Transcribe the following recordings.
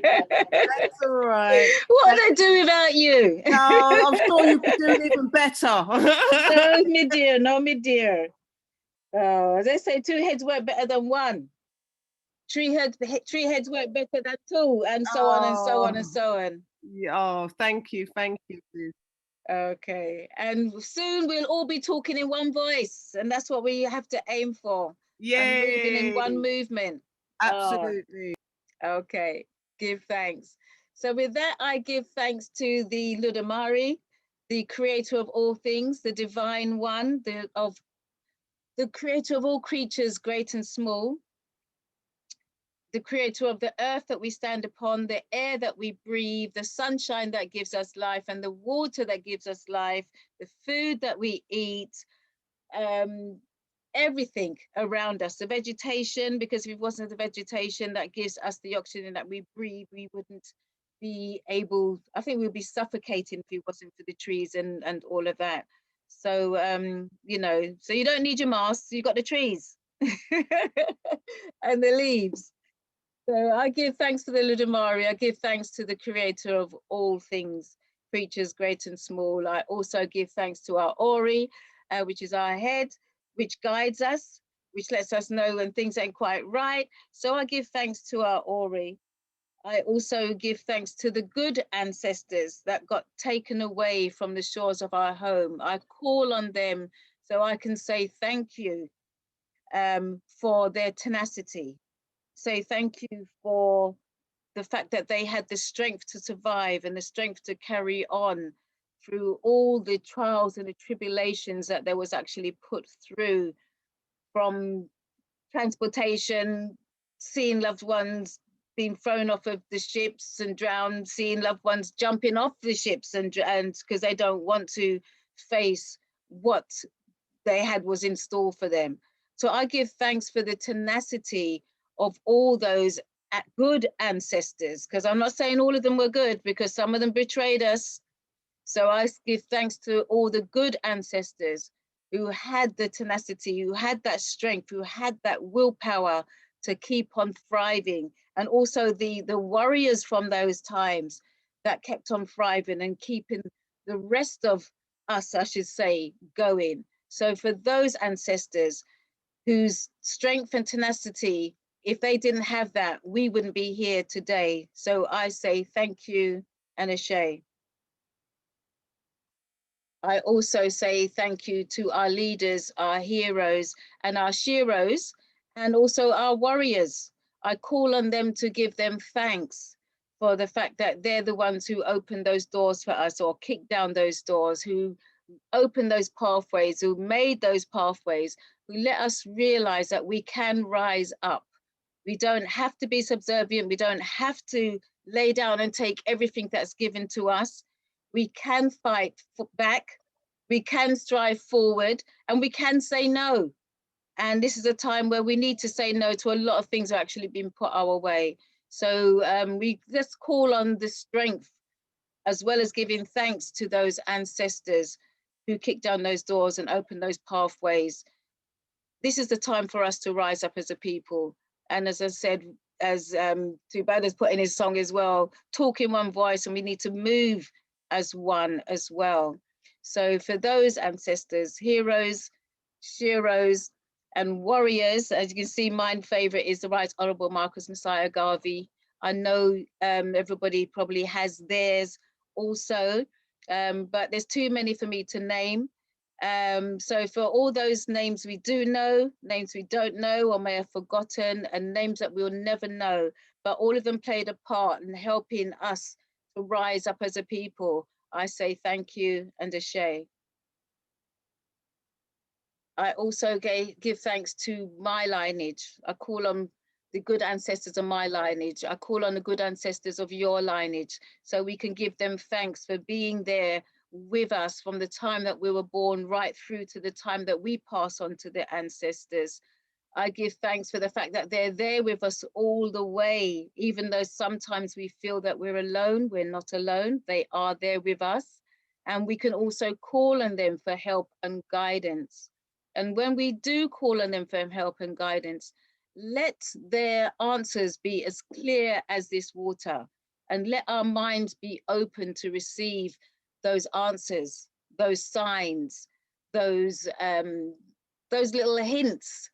That's all right. What would I do without you? No, I'm sure you could do even better. No, me dear, no, me dear. They say two heads work better than one. Three heads work better than two, and so on and so on and so on. Oh, thank you, Liz. Okay, and soon we'll all be talking in one voice, and that's what we have to aim for. Yeah, and moving in one movement. Absolutely. Okay, give thanks. So with that, I give thanks to the Ludamari, the creator of all things, the divine one, the creator of all creatures, great and small, the creator of the earth that we stand upon, the air that we breathe, the sunshine that gives us life, and the water that gives us life, the food that we eat, everything around us, the vegetation, because if it wasn't the vegetation that gives us the oxygen that we breathe, we wouldn't be able, I think we'd be suffocating if it wasn't for the trees and all of that. So, you know, so you don't need your masks, you've got the trees and the leaves. So I give thanks to the Ludamari. I give thanks to the creator of all things, creatures great and small. I also give thanks to our Ori, which is our head, which guides us, which lets us know when things ain't quite right. So I give thanks to our Ori. I also give thanks to the good ancestors that got taken away from the shores of our home. I call on them so I can say thank you for their tenacity. Say thank you for the fact that they had the strength to survive and the strength to carry on through all the trials and the tribulations that there was actually put through, from transportation, seeing loved ones being thrown off of the ships and drowned, seeing loved ones jumping off the ships and because they don't want to face what they had was in store for them. So I give thanks for the tenacity of all those good ancestors, because I'm not saying all of them were good, because some of them betrayed us. So I give thanks to all the good ancestors who had the tenacity, who had that strength, who had that willpower to keep on thriving, and also the warriors from those times that kept on thriving and keeping the rest of us, I should say, going. So for those ancestors whose strength and tenacity, if they didn't have that, we wouldn't be here today. So I say thank you and ashe. I also say thank you to our leaders, our heroes, and our sheroes, and also our warriors. I call on them to give them thanks for the fact that they're the ones who opened those doors for us, or kicked down those doors, who opened those pathways, who made those pathways, who let us realize that we can rise up. We don't have to be subservient. We don't have to lay down and take everything that's given to us. We can fight back, we can strive forward, and we can say no. And this is a time where we need to say no to a lot of things that are actually being put our way. So we just call on the strength, as well as giving thanks to those ancestors who kicked down those doors and opened those pathways. This is the time for us to rise up as a people. And as I said, as Tubada's put in his song as well, talk in one voice, and we need to move as one as well. So for those ancestors, heroes, sheroes, and warriors, as you can see, my favorite is the Right Honorable Marcus Messiah Garvey. I know everybody probably has theirs also, but there's too many for me to name. So for all those names we do know, names we don't know or may have forgotten, and names that we'll never know, but all of them played a part in helping us to rise up as a people, I say thank you and ashe. I also give thanks to my lineage. I call on the good ancestors of my lineage. I call on the good ancestors of your lineage, so we can give them thanks for being there with us from the time that we were born right through to the time that we pass on to the ancestors. I give thanks for the fact that they're there with us all the way, even though sometimes we feel that we're alone. We're not alone. They are there with us, and we can also call on them for help and guidance. And when we do call on them for help and guidance, let their answers be as clear as this water, and let our minds be open to receive those answers, those signs, those little hints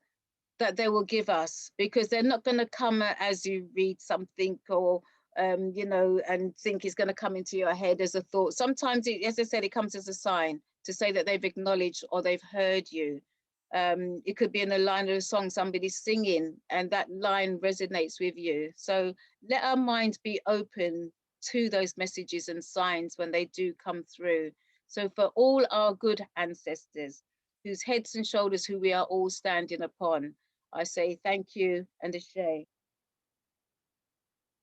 that they will give us, because they're not going to come as you read something, or you know, and think it's going to come into your head as a thought. Sometimes, as I said, it comes as a sign to say that they've acknowledged or they've heard you. It could be in a line of a song somebody's singing, and that line resonates with you. So let our minds be open to those messages and signs when they do come through. So for all our good ancestors, whose heads and shoulders who we are all standing upon, I say thank you and ashe.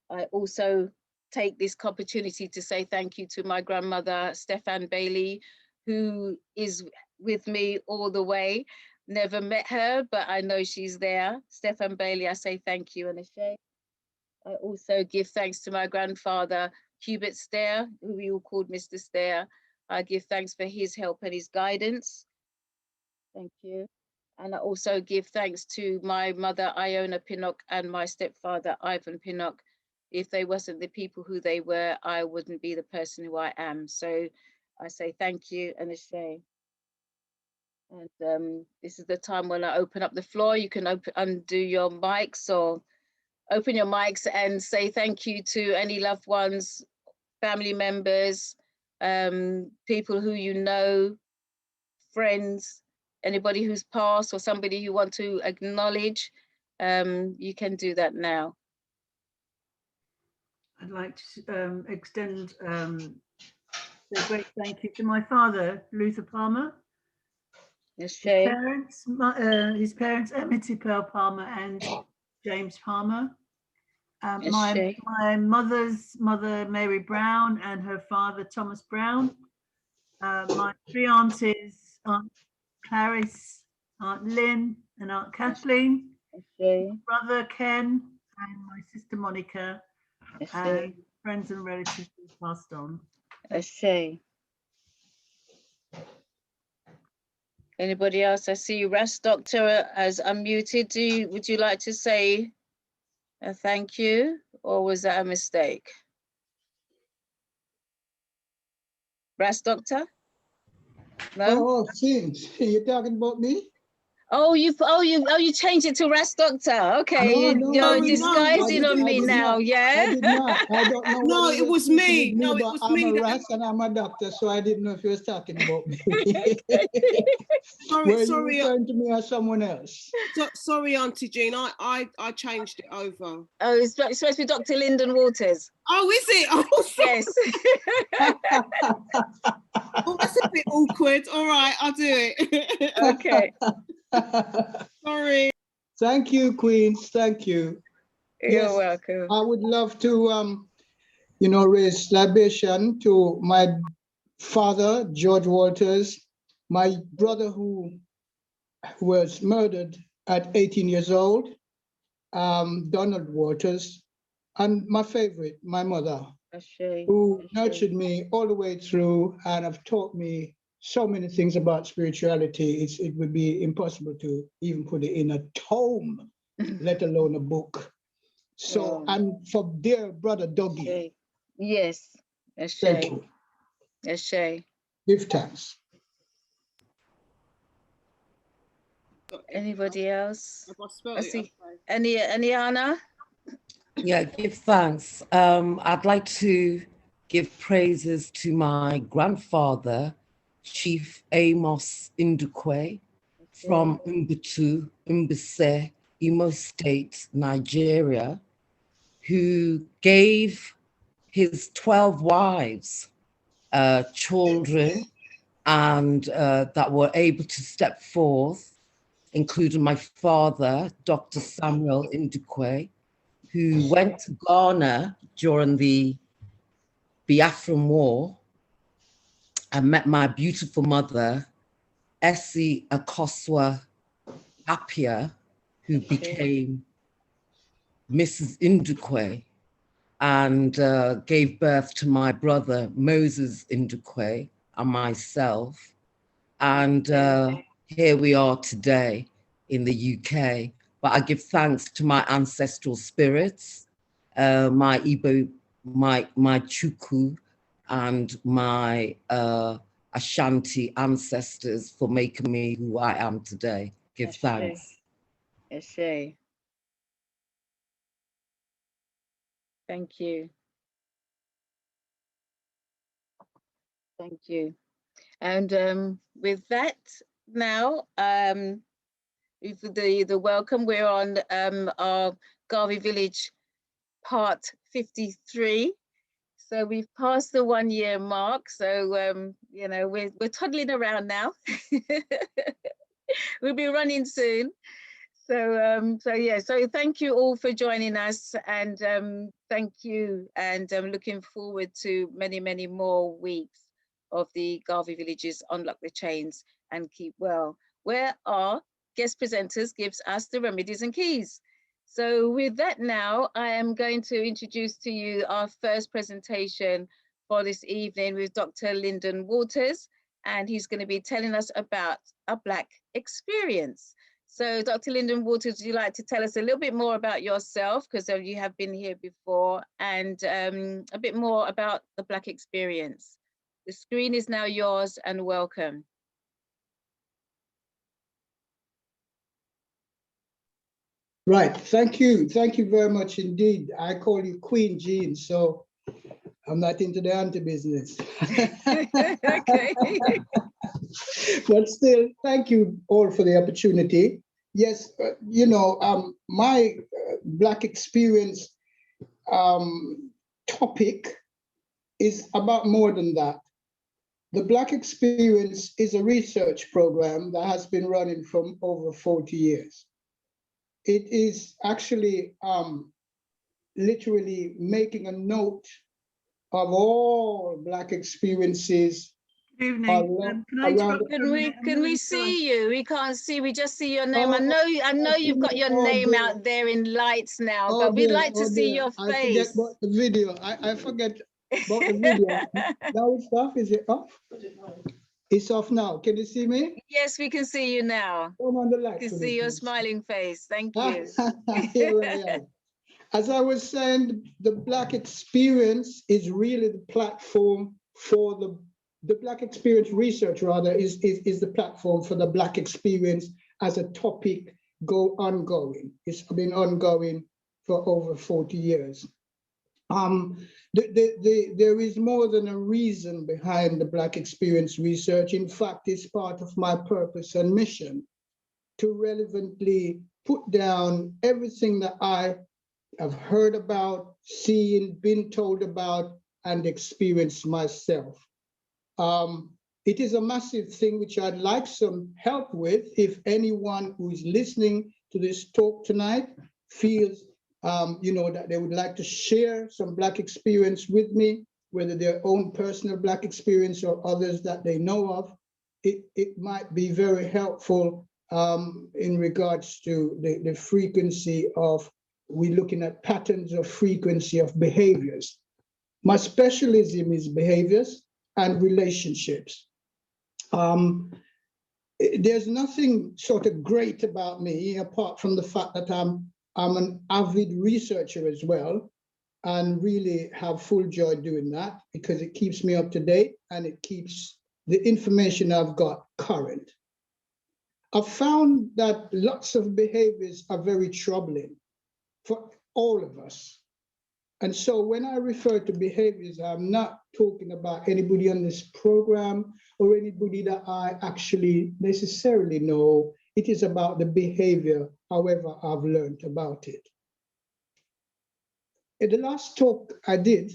I also take this opportunity to say thank you to my grandmother, Stefan Bailey, who is with me all the way. Never met her, but I know she's there. Stefan Bailey, I say thank you and ashe. I also give thanks to my grandfather, Hubert Stair, who we all called Mr. Stair. I give thanks for his help and his guidance. Thank you. And I also give thanks to my mother, Iona Pinnock, and my stepfather, Ivan Pinnock. If they wasn't the people who they were, I wouldn't be the person who I am. So I say thank you and ashe. And this is the time when I open up the floor. You can undo your mics or open your mics and say thank you to any loved ones, family members, people who you know, friends, anybody who's passed or somebody you want to acknowledge. You can do that now. I'd like to extend a great thank you to my father, Luther Palmer. Yes, His parents, Amity Pearl Palmer and James Palmer. My mother's mother, Mary Brown, and her father, Thomas Brown. My three aunties, Aunt Clarice, Aunt Lynn, and Aunt Kathleen. Brother Ken, and my sister Monica, and friends and relatives who passed on. Ashe. Anybody else? I see you, Ras Doctor, has unmuted. Would you like to say a thank you, or was that a mistake? Ras Doctor? No? Oh, Sims, you're talking about me? Oh, you changed it to Ras Doctor. Okay, you're disguising on me now, yeah? I did not. I don't know. No, it was me. No, it was me. I'm a Ras and I'm a doctor, so I didn't know if you was talking about me. Were you referring to me as someone else? Sorry, Auntie Jean. I changed it over. Oh, it's supposed to be Dr. Lyndon Waters. Oh, is it? Oh, yes. Oh, that's a bit awkward. All right, I'll do it. Okay. Sorry. Thank you, Queens. Thank you. You're welcome. I would love to, raise libation to my father, George Walters, my brother who was murdered at 18 years old, Donald Waters, and my favorite, my mother, who nurtured me all the way through and have taught me so many things about spirituality. It would be impossible to even put it in a tome, let alone a book. So, and for dear brother Dougie. Yes, thank you. Ashe. Give thanks. Anybody else? I see. Any Anna? Yeah, give thanks. I'd like to give praises to my grandfather, Chief Amos Ndukwe, from Mbutu, Mbise, Imo State, Nigeria, who gave his 12 wives children and that were able to step forth, including my father, Dr. Samuel Ndukwe, who went to Ghana during the Biafran War and met my beautiful mother, Essie Akosua Appiah, who became Mrs. Ndukwe, and gave birth to my brother, Moses Ndukwe, and myself. And here we are today in the UK. but I give thanks to my ancestral spirits, my Igbo, my Chuku, and my Ashanti ancestors for making me who I am today. Give thanks. Ashe. Thank you. Thank you. And with that, now, with the welcome, we're on our Garvey Village part 53. So we've passed the 1 year mark. So, you know, we're toddling around now. We'll be running soon. So, so thank you all for joining us, and thank you, and I'm looking forward to many, many more weeks of the Garvey Villages Unlock the Chains and Keep Well, where our guest presenters gives us the remedies and keys. So with that now, I am going to introduce to you our first presentation for this evening with Dr. Lyndon Waters, and he's going to be telling us about a Black experience. So Dr. Lyndon Waters, would you like to tell us a little bit more about yourself, because you have been here before, and a bit more about the Black experience? The screen is now yours, and welcome. Right, thank you very much indeed. I call you Queen Jean, so I'm not into the auntie business. Okay. But still, thank you all for the opportunity. Yes, you know, my Black experience topic is about more than that. The Black experience is a research program that has been running for over 40 years. It is actually literally making a note of all Black experiences. Good evening. Can I interrupt? Can we see you? We can't see. We just see your name. Oh, I know you've got your name dear. out there in lights now, Oh, but we'd dear. like to see your I forget face. about the video. I forget about the video. Now it's off. Is it off? It's off now. Can you see me? Yes, we can see you now. Turn on the light. We can see your smiling face. Thank you. Here I am. As I was saying, the Black experience is really the platform for the Black experience research, rather, is the platform for the Black experience as a topic ongoing. It's been ongoing for over 40 years. There is more than a reason behind the Black experience research. In fact, it's part of my purpose and mission to relevantly put down everything that I have heard about, seen, been told about, and experienced myself. It is a massive thing which I'd like some help with. If anyone who is listening to this talk tonight feels you know, that they would like to share some Black experience with me, whether their own personal Black experience or others that they know of, it might be very helpful in regards to the frequency of, we're looking at patterns of frequency of behaviors. My specialism is behaviors and relationships. There's nothing sort of great about me, apart from the fact that I'm an avid researcher as well, and really have full joy doing that, because it keeps me up to date and it keeps the information I've got current. I've found that lots of behaviors are very troubling for all of us. And so when I refer to behaviors, I'm not talking about anybody on this program or anybody that I actually necessarily know. It is about the behavior, however I've learned about it. In the last talk I did,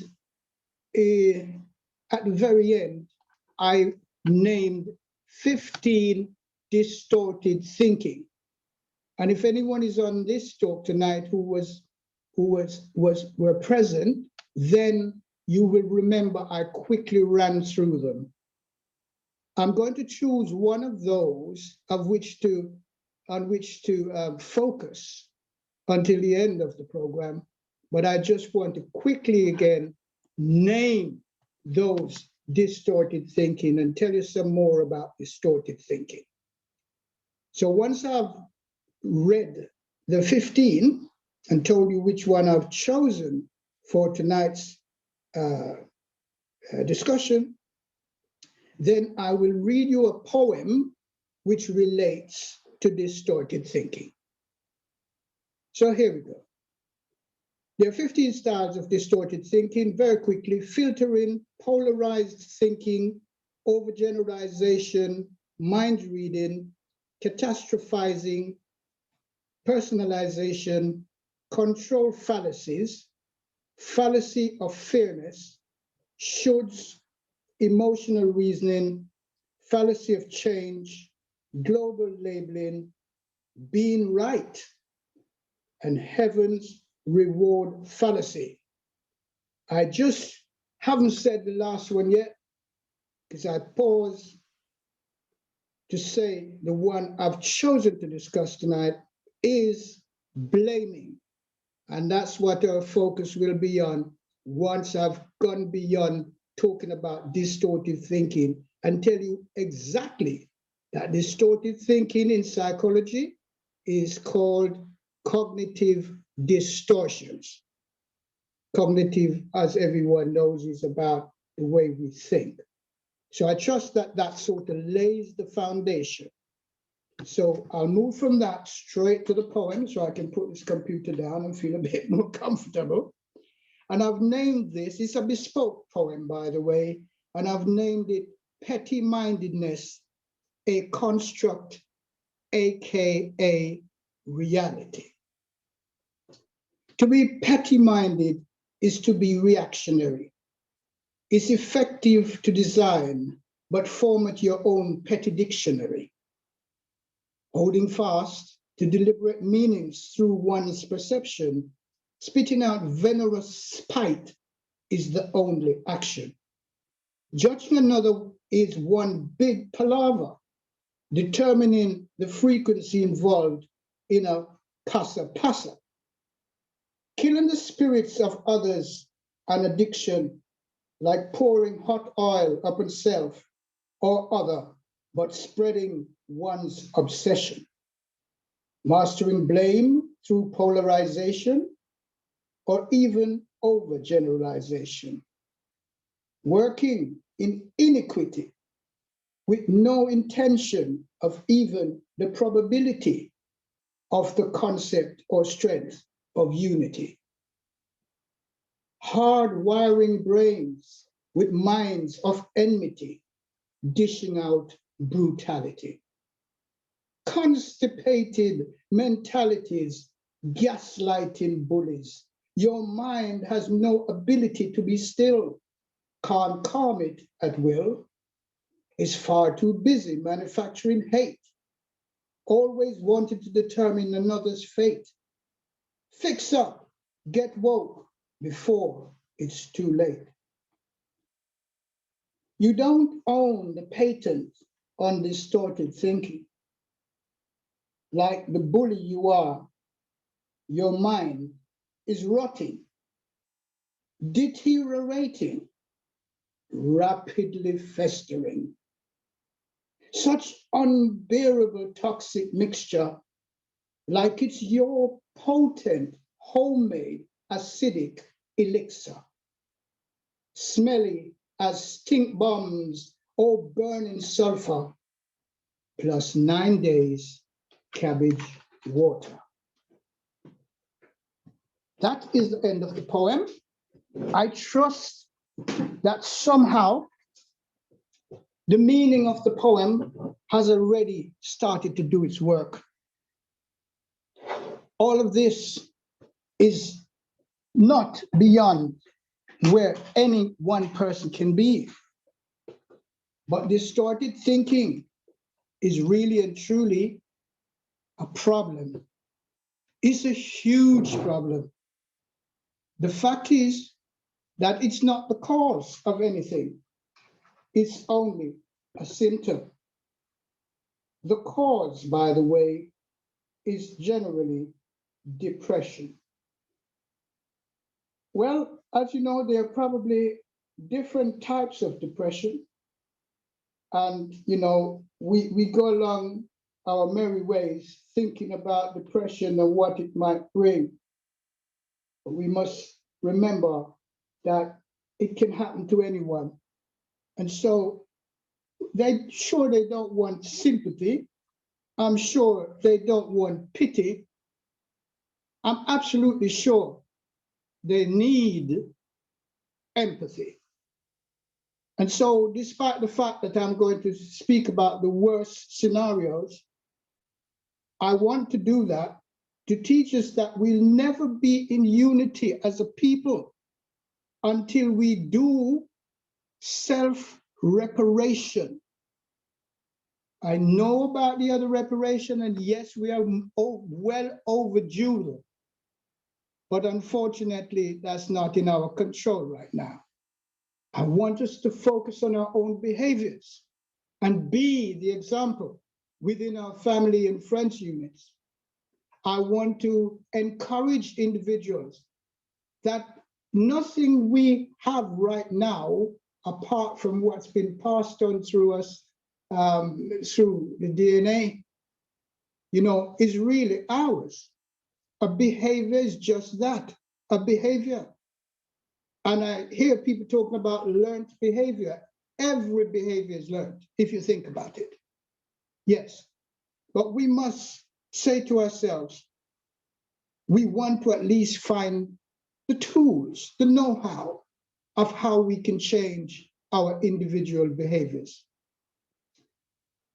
at the very end, I named 15 distorted thinking. And if anyone is on this talk tonight who were present, then you will remember I quickly ran through them. I'm going to choose one of those on which to focus until the end of the program, but I just want to quickly again name those distorted thinking and tell you some more about distorted thinking. So once I've read the 15 and told you which one I've chosen for tonight's discussion, then I will read you a poem which relates to distorted thinking. So here we go. There are 15 styles of distorted thinking. Very quickly: filtering, polarized thinking, overgeneralization, mind reading, catastrophizing, personalization, control fallacies, fallacy of fairness, shoulds, emotional reasoning, fallacy of change, global labeling, being right, and heaven's reward fallacy. I just haven't said the last one yet because I paused to say the one I've chosen to discuss tonight is blaming. And that's what our focus will be on once I've gone beyond talking about distorted thinking and tell you exactly that distorted thinking in psychology is called cognitive distortions. Cognitive, as everyone knows, is about the way we think. So I trust that that sort of lays the foundation. So I'll move from that straight to the poem so I can put this computer down and feel a bit more comfortable. And I've named this, it's a bespoke poem, by the way, and I've named it Petty-Mindedness, a Construct, AKA Reality. To be petty-minded is to be reactionary. It's effective to design, but format your own petty dictionary. Holding fast to deliberate meanings through one's perception, spitting out venomous spite is the only action. Judging another is one big palaver, determining the frequency involved in a passa. Killing the spirits of others, an addiction, like pouring hot oil upon self or other, but spreading one's obsession. Mastering blame through polarization or even overgeneralization. Working in iniquity with no intention of even the probability of the concept or strength of unity. Hard-wiring brains with minds of enmity, dishing out brutality. Constipated mentalities, gaslighting bullies. Your mind has no ability to be still, can't calm it at will, is far too busy manufacturing hate, always wanting to determine another's fate. Fix up, get woke before it's too late. You don't own the patent on distorted thinking. Like the bully you are, your mind is rotting, deteriorating, rapidly festering. Such unbearable toxic mixture, like it's your potent, homemade, acidic elixir. Smelly as stink bombs or burning sulfur, plus 9 days cabbage water. That is the end of the poem. I trust that somehow the meaning of the poem has already started to do its work. All of this is not beyond where any one person can be. But distorted thinking is really and truly a problem. It's a huge problem. The fact is that it's not the cause of anything. It's only a symptom. The cause, by the way, is generally depression. Well, as you know, there are probably different types of depression. And, you know, we go along our merry ways, thinking about depression and what it might bring. But we must remember that it can happen to anyone. And so they don't want sympathy. I'm sure they don't want pity. I'm absolutely sure they need empathy. And so despite the fact that I'm going to speak about the worst scenarios, I want to do that to teach us that we'll never be in unity as a people until we do self-reparation. I know about the other reparation, and yes, we are well overdue, but unfortunately, that's not in our control right now. I want us to focus on our own behaviors and be the example within our family and friends units. I want to encourage individuals that nothing we have right now, apart from what's been passed on through us, through the DNA, is really ours. A behavior is just that, a behavior. And I hear people talking about learned behavior. Every behavior is learned, if you think about it. Yes, but we must say to ourselves, we want to at least find the tools, the know-how of how we can change our individual behaviors.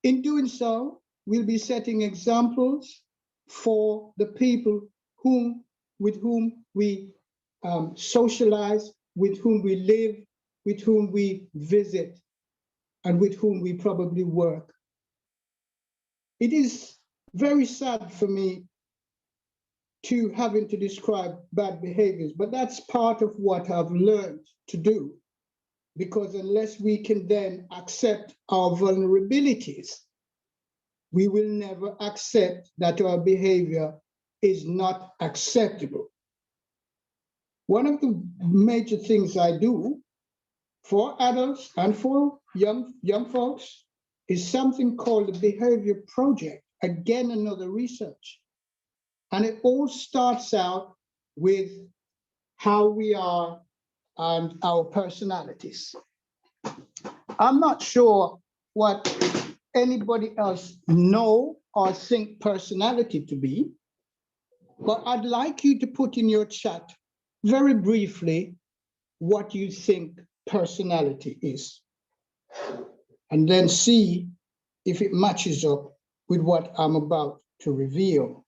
In doing so, we'll be setting examples for the people with whom we socialize, with whom we live, with whom we visit, and with whom we probably work. It is very sad for me to having to describe bad behaviors, but that's part of what I've learned to do, because unless we can then accept our vulnerabilities, we will never accept that our behavior is not acceptable. One of the major things I do for adults and for young folks is something called the Behavior Project. Again, another research. And it all starts out with how we are and our personalities. I'm not sure what anybody else know or think personality to be, but I'd like you to put in your chat very briefly what you think personality is, and then see if it matches up with what I'm about to reveal.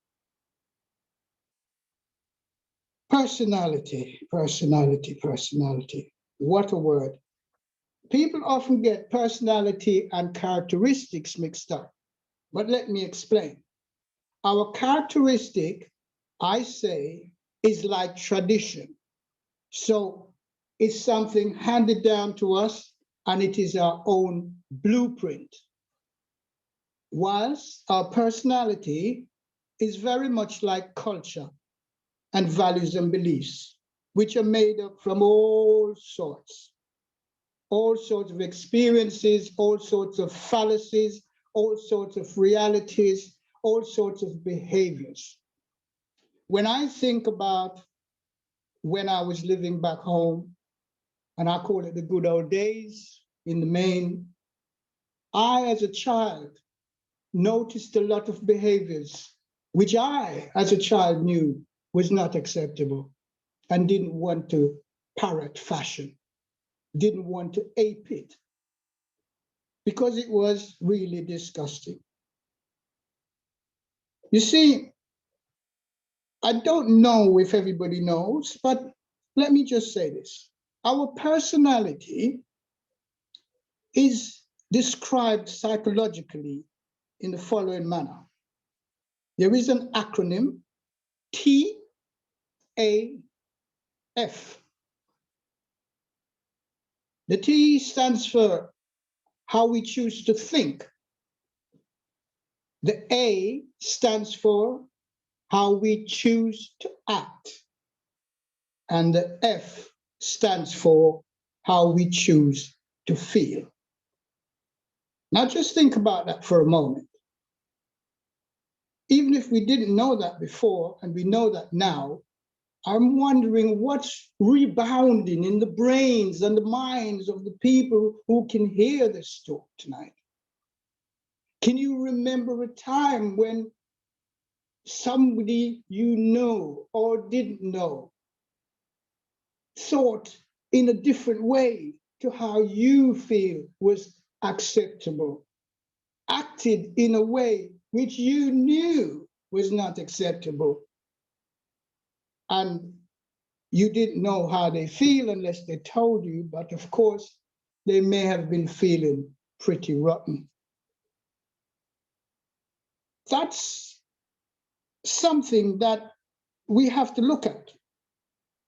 Personality, personality, personality. What a word. People often get personality and characteristics mixed up, but let me explain. Our characteristic, I say, is like tradition. So it's something handed down to us, and it is our own blueprint. Whilst our personality is very much like culture and values and beliefs, which are made up from all sorts of experiences, all sorts of fallacies, all sorts of realities, all sorts of behaviors. When I think about when I was living back home, and I call it the good old days in the main, I, as a child, noticed a lot of behaviors which I, as a child, knew was not acceptable and didn't want to parrot fashion, didn't want to ape it, because it was really disgusting. You see, I don't know if everybody knows, but let me just say this. Our personality is described psychologically in the following manner. There is an acronym, TAF. The T stands for how we choose to think. The A stands for how we choose to act. And the F stands for how we choose to feel. Now just think about that for a moment. even if we didn't know that before, and we know that now, I'm wondering what's rebounding in the brains and the minds of the people who can hear this talk tonight. Can you remember a time when somebody you know or didn't know thought in a different way to how you feel was acceptable, acted in a way which you knew was not acceptable, and you didn't know how they feel unless they told you, but of course, they may have been feeling pretty rotten. That's something that we have to look at.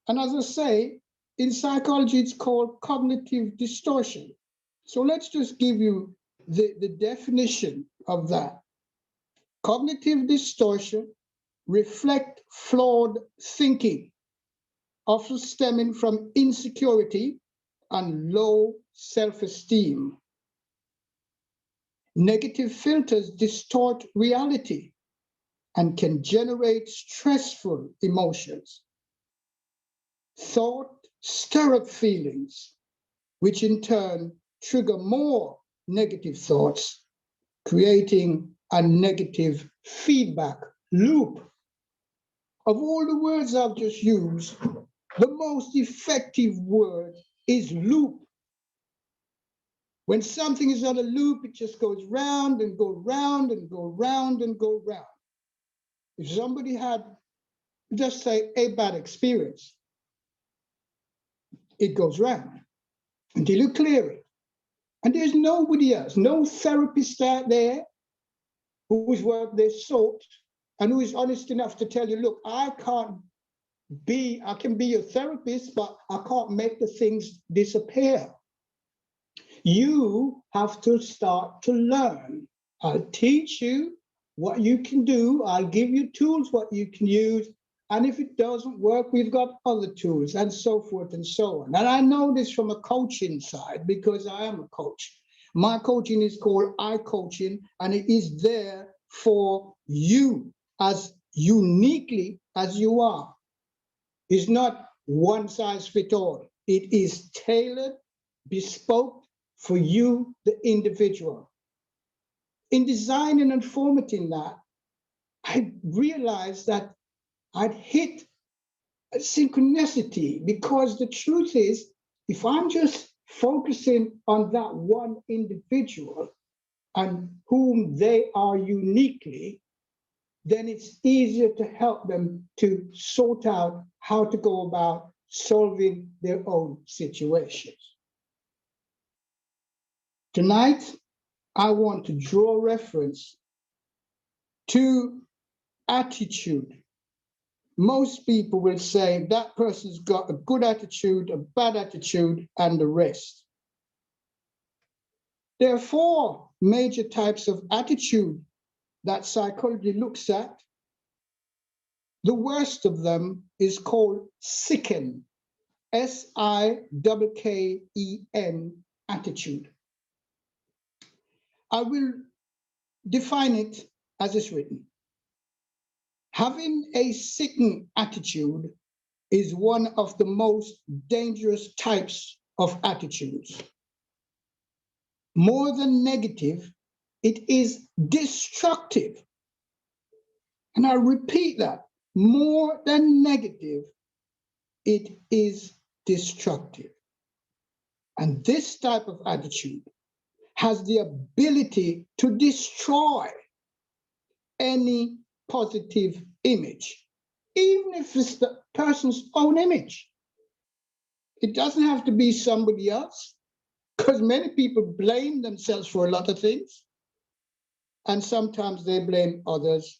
And as I say, in psychology, it's called cognitive distortion. So let's just give you the definition of that. Cognitive distortion reflect flawed thinking, often stemming from insecurity and low self-esteem. Negative filters distort reality and can generate stressful emotions. Thought stir up feelings, which in turn trigger more negative thoughts, creating a negative feedback loop. Of all the words I've just used, the most effective word is loop. When something is on a loop, it just goes round and go round and go round and go round. If somebody had, just say, a bad experience, it goes round until you clear it. And there's nobody else, no therapist out there who is worth their salt and who is honest enough to tell you, look, I can be your therapist, but I can't make the things disappear. You have to start to learn. I'll teach you what you can do. I'll give you tools, what you can use. And if it doesn't work, we've got other tools, and so forth and so on. And I know this from a coaching side because I am a coach. My coaching is called iCoaching, and it is there for you as uniquely as you are. It's not one size fits all. It is tailored, bespoke for you, the individual. In designing and formatting that, I realized that I'd hit a synchronicity, because the truth is, if I'm just focusing on that one individual and whom they are uniquely, then it's easier to help them to sort out how to go about solving their own situations. Tonight, I want to draw reference to attitude. Most people will say that person's got a good attitude, a bad attitude, and the rest. There are 4 major types of attitude that psychology looks at. The worst of them is called sicken, S-I-K-K-E-N, attitude. I will define it as it's written. Having a sicken attitude is one of the most dangerous types of attitudes. More than negative, it is destructive. And I repeat that, more than negative, it is destructive. And this type of attitude has the ability to destroy any positive image, even if it's the person's own image. It doesn't have to be somebody else, because many people blame themselves for a lot of things. And sometimes they blame others.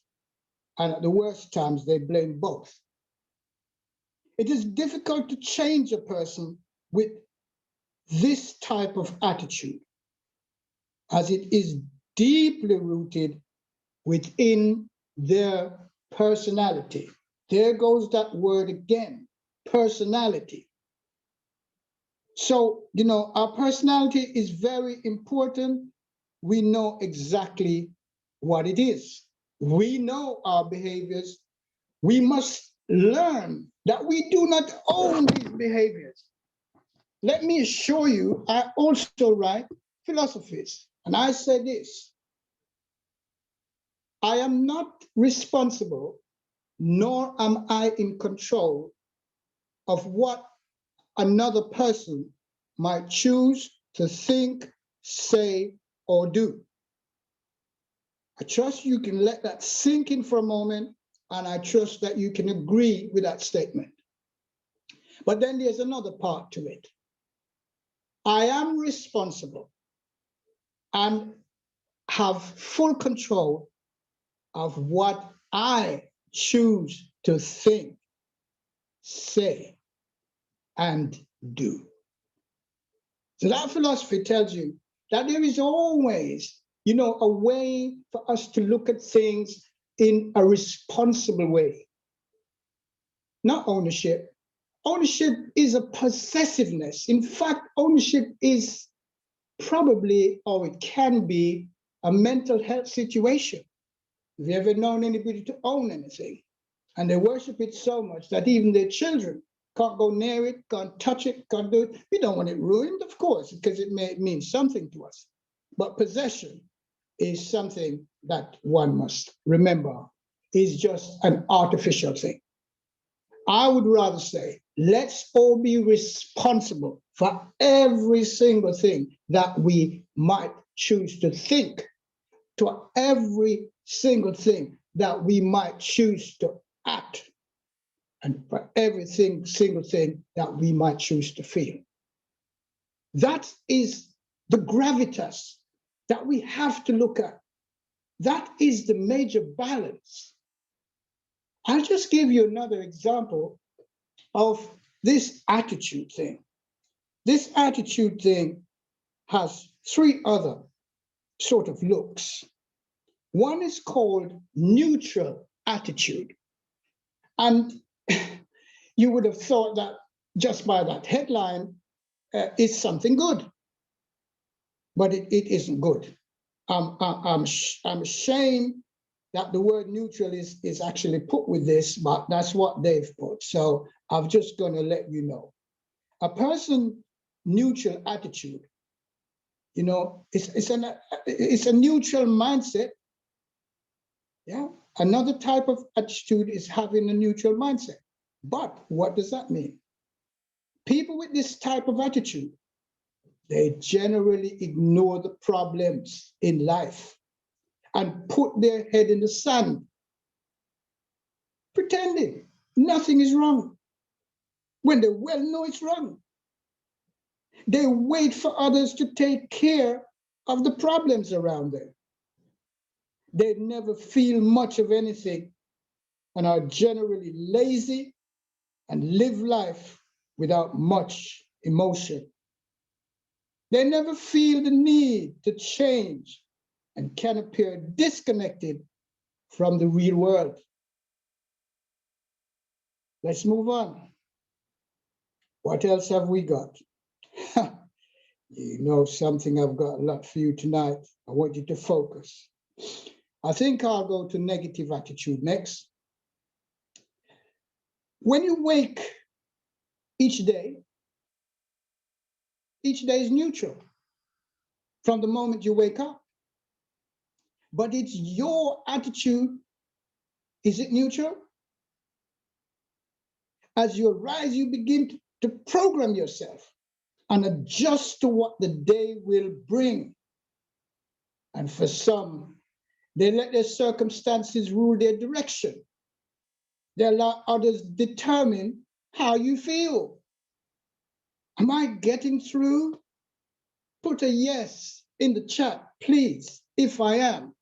And at the worst times, they blame both. It is difficult to change a person with this type of attitude, as it is deeply rooted within their personality. There goes that word again, personality. So, our personality is very important. We know exactly what it is. We know our behaviors. We must learn that we do not own these behaviors. Let me assure you, I also write philosophies, and I say this: I am not responsible, nor am I in control of what another person might choose to think, say, or do. I trust you can let that sink in for a moment, and I trust that you can agree with that statement. But then there's another part to it. I am responsible and have full control of what I choose to think, say, and do. So that philosophy tells you that there is always, a way for us to look at things in a responsible way. Not ownership. Ownership is a possessiveness. In fact, ownership is probably, or it can be, a mental health situation. Have you ever known anybody to own anything? And they worship it so much that even their children can't go near it, can't touch it, can't do it. We don't want it ruined, of course, because it may mean something to us. But possession is something that one must remember is just an artificial thing. I would rather say, let's all be responsible for every single thing that we might choose to think, to every single thing that we might choose to act, and for every single thing that we might choose to feel. That is the gravitas that we have to look at. That is the major balance. I'll just give you another example of this attitude thing. This attitude thing has three other sort of looks. One is called neutral attitude. And you would have thought that just by that headline, it's something good. But it isn't good. I'm ashamed that the word neutral is actually put with this, but that's what they've put. So I'm just going to let you know. A person neutral attitude, it's a neutral mindset. Yeah. Another type of attitude is having a neutral mindset. But what does that mean? People with this type of attitude, they generally ignore the problems in life and put their head in the sand, pretending nothing is wrong when they well know it's wrong. They wait for others to take care of the problems around them. They never feel much of anything and are generally lazy and live life without much emotion. They never feel the need to change and can appear disconnected from the real world. Let's move on. What else have we got? You know something, I've got a lot for you tonight. I want you to focus. I think I'll go to negative attitude next. When you wake each day is neutral from the moment you wake up. But it's your attitude. Is it neutral? As you arise, you begin to program yourself and adjust to what the day will bring. And for some, they let their circumstances rule their direction. They allow others determine how you feel. Am I getting through? Put a yes in the chat, please, if I am.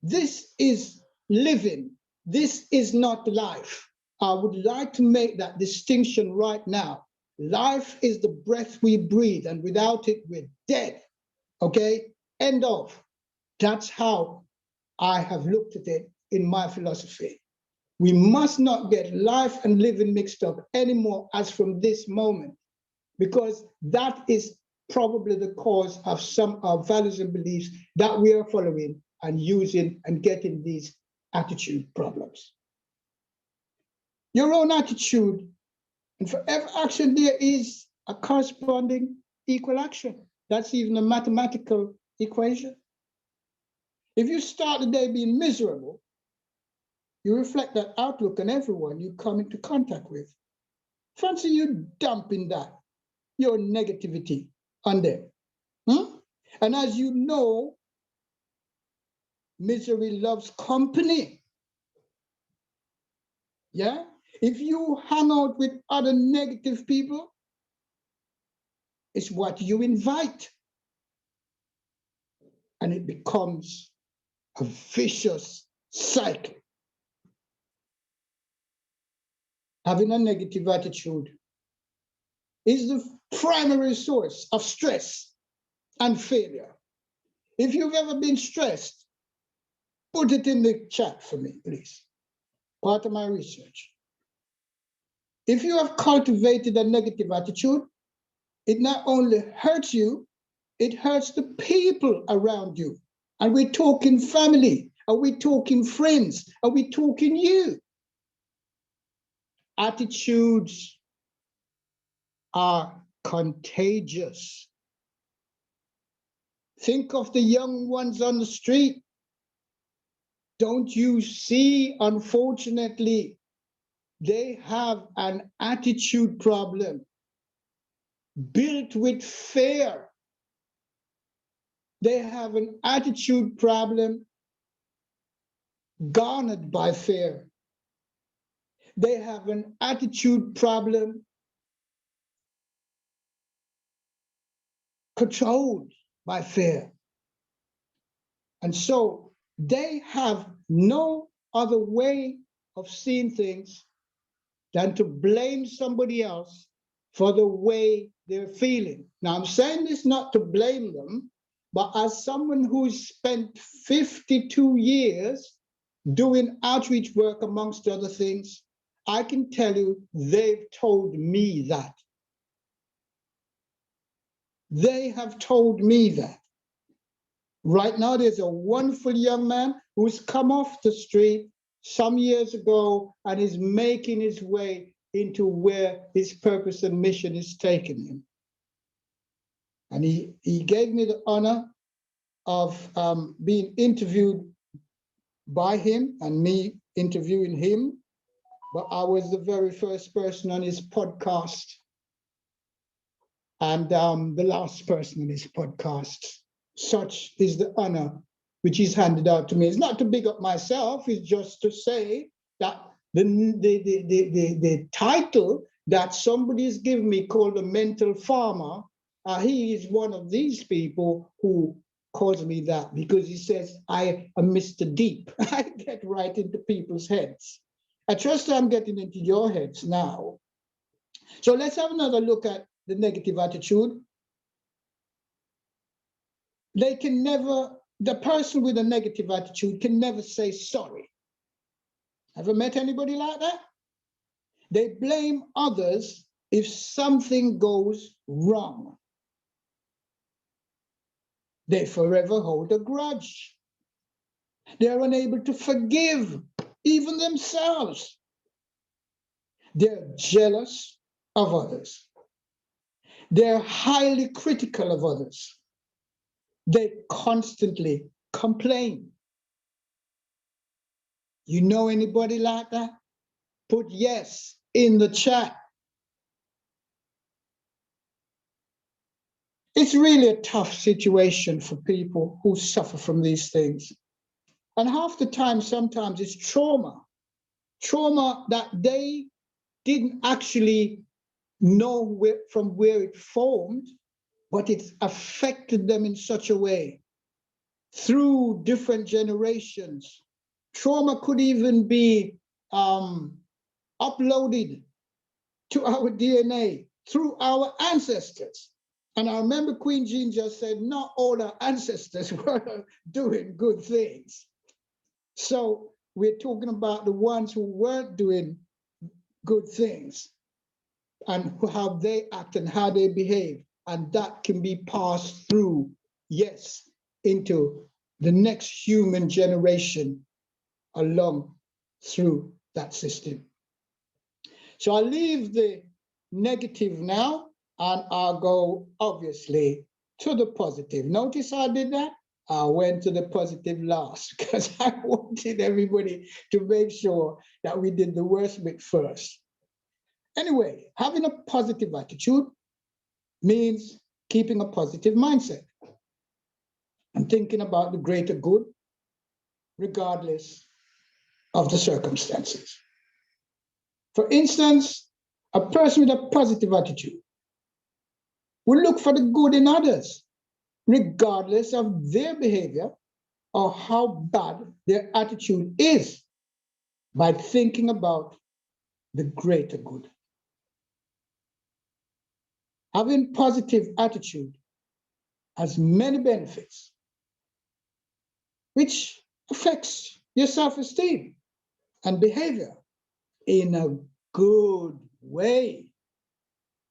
This is living. This is not life. I would like to make that distinction right now. Life is the breath we breathe, and without it, we're dead. Okay? End of. That's how I have looked at it in my philosophy. We must not get life and living mixed up anymore as from this moment, because that is probably the cause of some of our values and beliefs that we are following and using and getting these attitude problems. Your own attitude, and for every action there is a corresponding equal action. That's even a mathematical equation. If you start the day being miserable, you reflect that outlook on everyone you come into contact with. Fancy you dumping that, your negativity on them. And as you know, misery loves company. Yeah? If you hang out with other negative people, it's what you invite. And it becomes a vicious cycle. Having a negative attitude is the primary source of stress and failure. If you've ever been stressed, put it in the chat for me, please. Part of my research. If you have cultivated a negative attitude, it not only hurts you, it hurts the people around you. And we're talking family, are we talking friends, are we talking you? Attitudes are contagious. Think of the young ones on the street. Don't you see, unfortunately, they have an attitude problem built with fear. They have an attitude problem garnered by fear. They have an attitude problem controlled by fear. And so they have no other way of seeing things than to blame somebody else for the way they're feeling. Now, I'm saying this not to blame them, but as someone who's spent 52 years doing outreach work, amongst other things, I can tell you they've told me that. They have told me that. Right now, there's a wonderful young man who's come off the street some years ago and is making his way into where his purpose and mission is taking him. And he gave me the honor of being interviewed by him and me interviewing him. But I was the very first person on his podcast and the last person on his podcast. Such is the honor which is handed out to me. It's not to big up myself, it's just to say that the title that somebody has given me called a mental farmer, he is one of these people who calls me that because he says, I am Mr. Deep. I get right into people's heads. I trust I'm getting into your heads now. So let's have another look at the negative attitude. They can never, the person with a negative attitude can never say sorry. Ever met anybody like that? They blame others if something goes wrong. They forever hold a grudge. They are unable to forgive even themselves. They're jealous of others. They're highly critical of others. They constantly complain. You know anybody like that? Put yes in the chat. It's really a tough situation for people who suffer from these things. And half the time, sometimes it's trauma. Trauma that they didn't actually know from where it formed, but it's affected them in such a way through different generations. Trauma could even be uploaded to our DNA through our ancestors. And I remember Queen Jean just said, not all our ancestors were doing good things. So we're talking about the ones who weren't doing good things and how they act and how they behave. And that can be passed through, yes, into the next human generation along through that system. So I'll leave the negative now, and I'll go, obviously, to the positive. Notice I did that? I went to the positive last because I wanted everybody to make sure that we did the worst bit first. Anyway, having a positive attitude means keeping a positive mindset and thinking about the greater good, regardless of the circumstances. For instance, a person with a positive attitude will look for the good in others, regardless of their behavior or how bad their attitude is, by thinking about the greater good. Having positive attitude has many benefits, which affects your self-esteem and behavior in a good way.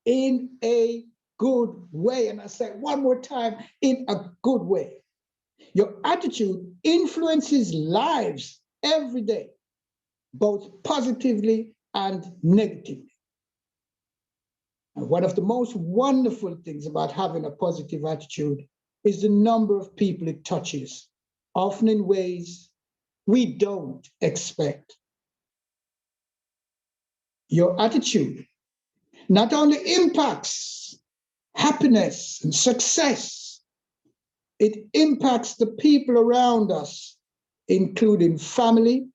In a good way. And I say one more time, in a good way. Your attitude influences lives every day, both positively and negatively. And one of the most wonderful things about having a positive attitude is the number of people it touches, often in ways we don't expect. Your attitude not only impacts happiness and success, it impacts the people around us, including family,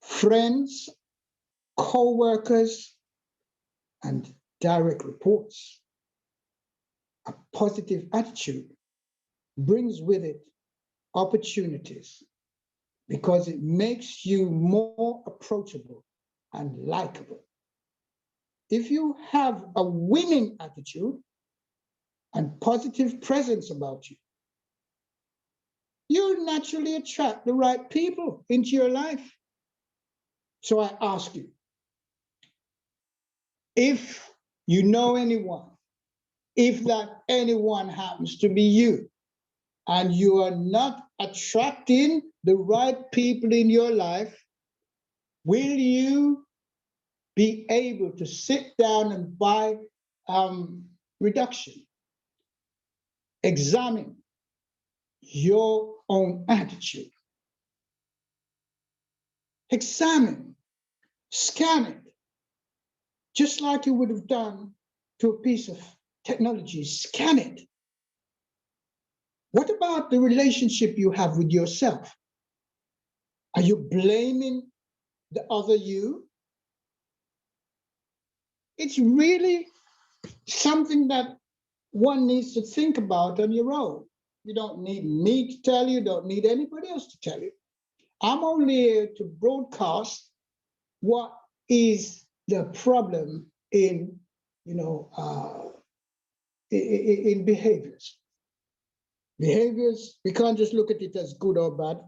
friends, co-workers, and direct reports. A positive attitude brings with it opportunities because it makes you more approachable and likable. If you have a winning attitude and positive presence about you, you'll naturally attract the right people into your life. So I ask you, if you know anyone, if that anyone happens to be you, and you are not attracting the right people in your life, will you be able to sit down and buy reduction? Examine your own attitude. Examine, scan it, just like you would have done to a piece of technology. Scan it. What about the relationship you have with yourself? Are you blaming the other you? It's really something that one needs to think about on your own. You don't need me to tell you, don't need anybody else to tell you. I'm only here to broadcast what is the problem in, in behaviors. Behaviors, we can't just look at it as good or bad,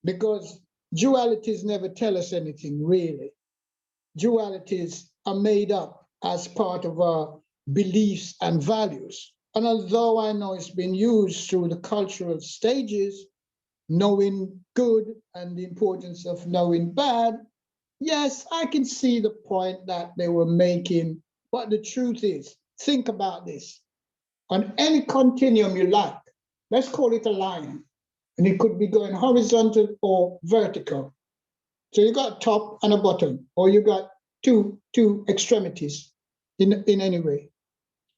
because dualities never tell us anything, really. Dualities are made up as part of our beliefs and values. And although I know it's been used through the cultural stages, knowing good and the importance of knowing bad, yes, I can see the point that they were making, but the truth is, think about this. On any continuum you like, let's call it a line, and it could be going horizontal or vertical. So you got a top and a bottom, or you got two extremities in any way.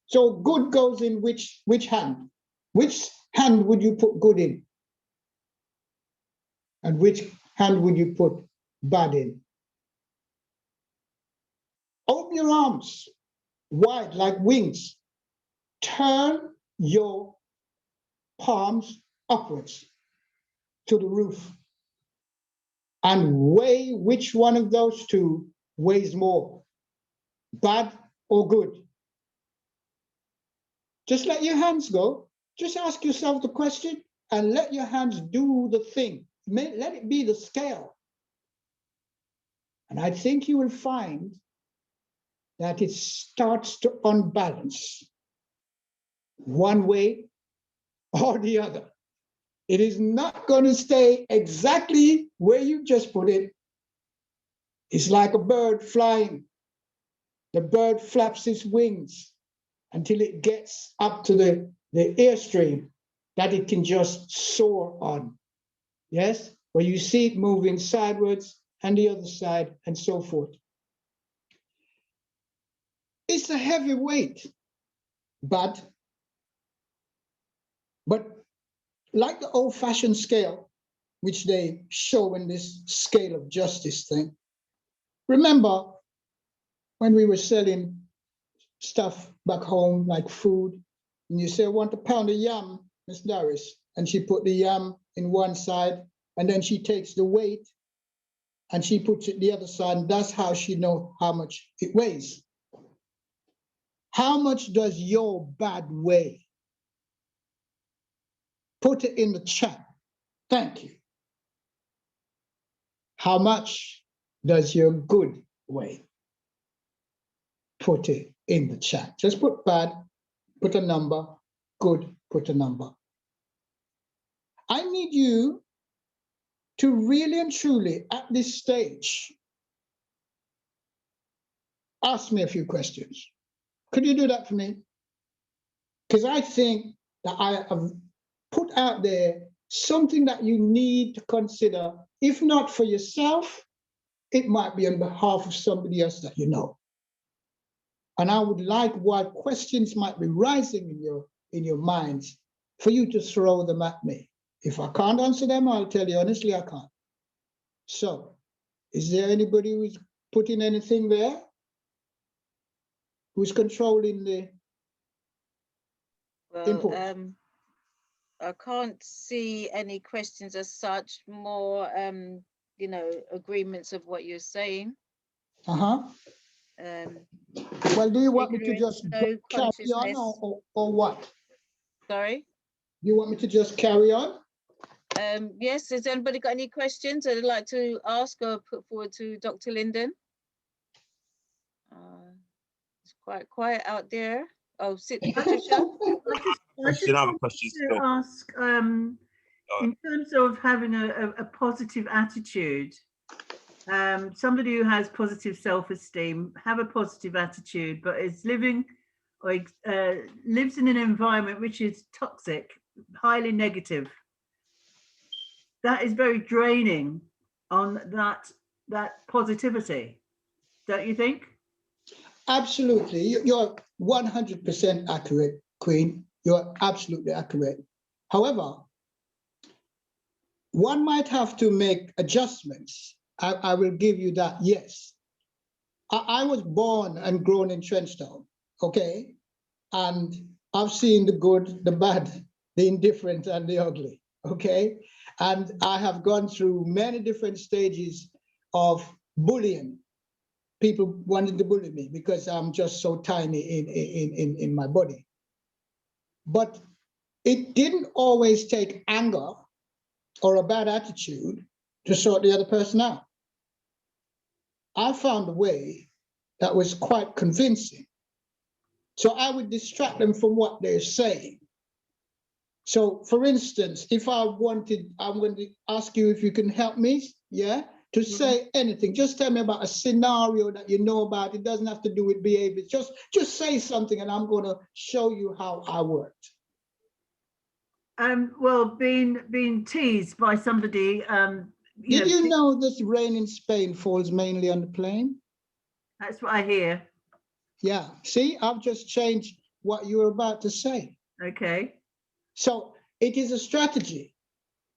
So good goes in which hand? Which hand would you put good in? And which hand would you put bad in? Open your arms wide like wings. Turn your palms upwards to the roof and weigh which one of those two weighs more, bad or good. Just let your hands go. Just ask yourself the question and let your hands do the thing. Let it be the scale. And I think you will find that it starts to unbalance one way or the other. It is not going to stay exactly where you just put it. It's like a bird flying. The bird flaps its wings until it gets up to the airstream that it can just soar on. Yes? Where you see it moving sideways and the other side and so forth. It's a heavy weight, but like the old-fashioned scale, which they show in this scale of justice thing. Remember when we were selling stuff back home, like food, and you say, I want a pound of yam, Miss Doris, and she put the yam in one side, and then she takes the weight and she puts it the other side, and that's how she knows how much it weighs. How much does your bad weigh? Put it in the chat. Thank you. How much does your good weigh? Put it in the chat. Just put bad, put a number, good, put a number. I need you to really and truly, at this stage, ask me a few questions. Could you do that for me? Because I think that I have put out there something that you need to consider. If not for yourself, it might be on behalf of somebody else that you know. And I would like, while questions might be rising in your minds, for you to throw them at me. If I can't answer them, I'll tell you honestly, I can't. So, is there anybody who's putting anything there? Who's controlling the input? I can't see any questions as such, more, you know, agreements of what you're saying. Well, do you want me to just no carry on or what? Sorry? You want me to just carry on? Yes, has anybody got any questions that they'd like to ask or put forward to Dr. Lyndon? It's quite quiet out there. Oh, sit, Patricia. I just wanted to ask, in terms of having a positive attitude, somebody who has positive self-esteem, have a positive attitude, but is living or lives in an environment which is toxic, highly negative. That is very draining on that positivity, don't you think? Absolutely. You're 100% accurate, Queen. You're absolutely accurate. However, one might have to make adjustments. I will give you that, yes. I was born and grown in Trenchtown, okay? And I've seen the good, the bad, the indifferent, and the ugly, okay? And I have gone through many different stages of bullying. People wanted to bully me because I'm just so tiny in my body. But it didn't always take anger or a bad attitude to sort the other person out. I found a way that was quite convincing. So I would distract them from what they're saying. So for instance, if I'm going to ask you if you can help me, yeah? To say anything, just tell me about a scenario that you know about. It doesn't have to do with behavior. Just say something and I'm going to show you how I worked. Well, being teased by somebody. Did you know this rain in Spain falls mainly on the plain? That's what I hear. Yeah, see, I've just changed what you were about to say. Okay. So it is a strategy.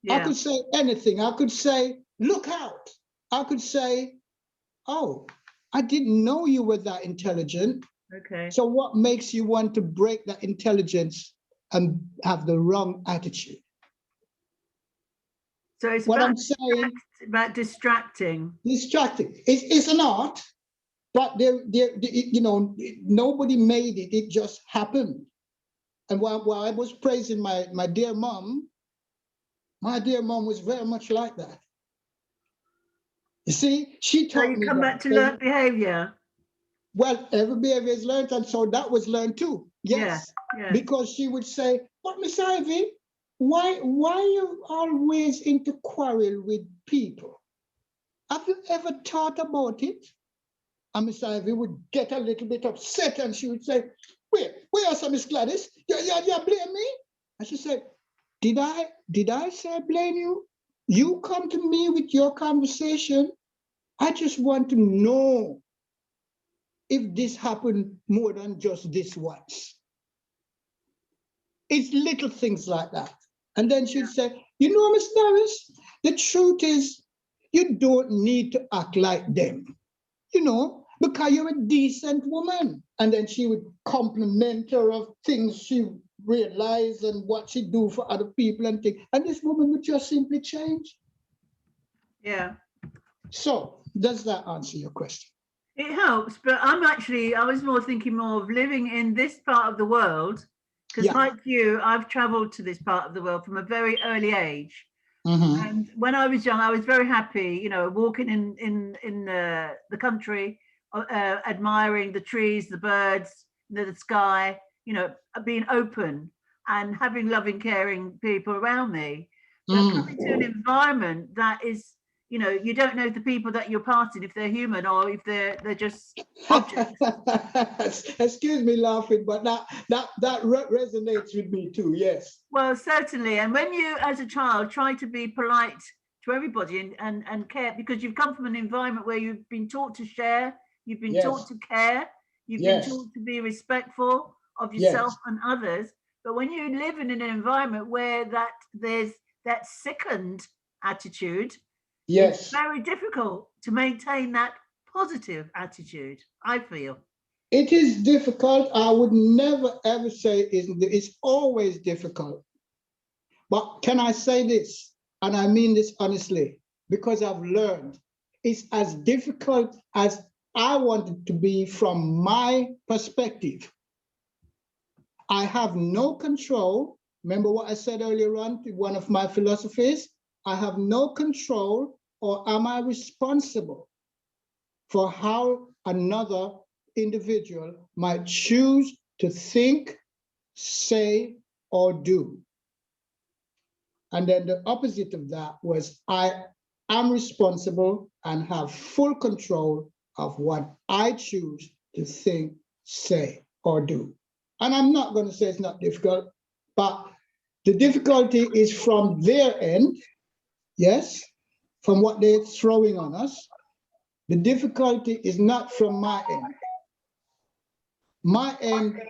Yeah. I could say anything. I could say, look out. I could say, oh, I didn't know you were that intelligent. Okay. So what makes you want to break that intelligence and have the wrong attitude? So it's what about, I'm saying, about distracting. Distracting. It's an art, but you know, nobody made it. It just happened. And while I was praising my dear mom was very much like that. You see, she taught me. So you come back to learned behavior. Well, every behavior is learned, and so that was learned too. Yes, yeah. Because she would say, "But Miss Ivy, why you always into quarrel with people? Have you ever thought about it? And Miss Ivy would get a little bit upset and she would say, where are Miss Gladys? You blame me? And she said, did I say I blame you? You come to me with your conversation. I just want to know if this happened more than just this once. It's little things like that. And then she'd say, you know, Miss Norris, the truth is you don't need to act like them, you know, because you're a decent woman. And then she would compliment her of things she realized and what she do for other people and things. And this woman would just simply change. Yeah. So does that answer your question? It helps, but I was more thinking more of living in this part of the world, because like you, I've traveled to this part of the world from a very early age. Mm-hmm. And when I was young, I was very happy, you know, walking in the country, admiring the trees, the birds, the sky, you know, being open and having loving, caring people around me. But coming to an environment that is, you know, you don't know the people that you're passing, if they're human or if they're just objects. Excuse me laughing, but that resonates with me too, yes. Well, certainly. And when you, as a child, try to be polite to everybody and care, because you've come from an environment where you've been taught to share, you've been taught to care, you've been taught to be respectful of yourself and others. But when you live in an environment where there's that second attitude, it's very difficult to maintain that positive attitude, I feel. It is difficult. I would never ever say it's always difficult. But can I say this? And I mean this honestly, because I've learned it's as difficult as I want it to be from my perspective. I have no control. Remember what I said earlier on to one of my philosophies? I have no control, or am I responsible for how another individual might choose to think, say, or do. And then the opposite of that was I am responsible and have full control of what I choose to think, say, or do. And I'm not going to say it's not difficult, but the difficulty is from their end, yes, from what they're throwing on us. The difficulty is not from my end. My end,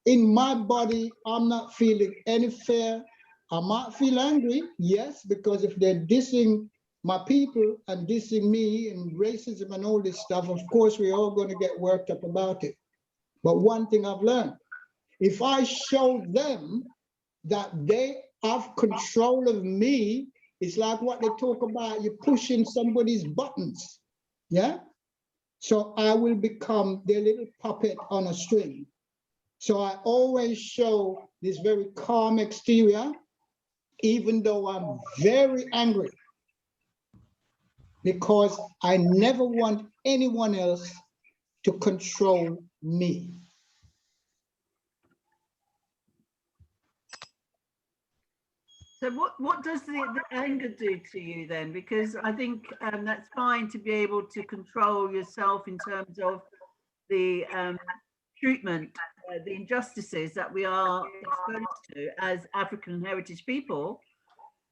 in my body, I'm not feeling any fear. I might feel angry, yes, because if they're dissing my people and dissing me and racism and all this stuff, of course, we're all going to get worked up about it. But one thing I've learned, if I show them that they have control of me, it's like what they talk about, you're pushing somebody's buttons, yeah? So I will become their little puppet on a string. So I always show this very calm exterior, even though I'm very angry, because I never want anyone else to control me. So what does the anger do to you then? Because I think that's fine to be able to control yourself in terms of the treatment, the injustices that we are exposed to as African heritage people.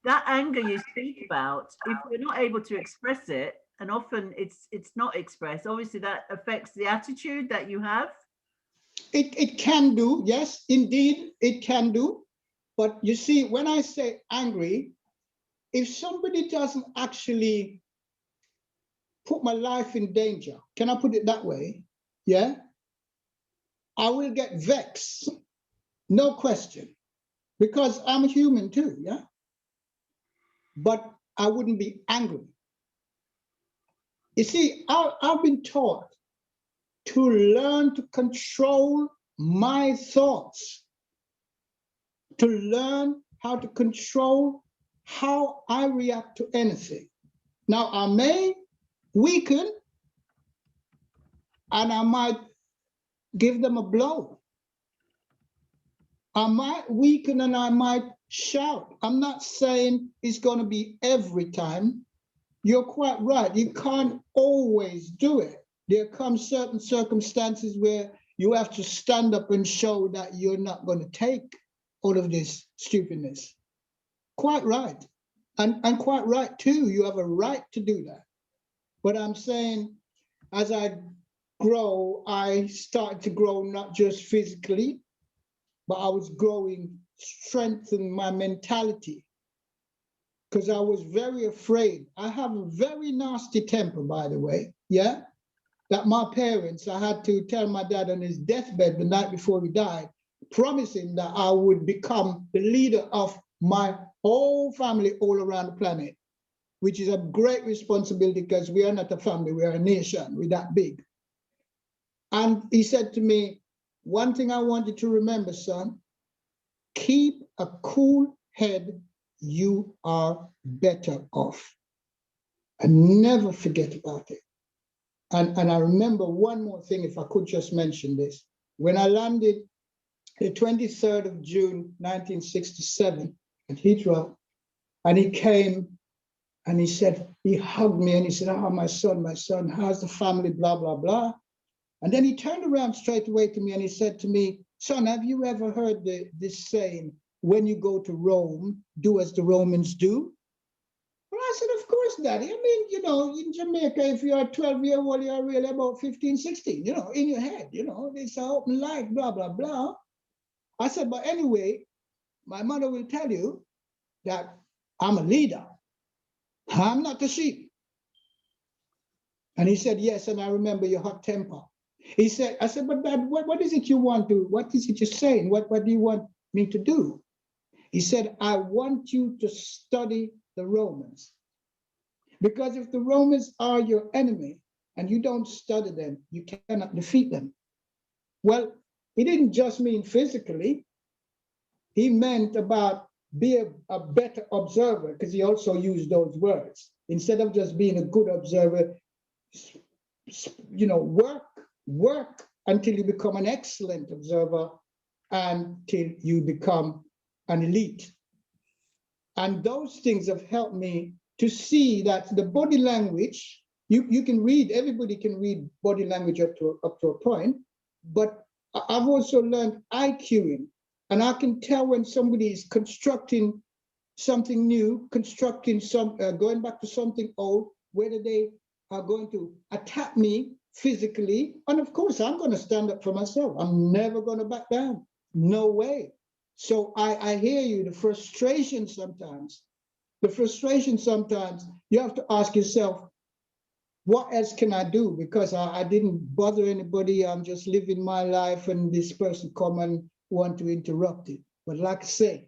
That anger you speak about, if we're not able to express it, and often it's not expressed, obviously that affects the attitude that you have. It can do, yes, indeed, it can do. But you see, when I say angry, if somebody doesn't actually put my life in danger, can I put it that way? Yeah, I will get vexed, no question, because I'm a human too, yeah? But I wouldn't be angry. You see, I've been taught to learn to control my thoughts, to learn how to control how I react to anything. Now, I may weaken and I might give them a blow. I might weaken and I might shout. I'm not saying it's going to be every time. You're quite right. You can't always do it. There come certain circumstances where you have to stand up and show that you're not going to take all of this stupidness. Quite right. And quite right too. You have a right to do that. But I'm saying, as I grow, I started to grow not just physically, but I was growing, strengthening my mentality. Because I was very afraid. I have a very nasty temper, by the way, yeah? That my parents, I had to tell my dad on his deathbed the night before he died, promising that I would become the leader of my whole family all around the planet, which is a great responsibility because we are not a family, we are a nation, we're that big. And he said to me, one thing I want you to remember, son, keep a cool head, you are better off. And never forget about it. And I remember one more thing, if I could just mention this. When I landed the 23rd of June, 1967 at Heathrow, and he came and he said, he hugged me and he said, oh, my son, how's the family, blah, blah, blah. And then he turned around straight away to me and he said to me, son, have you ever heard this saying, when you go to Rome, do as the Romans do? Well, I said, of course, Daddy. I mean, you know, in Jamaica, if you're 12-year-old, you're really about 15, 16, you know, in your head, you know, it's an open life, blah, blah, blah. I said, but anyway, my mother will tell you that I'm a leader. I'm not a sheep. And he said, yes, and I remember your hot temper. He said, I said, but Dad, what is it you want to, what is it you're saying? What do you want me to do? He said, I want you to study the Romans. Because if the Romans are your enemy and you don't study them, you cannot defeat them. Well, he didn't just mean physically. He meant about be a better observer, because he also used those words. Instead of just being a good observer, you know, work until you become an excellent observer, until you become an elite. And those things have helped me to see that the body language, you can read, everybody can read body language up to a point, but I've also learned IQing, and I can tell when somebody is constructing something new, going back to something old, whether they are going to attack me physically, and of course I'm going to stand up for myself. I'm never going to back down. No way. So I hear you, the frustration sometimes. You have to ask yourself, what else can I do? Because I didn't bother anybody. I'm just living my life and this person come and want to interrupt it. But like I say,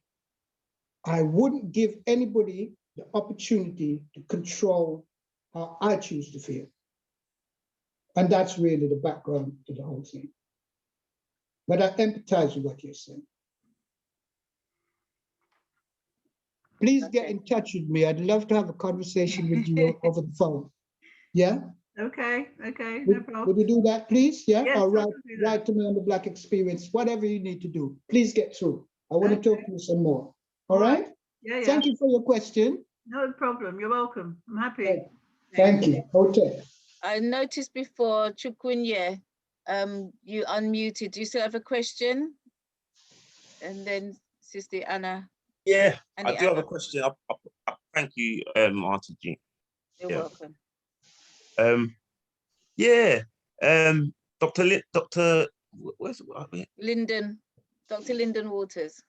I wouldn't give anybody the opportunity to control how I choose to feel. And that's really the background to the whole thing. But I empathize with what you're saying. Please get in touch with me. I'd love to have a conversation with you over the phone. Yeah? Okay, no problem. Would you do that, please? Yeah? Yes, Or write to me on the Black Experience, whatever you need to do. Please get through. I want to talk to you some more. All right? Yeah. Thank you for your question. No problem. You're welcome. I'm happy. Thank you. Okay. I noticed before, Chukwunye, you unmuted. Do you still have a question? And then Sister Anna. Yeah, I do have a question. I thank you, Auntie Jean. You're welcome. Dr. Lyndon, Dr. Lyndon Waters.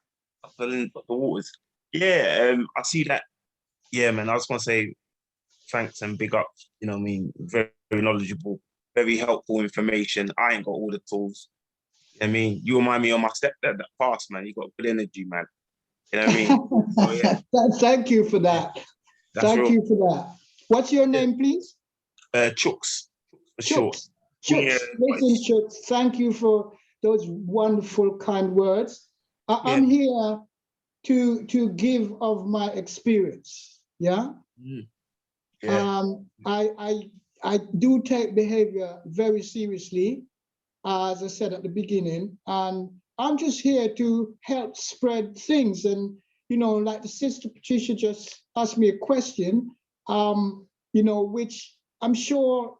Dr. Waters. Yeah, I see that. Yeah, man, I just want to say thanks and big up. You know what I mean? Very, very knowledgeable, very helpful information. I ain't got all the tools. You know what I mean? You remind me of my stepdad that passed, man. You got good energy, man. You know what I mean? So, yeah. Thank you for that. Thank you for that. What's your name, please? Chooks. Chooks. Yeah. Listen, Chooks, thank you for those wonderful, kind words. I'm here to give of my experience. Yeah. I do take behavior very seriously, as I said at the beginning, and I'm just here to help spread things. And you know, like the sister Patricia just asked me a question, you know, which I'm sure,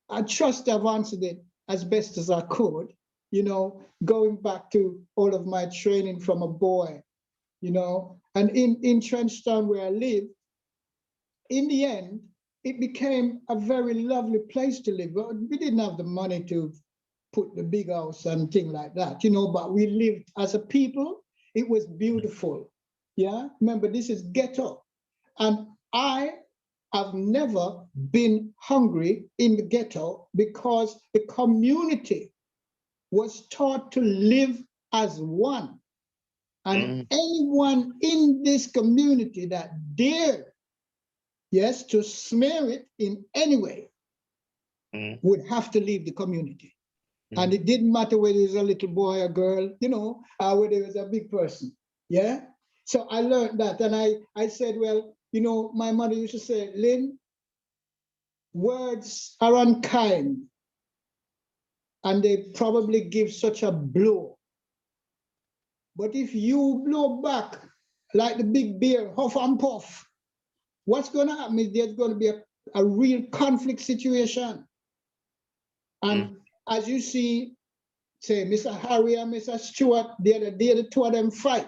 I trust I've answered it as best as I could, you know, going back to all of my training from a boy, you know, and in Trenchtown where I live, in the end, it became a very lovely place to live. We didn't have the money to put the big house and thing like that, you know, but we lived as a people. It was beautiful. Yeah, remember, this is ghetto. And I have never been hungry in the ghetto because the community was taught to live as one. And anyone in this community that dared, yes, to smear it in any way would have to leave the community. And it didn't matter whether it was a little boy or girl, you know, or whether it was a big person. Yeah. So I learned that. And I said, well, you know, my mother used to say, Lynn, words are unkind. And they probably give such a blow. But if you blow back like the big bear, huff and puff, what's going to happen is there's going to be a real conflict situation. And as you see, say, Mr. Harry and Mr. Stewart, the two of them fight.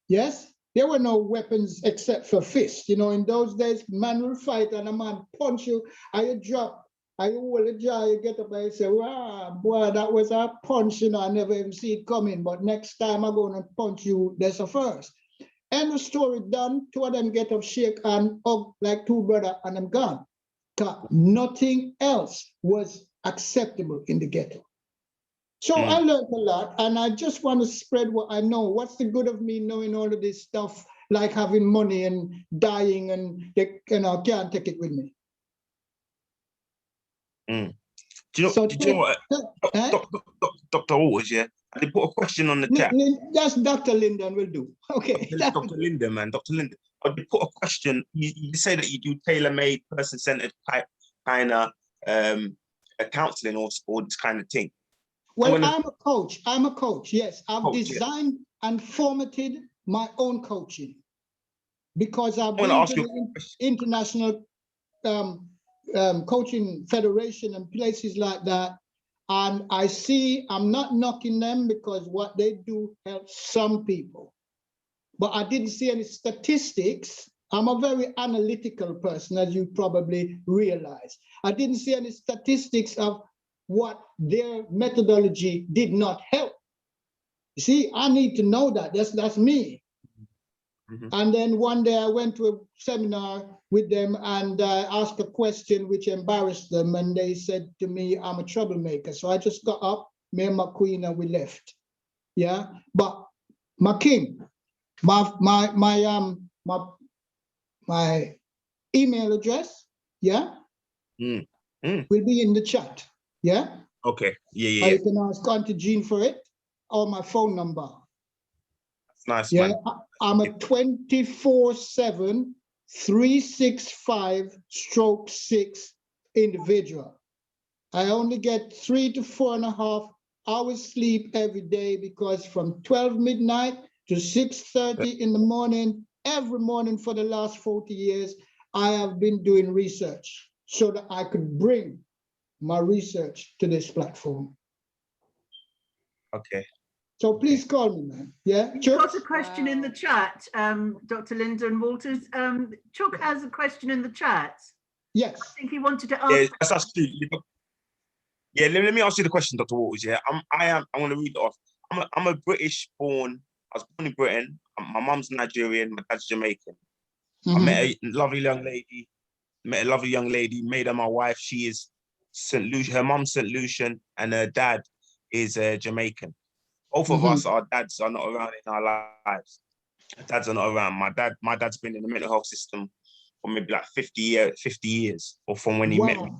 Yes? There were no weapons except for fists. You know, in those days, man will fight and a man punch you, and you drop, and you hold the jaw, you get up and you say, wow, boy, that was a punch, you know, I never even see it coming, but next time I'm going to punch you, there's a first. End of story done, two of them get up, shake and hug like two brothers, and I'm gone. Nothing else was acceptable in the ghetto. So I learned a lot, and I just want to spread what I know. What's the good of me knowing all of this stuff, like having money and dying, and they, you know, can't take it with me. Do you know, So did you know what, Dr. Waters, yeah? I did put a question on the chat. That's Dr. Lyndon will do. Okay. Dr. Lyndon, man, Dr. Lyndon. I did put a question. You say that you do tailor-made, person-centered type kind of counseling or this kind of thing. Well, I'm a coach. I'm a coach. Yes, I've designed and formatted my own coaching because I've been to the International Coaching Federation and places like that. And I see, I'm not knocking them because what they do helps some people. But I didn't see any statistics. I'm a very analytical person, as you probably realize. I didn't see any statistics of what their methodology did not help. You see, I need to know that. That's me. And then one day I went to a seminar with them and asked a question which embarrassed them, and they said to me, I'm a troublemaker. So I just got up, me and my queen, and we left. Yeah, but my king, my email address, yeah, will be in the chat. Yeah. Okay. Yeah. Or you can ask Auntie Jean for it, or my phone number. That's nice, yeah, man. I'm a 24/7, 365/6 individual. I only get 3 to 4.5 hours sleep every day because from 12 midnight to 6:30 in the morning, every morning for the last 40 years, I have been doing research so that I could bring my research to this platform. Okay. So please call me, man. Yeah. You've got a question in the chat, Dr. Lyndon Walters. Chuck has a question in the chat. Yes. I think he wanted to ask. Yeah, that's true. Yeah, let me ask you the question, Dr. Walters. Yeah, I'm going to read it off. I'm a British born. I was born in Britain. My mum's Nigerian. My dad's Jamaican. I met a lovely young lady. Made her my wife. She is St. Lucian. Her mum's St. Lucian, and her dad is Jamaican. Both of us, our dads are not around in our lives. Dads are not around. My dad's been in the mental health system for maybe like 50 years, or from when he met me,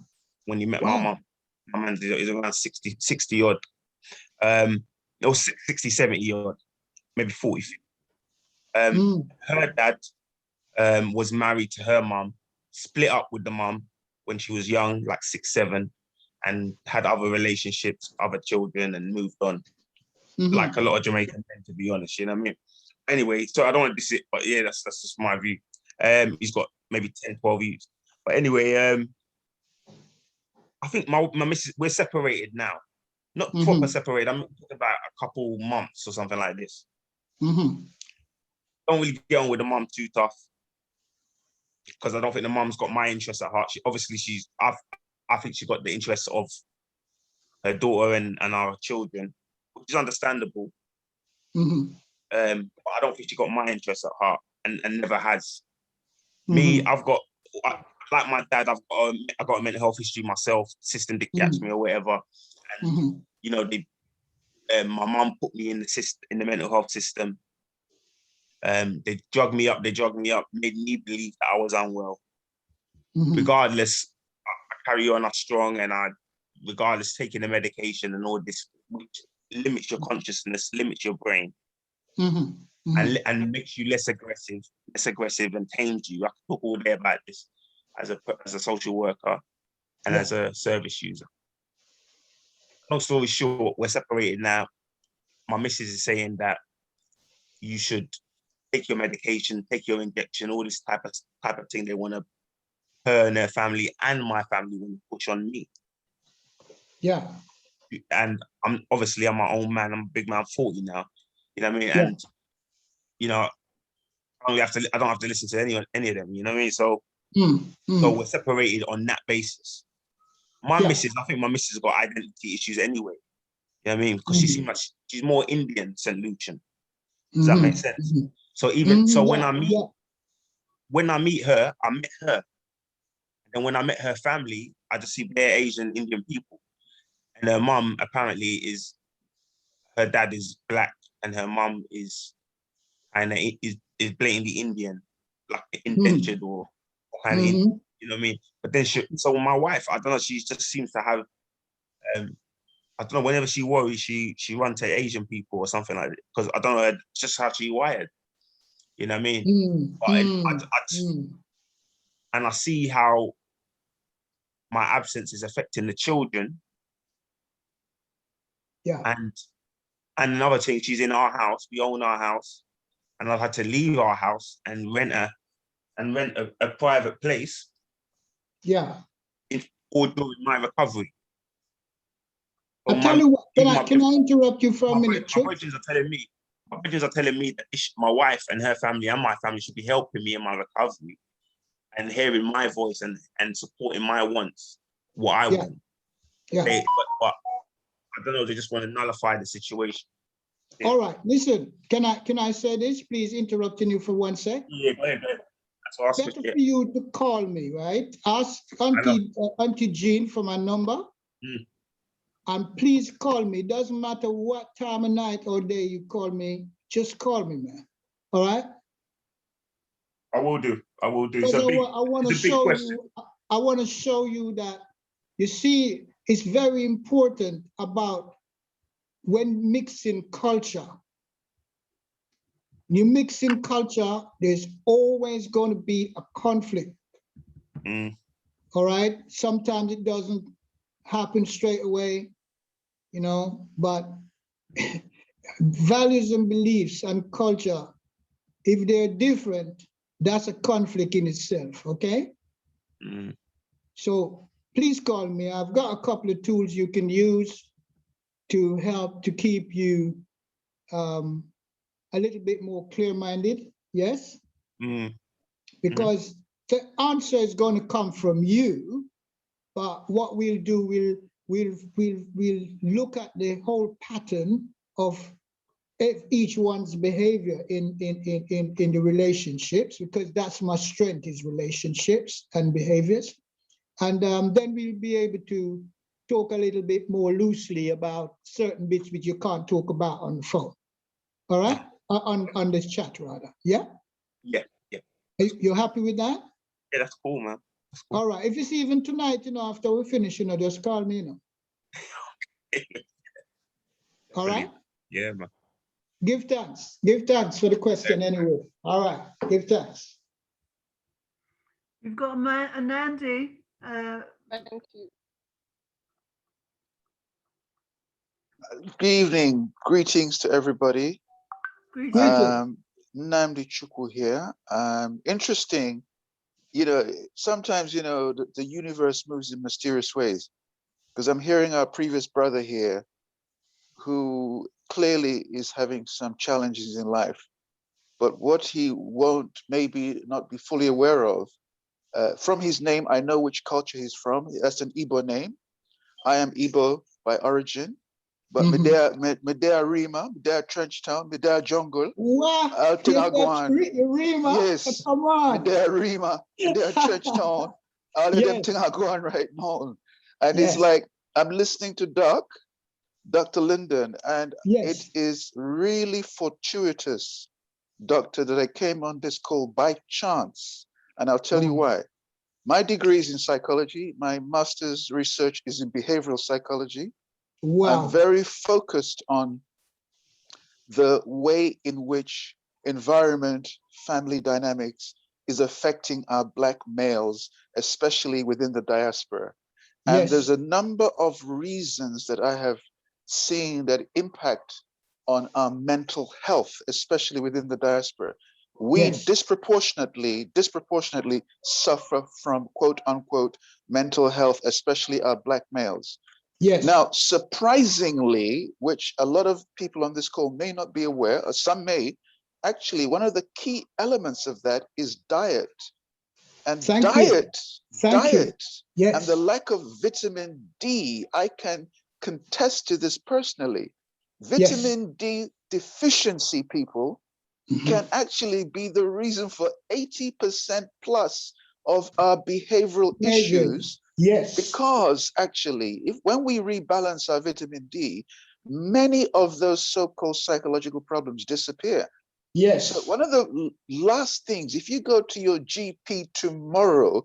when he met my mum. My man is around 60 odd, or 60, 70 odd, maybe 40. Her dad was married to her mum, split up with the mum when she was young, like 6, 7, and had other relationships, other children, and moved on. Like a lot of Jamaican men, to be honest, you know what I mean? anyway, so I don't want to diss it, but yeah, that's just my view. He's got maybe 10, 12 views. But anyway, I think my missus, we're separated now. Not proper separated. I'm talking about a couple months or something like this. Don't really get on with the mum too tough, because I don't think the mum's got my interests at heart. I think she got the interests of her daughter and our children, which is understandable. But I don't think she got my interests at heart, and never has. Me, like my dad, I got a mental health history myself. System did catch me or whatever, and you know, my mum put me in the mental health system. They drugged me up, made me believe that I was unwell. Regardless, I carry on, I'm strong, and regardless, taking the medication and all this, which limits your consciousness, limits your brain, and makes you less aggressive and tames you. I can talk all day about this as a social worker and as a service user. Long story short, we're separated now. My missus is saying that you should take your medication, take your injection, all this type of thing. They want to, her and her family and my family want to push on me. Yeah. And I'm my own man. I'm a big man, 40 now. You know what I mean? Yeah. And you know, I don't have to listen to any of them. You know what I mean? So, so we're separated on that basis. My missus, I think my missus has got identity issues anyway. You know what I mean? Because she seems like she's more Indian, St. Lucian. Does that make sense? So when I meet her, I met her. And when I met her family, I just see bare Asian Indian people. And her mum apparently her dad is black and her mum is blatantly Indian, like indentured or kind of Indian, you know what I mean? But then so my wife, I don't know, she just seems to have, I don't know, whenever she worries, she runs to Asian people or something like that. Because I don't know, just how she wired. You know what I mean? And I see how my absence is affecting the children. Yeah. And another thing, she's in our house, we own our house, and I've had to leave our house and rent a private place. Yeah. All during my recovery. So I tell you what, can I interrupt you for a minute? My brethren are telling me that my wife and her family and my family should be helping me in my recovery and hearing my voice and supporting my wants, what I want. Yeah. But I don't know, they just want to nullify the situation. Yeah. All right, listen, can I say this? Please interrupting you for 1 sec. Yeah, go ahead. That's better for you to call me, right? Ask Auntie Jean for my number. And please call me. Doesn't matter what time of night or day you call me, just call me, man. All right? I will do. I want to show you that, you see, it's very important about when mixing culture. You mix in culture, there's always going to be a conflict. All right? Sometimes it doesn't happen straight away, you know, but values and beliefs and culture, if they're different, that's a conflict in itself, okay? So please call me. I've got a couple of tools you can use to help to keep you a little bit more clear-minded, yes? Because the answer is going to come from you, but what we'll do, we'll look at the whole pattern of each one's behavior in the relationships, because that's my strength, is relationships and behaviors. And then we'll be able to talk a little bit more loosely about certain bits which you can't talk about on the phone. All right? On this chat, rather. Yeah? Yeah. You happy with that? Yeah, that's cool, man. That's cool. All right. If it's even tonight, you know, after we finish, you know, just call me, you know. All right? Yeah, man. Give thanks. Give thanks for the question anyway. All right. Give thanks. You've got a Nandi. Thank you. Good evening. Greetings to everybody. Greetings. Nnamdi Chukwu here. Interesting, sometimes, the universe moves in mysterious ways, because I'm hearing our previous brother here who clearly is having some challenges in life, but what he won't maybe not be fully aware of, from his name, I know which culture he's from. That's an Igbo name. I am Igbo by origin, but Medea Rima, Medea Trench Town, Medea Jungle. Wow, Rima, yes, come on. Medea Rima, Medea Trench Town. All of them things are going right now. And it's like, I'm listening to Dr. Lyndon, and it is really fortuitous, Doctor, that I came on this call by chance. And I'll tell you why. My degree is in psychology. My master's research is in behavioral psychology. Wow. I'm very focused on the way in which environment, family dynamics is affecting our Black males, especially within the diaspora. And there's a number of reasons that I have seen that impact on our mental health, especially within the diaspora. We disproportionately suffer from quote unquote mental health, especially our Black males. Yes. Now, surprisingly, which a lot of people on this call may not be aware, or some may, actually, one of the key elements of that is diet. And diet, and the lack of vitamin D, I can contest to this personally. Vitamin D deficiency, people, can actually be the reason for 80% plus of our behavioral issues. Because actually, when we rebalance our vitamin D, many of those so-called psychological problems disappear. So one of the last things, if you go to your GP tomorrow,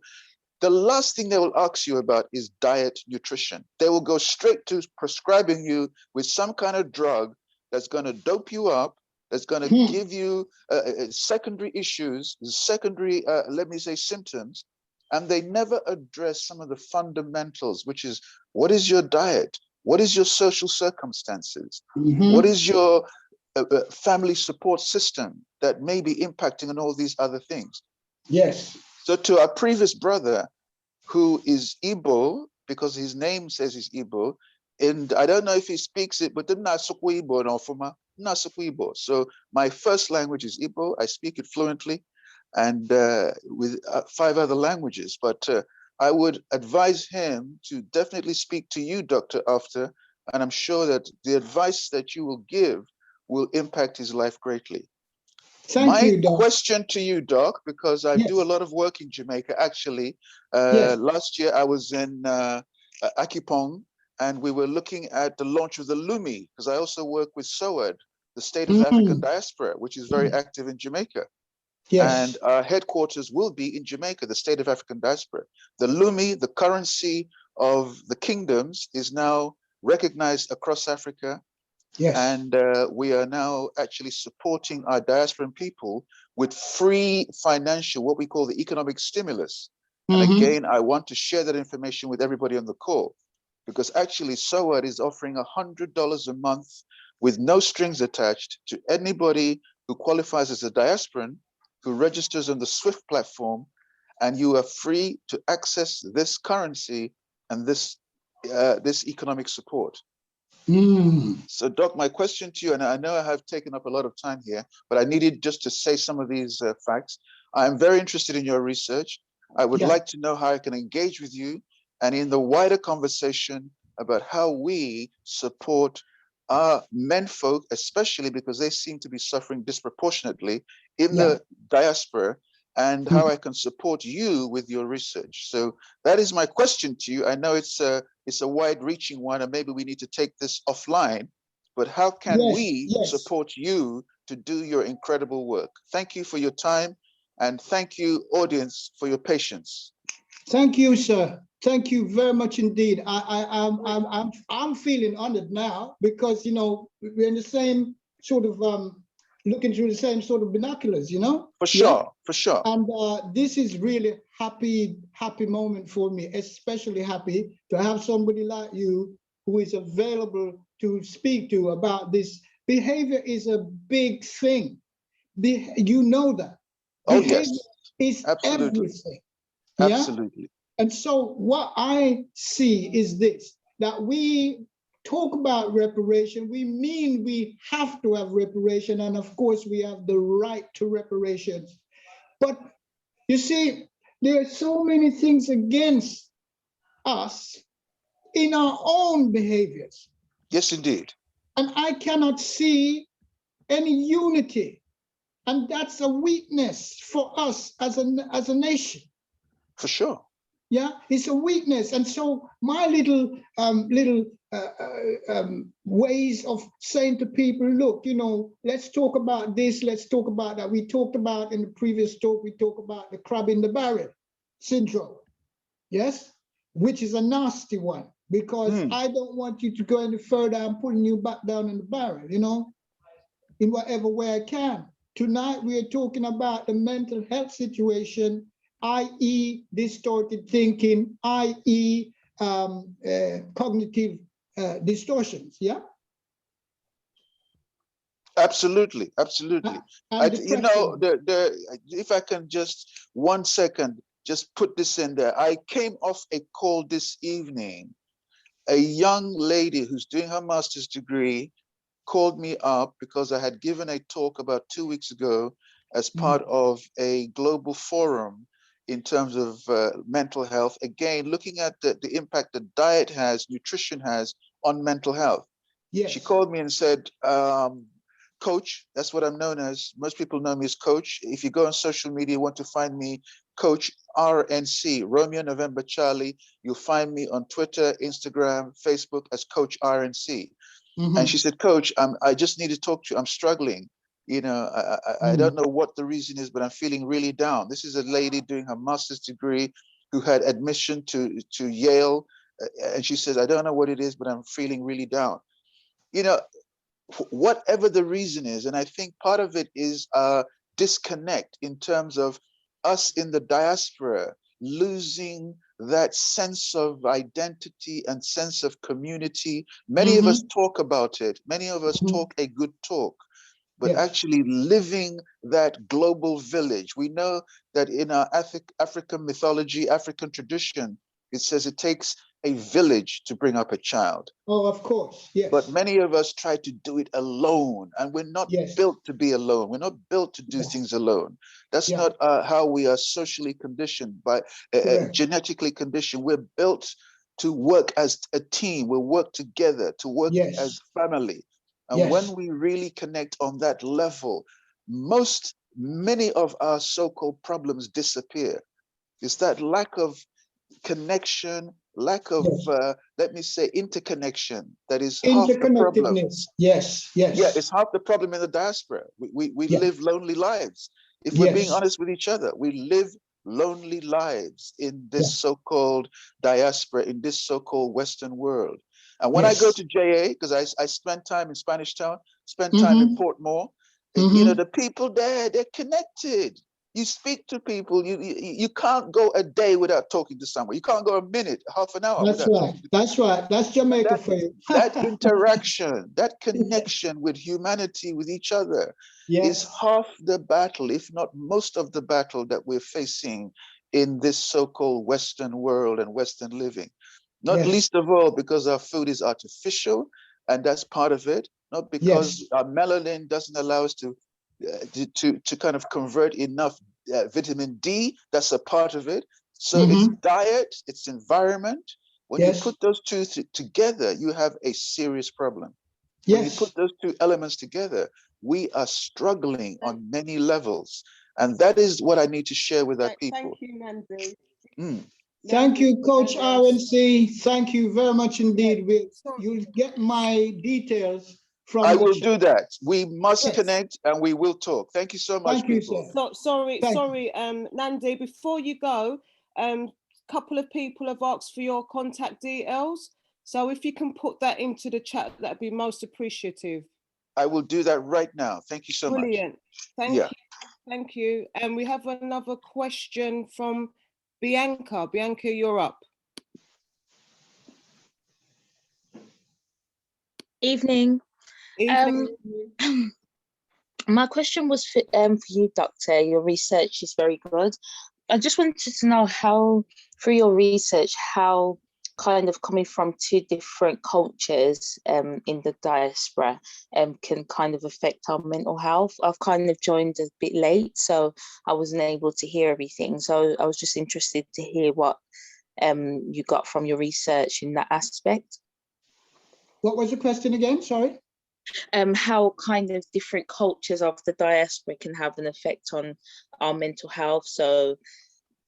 the last thing they will ask you about is diet, nutrition. They will go straight to prescribing you with some kind of drug that's going to dope you up, that's going to give you secondary issues, secondary, let me say, symptoms. And they never address some of the fundamentals, which is, what is your diet? What is your social circumstances? What is your family support system that may be impacting on all these other things? So to our previous brother, who is Igbo, because his name says he's Igbo, and I don't know if he speaks it, but so my first language is Igbo. I speak it fluently, and with 5 other languages. But I would advise him to definitely speak to you, Doctor, after, and I'm sure that the advice that you will give will impact his life greatly. My question to you, Doc, because I do a lot of work in Jamaica, actually. Last year I was in Akipong, and we were looking at the launch of the Lumi, because I also work with SOAD, the State of African Diaspora, which is very active in Jamaica. And our headquarters will be in Jamaica, the State of African Diaspora. The Lumi, the currency of the kingdoms, is now recognized across Africa. And we are now actually supporting our diasporan people with free financial, what we call the economic stimulus. And again, I want to share that information with everybody on the call, because actually SOAD is offering $100 a month with no strings attached to anybody who qualifies as a diasporan, who registers on the SWIFT platform, and you are free to access this currency and this economic support. So Doc, my question to you, and I know I have taken up a lot of time here, but I needed just to say some of these facts. I'm very interested in your research. I would like to know how I can engage with you and in the wider conversation about how we support our menfolk, especially because they seem to be suffering disproportionately in the diaspora, and how I can support you with your research. So that is my question to you. I know it's a wide-reaching one, and maybe we need to take this offline, but how can we support you to do your incredible work? Thank you for your time, and thank you, audience, for your patience. Thank you, sir. Thank you very much indeed. I'm feeling honored now, because we're in the same sort of looking through the same sort of binoculars, For sure, for sure. And this is really happy moment for me, especially happy to have somebody like you who is available to speak to about this. Behavior is a big thing. You know that. Oh, Behavior yes. is Absolutely. everything. Yeah? Absolutely. And so what I see is this, that we talk about reparation, we mean we have to have reparation, and of course we have the right to reparations. But you see, there are so many things against us in our own behaviors. Yes, indeed. And I cannot see any unity. And that's a weakness for us as a nation. For sure. Yeah, it's a weakness. And so my little ways of saying to people, look, you know, let's talk about this, let's talk about that. We talked about in the previous talk, we talked about the crab in the barrel syndrome. Yes, which is a nasty one, because I don't want you to go any further. I'm putting you back down in the barrel, you know, in whatever way I can. Tonight, we are talking about the mental health situation, i.e. distorted thinking, i.e. Cognitive distortions, yeah? Absolutely, absolutely. You know, if I can just 1 second, just put this in there. I came off a call this evening. A young lady who's doing her master's degree called me up because I had given a talk about 2 weeks ago as part of a global forum in terms of mental health. Again, looking at the impact that diet has, nutrition has on mental health. Yes. She called me and said, Coach, that's what I'm known as. Most people know me as Coach. If you go on social media, you want to find me, Coach RNC, Romeo November Charlie. You'll find me on Twitter, Instagram, Facebook as Coach RNC. And she said, Coach, I just need to talk to you. I'm struggling. You know, I don't know what the reason is, but I'm feeling really down. This is a lady doing her master's degree who had admission to Yale. And she says, I don't know what it is, but I'm feeling really down. You know, whatever the reason is, and I think part of it is a disconnect in terms of us in the diaspora losing that sense of identity and sense of community. Many of us talk about it. Many of us talk a good talk, but actually living that global village. We know that in our African mythology, African tradition, it says it takes a village to bring up a child. Oh, of course, yes. But many of us try to do it alone, and we're not built to be alone. We're not built to do things alone. That's not how we are socially conditioned, by genetically conditioned. We're built to work as a team. We work together, to work as family. And when we really connect on that level, many of our so-called problems disappear. It's that lack of connection, lack of, let me say, interconnection that is half the problem. Yes. Yeah, it's half the problem in the diaspora. We live lonely lives. If we're being honest with each other, we live lonely lives in this so-called diaspora, in this so-called Western world. And when I go to JA, because I spend time in Spanish Town, spend time in Portmore, you know, the people there, they're connected. You speak to people, you can't go a day without talking to someone. You can't go a minute, half an hour without talking to That's right. That's Jamaica for you. That interaction, that connection with humanity, with each other, is half the battle, if not most of the battle that we're facing in this so-called Western world and Western living. Not least of all because our food is artificial, and that's part of it. Not because our melanin doesn't allow us to kind of convert enough vitamin D. That's a part of it. So it's diet, it's environment. When you put those two together, you have a serious problem. When you put those two elements together, we are struggling on many levels. And that is what I need to share with our people. Thank you, Nandi. Thank you, Coach RNC. Thank you very much indeed. You'll get my details from I will do that. We must connect and we will talk. Thank you so much, people. Sorry, Nandi, before you go, couple of people have asked for your contact details. So if you can put that into the chat, that'd be most appreciative. I will do that right now. Thank you so much. Brilliant. Thank you. Thank you. And we have another question from Bianca. Bianca, you're up. Evening. My question was for you, Doctor. Your research is very good. I just wanted to know how, through your research, how kind of coming from two different cultures in the diaspora can kind of affect our mental health. I've kind of joined a bit late, so I wasn't able to hear everything. So I was just interested to hear what you got from your research in that aspect. What was the question again? Sorry. How kind of different cultures of the diaspora can have an effect on our mental health. So,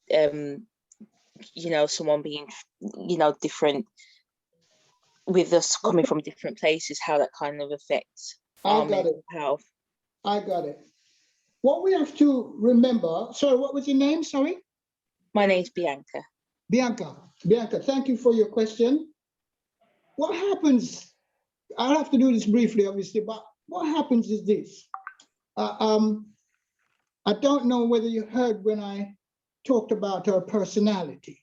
you know, someone being, you know, different with us coming from different places, how that kind of affects our mental health. I got it. What we have to remember, sorry, what was your name? Sorry. My name's Bianca. Bianca, thank you for your question. What happens, I'll have to do this briefly, obviously, but what happens is this. I don't know whether you heard when I talked about our personality.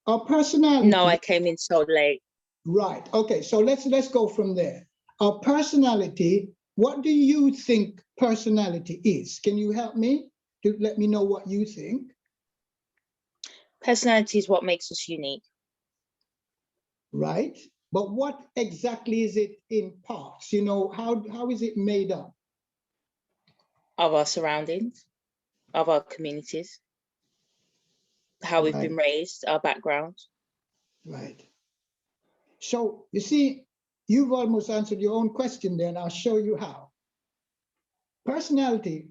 Our personality. No, I came in so late. Right, okay, so let's go from there. Our personality, what do you think personality is? Can you help me to let me know what you think? Personality is what makes us unique. Right, but what exactly is it in parts? You know, how is it made up? Of our surroundings, of our communities, how we've been raised, our backgrounds. Right. So you see, you've almost answered your own question there, and I'll show you how. Personality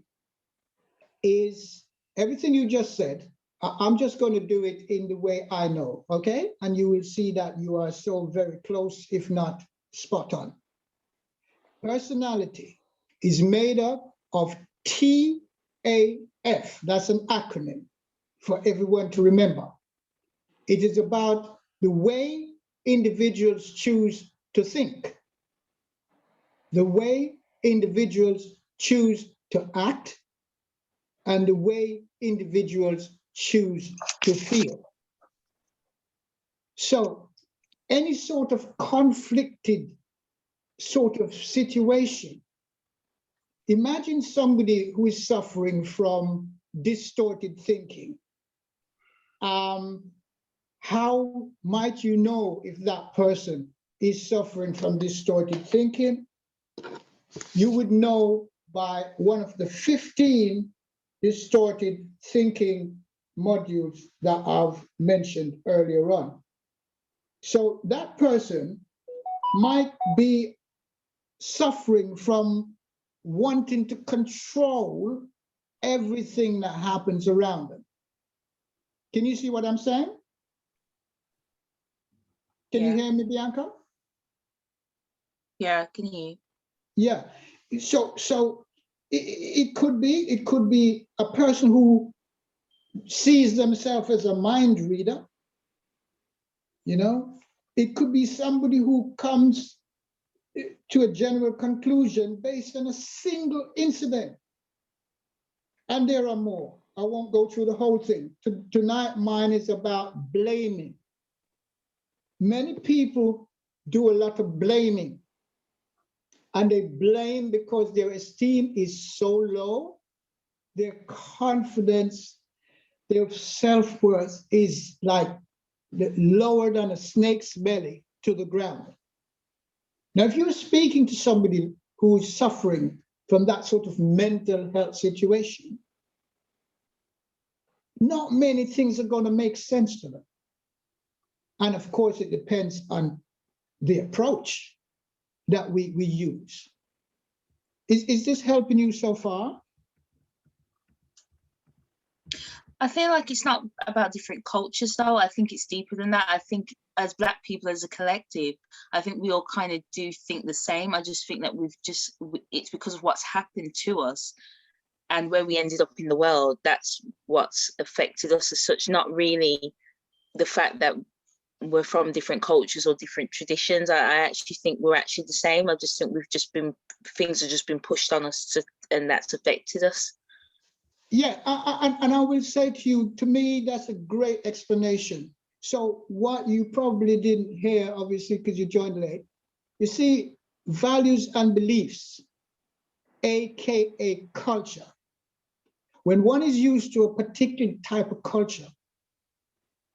is everything you just said. I'm just going to do it in the way I know, okay? And you will see that you are so very close, if not spot on. Personality is made up of TAF. That's an acronym for everyone to remember. It is about the way individuals choose to think, the way individuals choose to act, and the way individuals choose to feel. So any sort of conflicted sort of situation, imagine somebody who is suffering from distorted thinking. How might you know if that person is suffering from distorted thinking? You would know by one of the 15 distorted thinking modules that I've mentioned earlier on. So that person might be suffering from wanting to control everything that happens around them. Can you see what I'm saying? Can you hear me, Bianca? Yeah, I can hear you. Yeah, so it could be a person who sees themselves as a mind reader. You know, it could be somebody who comes to a general conclusion based on a single incident. And there are more. I won't go through the whole thing. Tonight, mine is about blaming. Many people do a lot of blaming. And they blame because their esteem is so low, their confidence, their self-worth is like lower than a snake's belly to the ground. Now, if you're speaking to somebody who is suffering from that sort of mental health situation, not many things are going to make sense to them. And of course, it depends on the approach that we use. Is this helping you so far? I feel like it's not about different cultures, though. I think it's deeper than that. I think as Black people, as a collective, I think we all kind of do think the same. I just think that it's because of what's happened to us and where we ended up in the world, that's what's affected us as such, not really the fact that we're from different cultures or different traditions. I actually think we're actually the same. I just think things have just been pushed on us and that's affected us. Yeah, and I will say to you, to me, that's a great explanation. So what you probably didn't hear, obviously, because you joined late, you see, values and beliefs aka culture. When one is used to a particular type of culture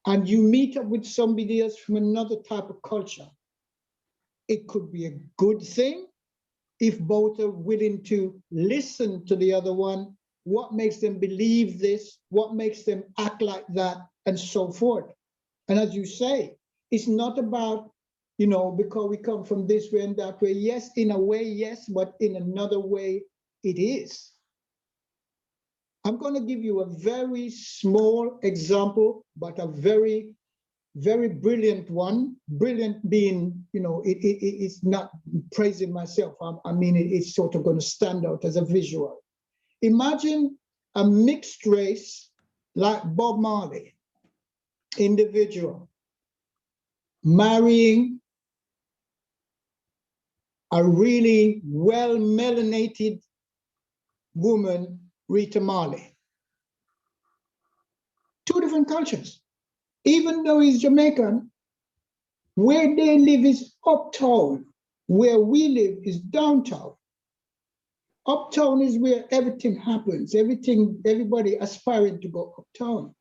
and you meet up with somebody else from another type of culture, it could be a good thing if both are willing to listen to the other one, what makes them believe this, what makes them act like that, and so forth. And as you say, it's not about, you know, because we come from this way and that way. Yes, in a way, yes, but in another way, it is. I'm going to give you a very small example, but a very, very brilliant one. Brilliant being, you know, it's not praising myself. I mean, it's sort of going to stand out as a visual. Imagine a mixed race like Bob Marley, individual, marrying a really well-melanated woman, Rita Marley. Two different cultures. Even though he's Jamaican, where they live is uptown. Where we live is downtown. Uptown is where everything happens. Everybody aspiring to go uptown.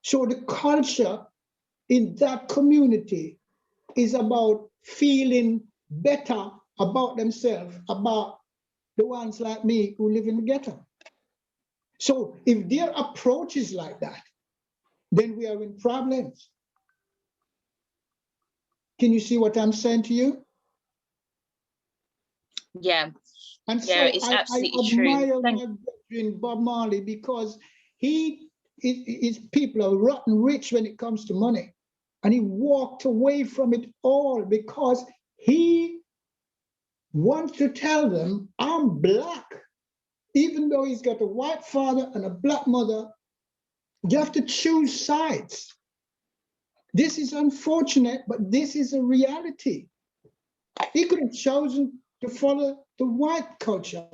So the culture in that community is about feeling better about themselves, about the ones like me who live in the ghetto. So if their approach is like that, then we are in problems. Can you see what I'm saying to you? Yeah. And yeah, so it's absolutely I true. admire my brethren Bob Marley because his people are rotten rich when it comes to money. And he walked away from it all because he wants to tell them, I'm black. Even though he's got a white father and a black mother, you have to choose sides. This is unfortunate, but this is a reality. He could have chosen to follow the white culture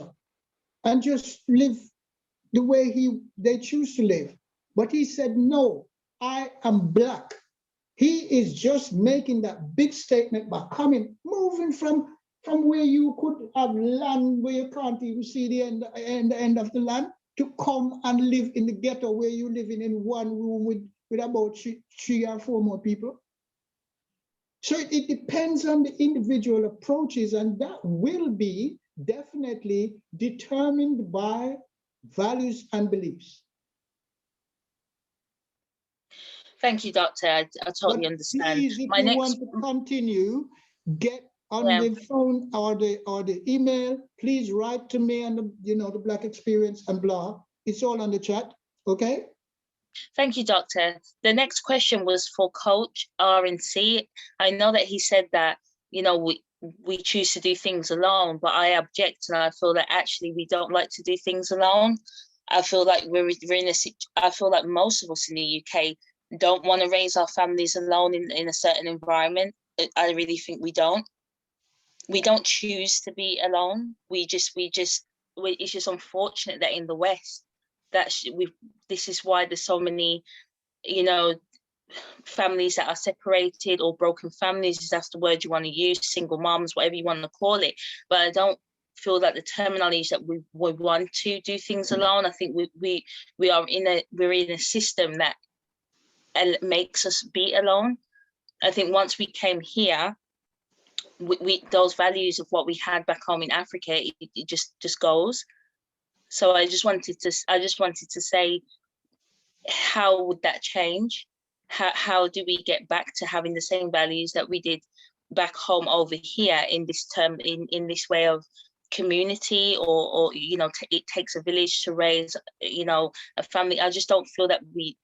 and just live the way they choose to live. But he said, no, I am black. He is just making that big statement by moving from where you could have land where you can't even see the end of the land to come and live in the ghetto where you're living in one room with about three or four more people. So it depends on the individual approaches, and that will be definitely determined by values and beliefs. Thank you, Doctor. I totally understand. Please, if you want to continue, get on the phone or the email. Please write to me on the Black Experience and blah. It's all on the chat. Okay. Thank you, Doctor. The next question was for Coach RNC. I know that he said that, we choose to do things alone, but I object, and I feel that actually we don't like to do things alone. I feel like I feel like most of us in the UK don't want to raise our families alone in a certain environment. I really think we don't. We don't choose to be alone. It's just unfortunate that in the West, this is why there's so many, families that are separated, or broken families, is that's the word you want to use, single moms, whatever you want to call it. But I don't feel that the terminology is that we want to do things alone. I think we're in a system that makes us be alone. I think once we came here, we those values of what we had back home in Africa, it just goes. So I just wanted to say, how would that change? How do we get back to having the same values that we did back home over here in this way of community, or it takes a village to raise a family. I just don't feel that we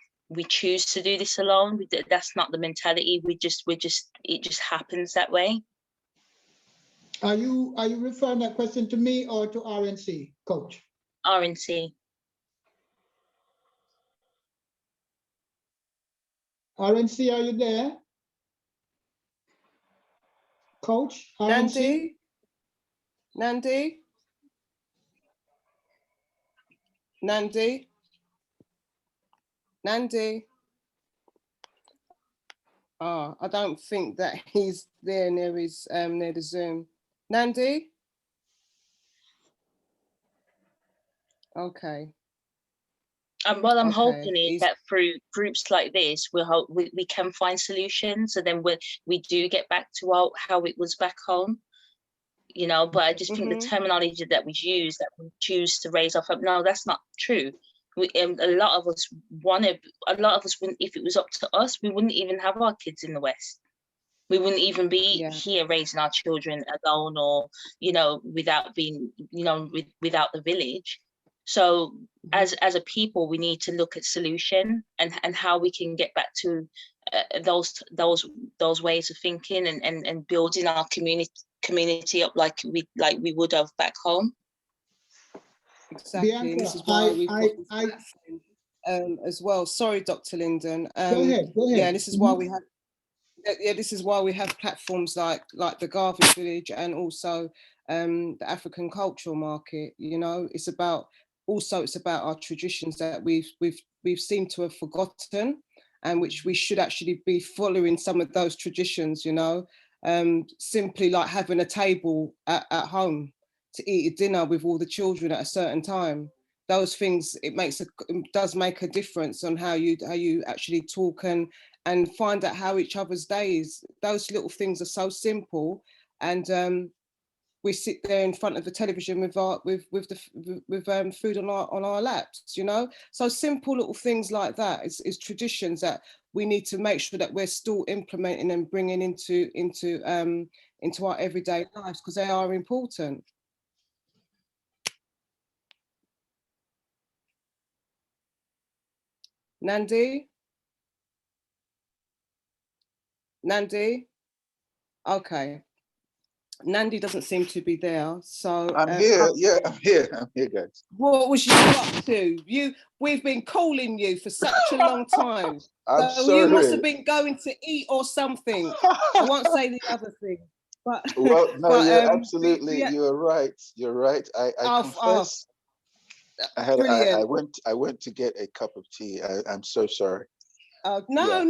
choose to do this alone. That's not the mentality. It just happens that way. Are you referring that question to me or to RNC, Coach? RNC. RNC, are you there? Coach, RNC? Nandi? Oh, I don't think that he's there near the Zoom. Nandi? Okay. And what I'm Okay, hoping is he's- that through groups like this, we can find solutions. So then we do get back to how it was back home, you know. But I just think the terminology that we use, that we choose to raise our family, no, that's not true. A lot of us wouldn't, if it was up to us, we wouldn't even have our kids in the West. We wouldn't even be here raising our children alone, or, you know, without being, you know, without the village. So as a people, we need to look at solution and how we can get back to those ways of thinking and building our community up like we would have back home. Exactly. Bianca, And this is why we've got this platform, as well. Sorry, Dr. Lyndon. Go ahead. Yeah, this is why we have. Yeah, this is why we have platforms like the Garvey Village and also the African Cultural Market. You know, it's about our traditions that we've seemed to have forgotten, and which we should actually be following some of those traditions. You know, simply like having a table at home to eat a dinner with all the children at a certain time. Those things, it does make a difference on how you actually talk and find out how each other's days. Those little things are so simple, and we sit there in front of the television with food on our laps, you know. So simple little things like that is traditions that we need to make sure that we're still implementing and bringing into our everyday lives, because they are important. Nandi? Okay. Nandi doesn't seem to be there, so I'm here. Yeah, I'm here, guys. What was you up to? We've been calling you for such a long time. I'm so sorry. You must have been going to eat or something. I won't say the other thing, but well, no, but, absolutely. You're right. You're right. I confess. I went to get a cup of tea. I'm so sorry. No,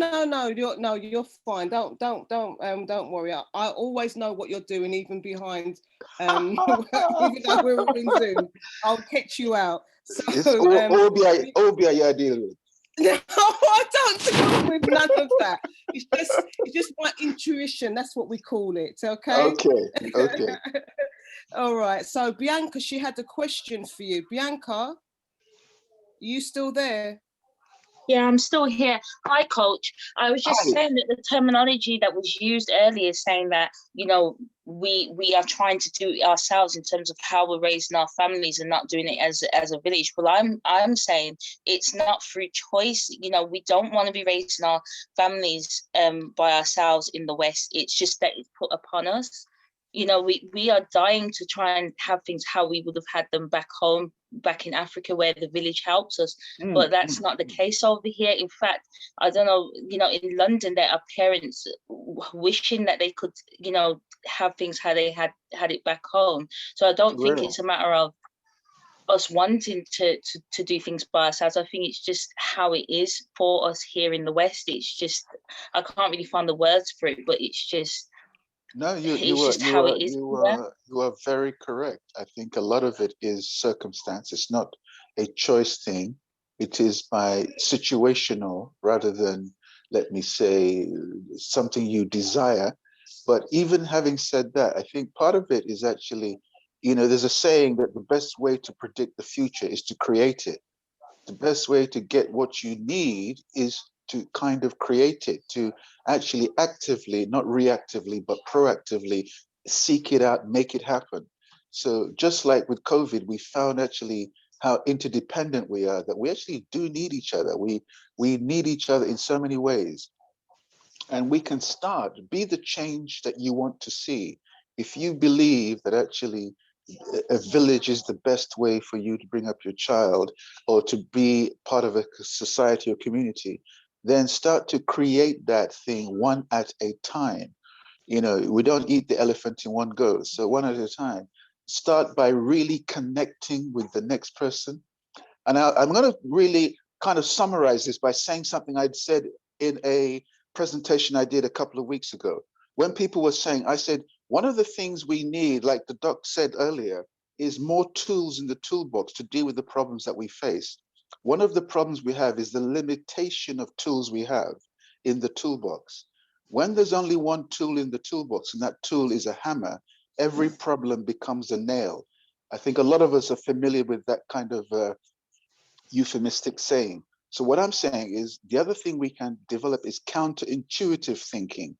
you're fine. Don't worry. I always know what you're doing, even behind, even though we're all in Zoom. I'll catch you out. So, it's Obia you're dealing with. No, I don't deal with none of that. It's just my intuition. That's what we call it. Okay. Okay. All right. So Bianca, she had a question for you. Bianca, are you still there? Yeah, I'm still here. Hi, Coach. I was just saying that the terminology that was used earlier, saying that, you know, we are trying to do it ourselves in terms of how we're raising our families and not doing it as a village. Well, I'm saying it's not through choice. You know, we don't want to be raising our families by ourselves in the West. It's just that it's put upon us. You know, we are dying to try and have things how we would have had them back home, back in Africa, where the village helps us. But that's not the case over here. In fact, I don't know, you know, in London, there are parents wishing that they could, you know, have things how they had it back home. So I don't think it's a matter of us wanting to do things by ourselves. I think it's just how it is for us here in the West. It's just, I can't really find the words for it, but it's just, no, you are very correct. I think a lot of it is circumstance. It's not a choice thing. It is by situational rather than, let me say, something you desire. But even having said that, I think part of it is actually, you know, there's a saying that the best way to predict the future is to create it. The best way to get what you need is to kind of create it, to actually actively, not reactively, but proactively seek it out, make it happen. So just like with COVID, we found actually how interdependent we are, that we actually do need each other. We need each other in so many ways. And we can start, be the change that you want to see. If you believe that actually a village is the best way for you to bring up your child or to be part of a society or community, then start to create that thing one at a time. You know, we don't eat the elephant in one go. So one at a time. Start by really connecting with the next person. And I'm going to really kind of summarize this by saying something I'd said in a presentation I did a couple of weeks ago. When people were saying, I said, one of the things we need, like the doc said earlier, is more tools in the toolbox to deal with the problems that we face. One of the problems we have is the limitation of tools we have in the toolbox. When there's only one tool in the toolbox, and that tool is a hammer, every problem becomes a nail. I think a lot of us are familiar with that kind of euphemistic saying. So what I'm saying is the other thing we can develop is counterintuitive thinking.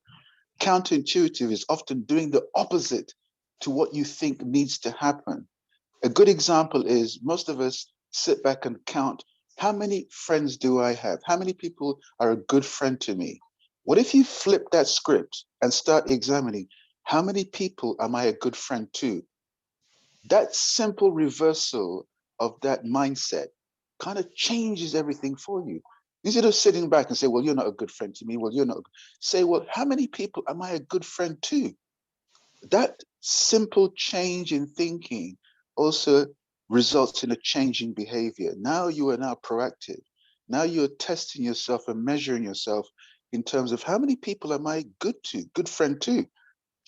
Counterintuitive is often doing the opposite to what you think needs to happen. A good example is most of us sit back and count, how many friends do I have? How many people are a good friend to me? What if you flip that script and start examining, how many people am I a good friend to? That simple reversal of that mindset kind of changes everything for you. Instead of sitting back and say, well, you're not a good friend to me. Well, you're not. Say, well, how many people am I a good friend to? That simple change in thinking also results in a change in behavior. Now you are now proactive. Now you're testing yourself and measuring yourself in terms of how many people am I good to, good friend to?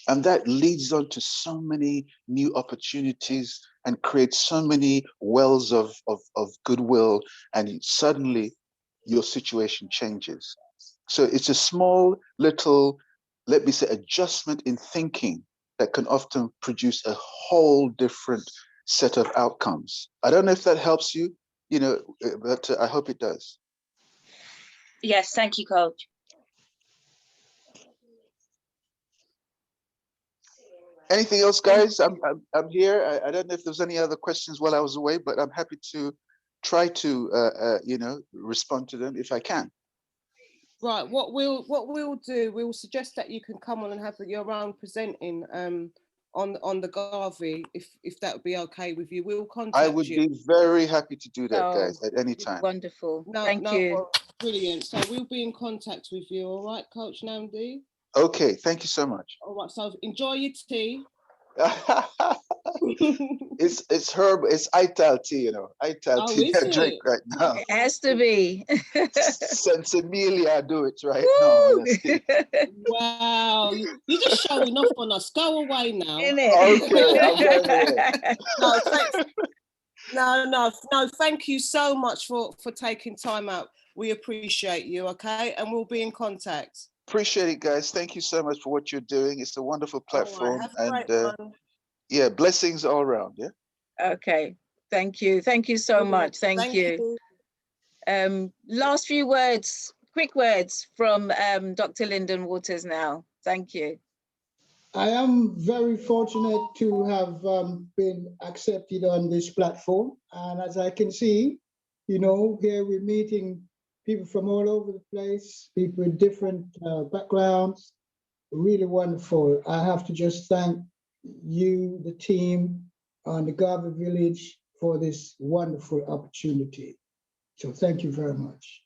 And that leads on to so many new opportunities and creates so many wells of goodwill, and suddenly your situation changes. So it's a small little, let me say, adjustment in thinking that can often produce a whole different set of outcomes. I don't know if that helps you, but I hope it does. Yes, thank you, Coach. Anything else, guys? I'm here. I don't know if there's any other questions while I was away, but I'm happy to try to respond to them if I can. Right. What we'll do, we'll suggest that you can come on and have your own presenting on the Garvey, if that would be okay with you. We'll contact you. I would be very happy to do that, guys, at any time. Wonderful. No, Thank you. Well, brilliant. So we'll be in contact with you. All right, Coach Namdi? Okay, thank you so much. All right, so enjoy your tea. It's herb, it's Ital tea, Ital tea I drink right now. It has to be. Sensimilia, I do it right now. Wow, you're just showing off on us. Go away now. Okay, I'm going away. No, thanks. No, thank you so much for taking time out. We appreciate you, okay? And we'll be in contact. Appreciate it, guys. Thank you so much for what you're doing. It's a wonderful platform. Right, have a great one. Yeah, blessings all around. Yeah. Okay. Thank you. Thank you so much. Thank you. Last few words, quick words from Dr. Lyndon Waters now. Thank you. I am very fortunate to have been accepted on this platform. And as I can see, here we're meeting people from all over the place, people with different backgrounds, really wonderful. I have to just thank you, the team on the Garvey Village, for this wonderful opportunity. So thank you very much.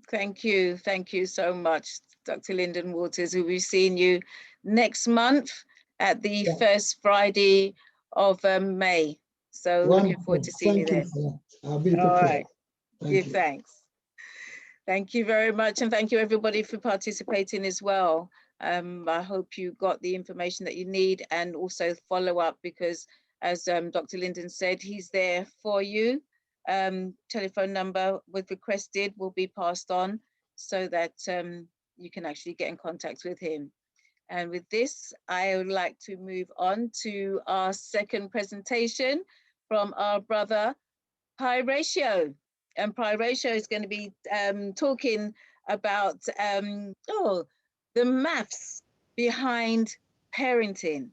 Thank you. Thank you so much, Dr. Lyndon Waters. We'll be seeing you next month at the first Friday of May. So Wonderful. looking forward to seeing you there. I'll be prepared. All right. Thank you. Thanks. Thank you very much. And thank you everybody for participating as well. I hope you got the information that you need, and also follow up, because as Dr. Lyndon said, he's there for you. Telephone number with requested will be passed on so that you can actually get in contact with him. And with this, I would like to move on to our second presentation from our brother, Pi Ratio. And Pi Ratio is going to be talking about the maths behind parenting,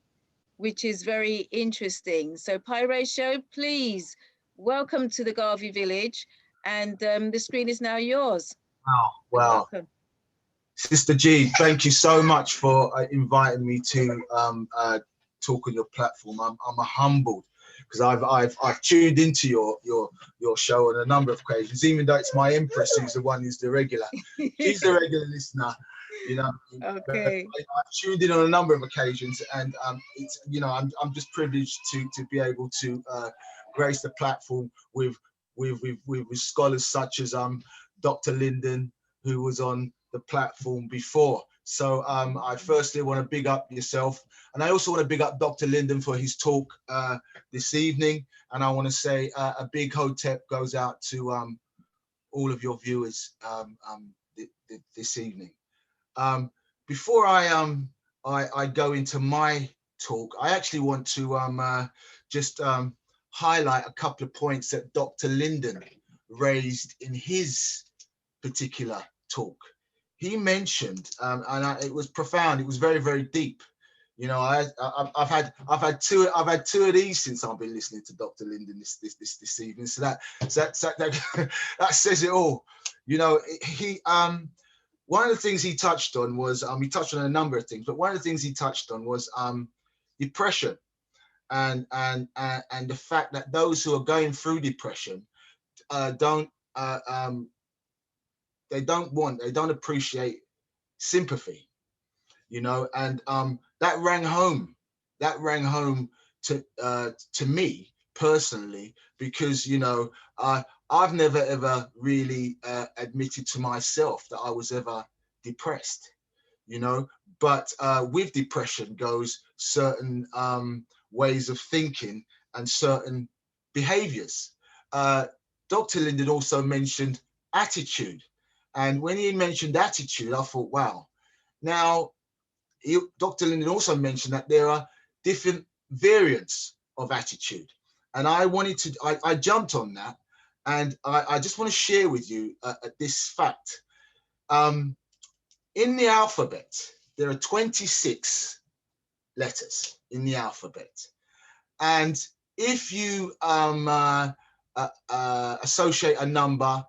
which is very interesting. So Pi Ratio, please welcome to the Garvey Village, and the screen is now yours. Oh, well, welcome. Sister G, thank you so much for inviting me to talk on your platform. I'm humbled, because I've tuned into your show on a number of occasions, even though it's my Empress who's the one who's the regular. She's the regular listener, Okay. I've tuned in on a number of occasions, and it's I'm just privileged to be able to grace the platform with scholars such as Dr. Lyndon, who was on the platform before. So I firstly want to big up yourself, and I also want to big up Dr. Lyndon for his talk this evening. And I want to say a big hotep goes out to all of your viewers this evening. Before I go into my talk, I actually want to just highlight a couple of points that Dr. Lyndon raised in his particular talk. He mentioned, it was profound. It was very, very deep. You know, I've had two of these since I've been listening to Dr. Lyndon this evening. So that says it all. You know, he one of the things he touched on was he touched on a number of things, but one of the things he touched on was depression, and the fact that those who are going through depression don't appreciate sympathy, you know, and that rang home to me personally, because, you know, I've never ever really admitted to myself that I was ever depressed, you know, but with depression goes certain ways of thinking and certain behaviors. Dr. Lyndon also mentioned attitude. And when he mentioned attitude, I thought, wow. Now, Dr. Lyndon also mentioned that there are different variants of attitude. And I jumped on that. And I just want to share with you this fact. In the alphabet, there are 26 letters in the alphabet. And if you associate a number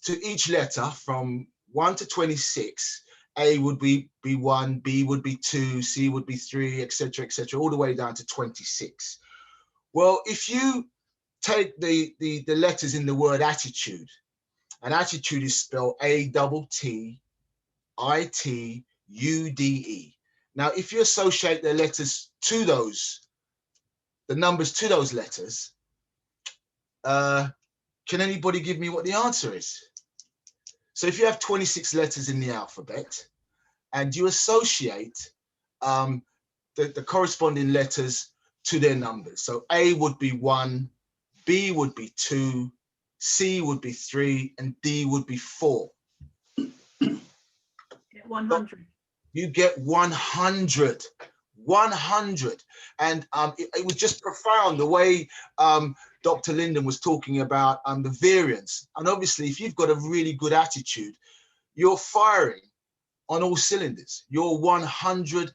to each letter from 1 to 26, A would be 1, B would be 2, C would be 3, etc., all the way down to 26. Well, if you take the letters in the word attitude, and attitude is spelled ATTIUDE. Now, if you associate the letters to those, the numbers to those letters, can anybody give me what the answer is? So if you have 26 letters in the alphabet and you associate the corresponding letters to their numbers, so A would be 1, B would be 2, C would be 3, and D would be 4. 100. You get 100. 100. And it was just profound the way Dr. Lyndon was talking about the variance. And obviously, if you've got a really good attitude, you're firing on all cylinders. You're 100%.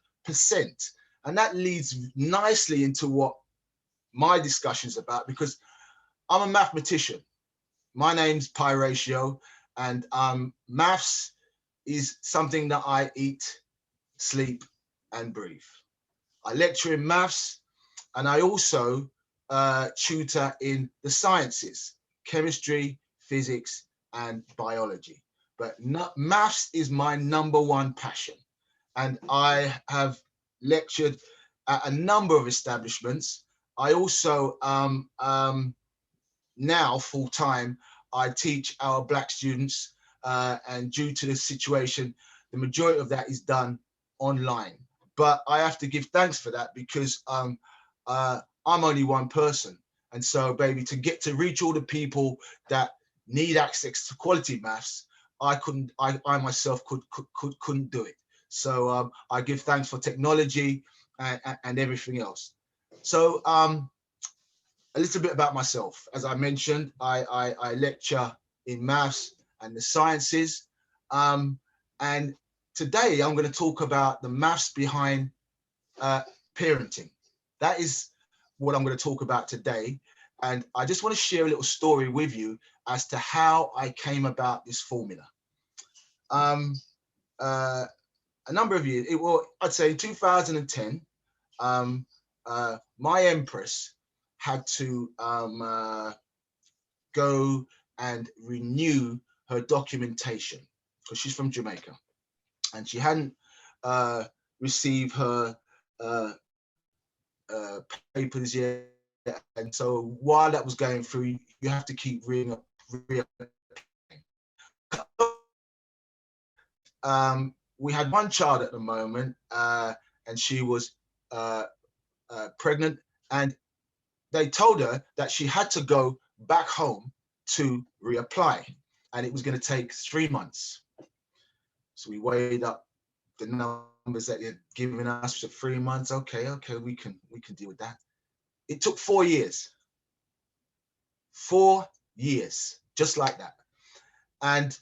And that leads nicely into what my discussion is about, because I'm a mathematician. My name's Pi Ratio, and maths is something that I eat, sleep, and breathe. I lecture in maths, and I also tutor in the sciences, chemistry, physics, and biology. But maths is my #1 passion. And I have lectured at a number of establishments. I also, now full-time, I teach our Black students, and due to the situation, the majority of that is done online. But I have to give thanks for that, because I'm only one person. And so, baby, to reach all the people that need access to quality maths, I myself couldn't do it. So I give thanks for technology and everything else. So a little bit about myself. As I mentioned, I lecture in maths and the sciences. And today I'm going to talk about the maths behind parenting. That is what I'm going to talk about today. And I just want to share a little story with you as to how I came about this formula. A number of years, I'd say in 2010, my empress had to go and renew her documentation, because she's from Jamaica, and she hadn't received her papers yet. And so while that was going through, you have to keep we had one child at the moment, and she was pregnant, and they told her that she had to go back home to reapply, and it was going to take 3 months. So we weighed up the numbers that they're giving us for 3 months. Okay, we can deal with that. It took 4 years. 4 years, just like that. And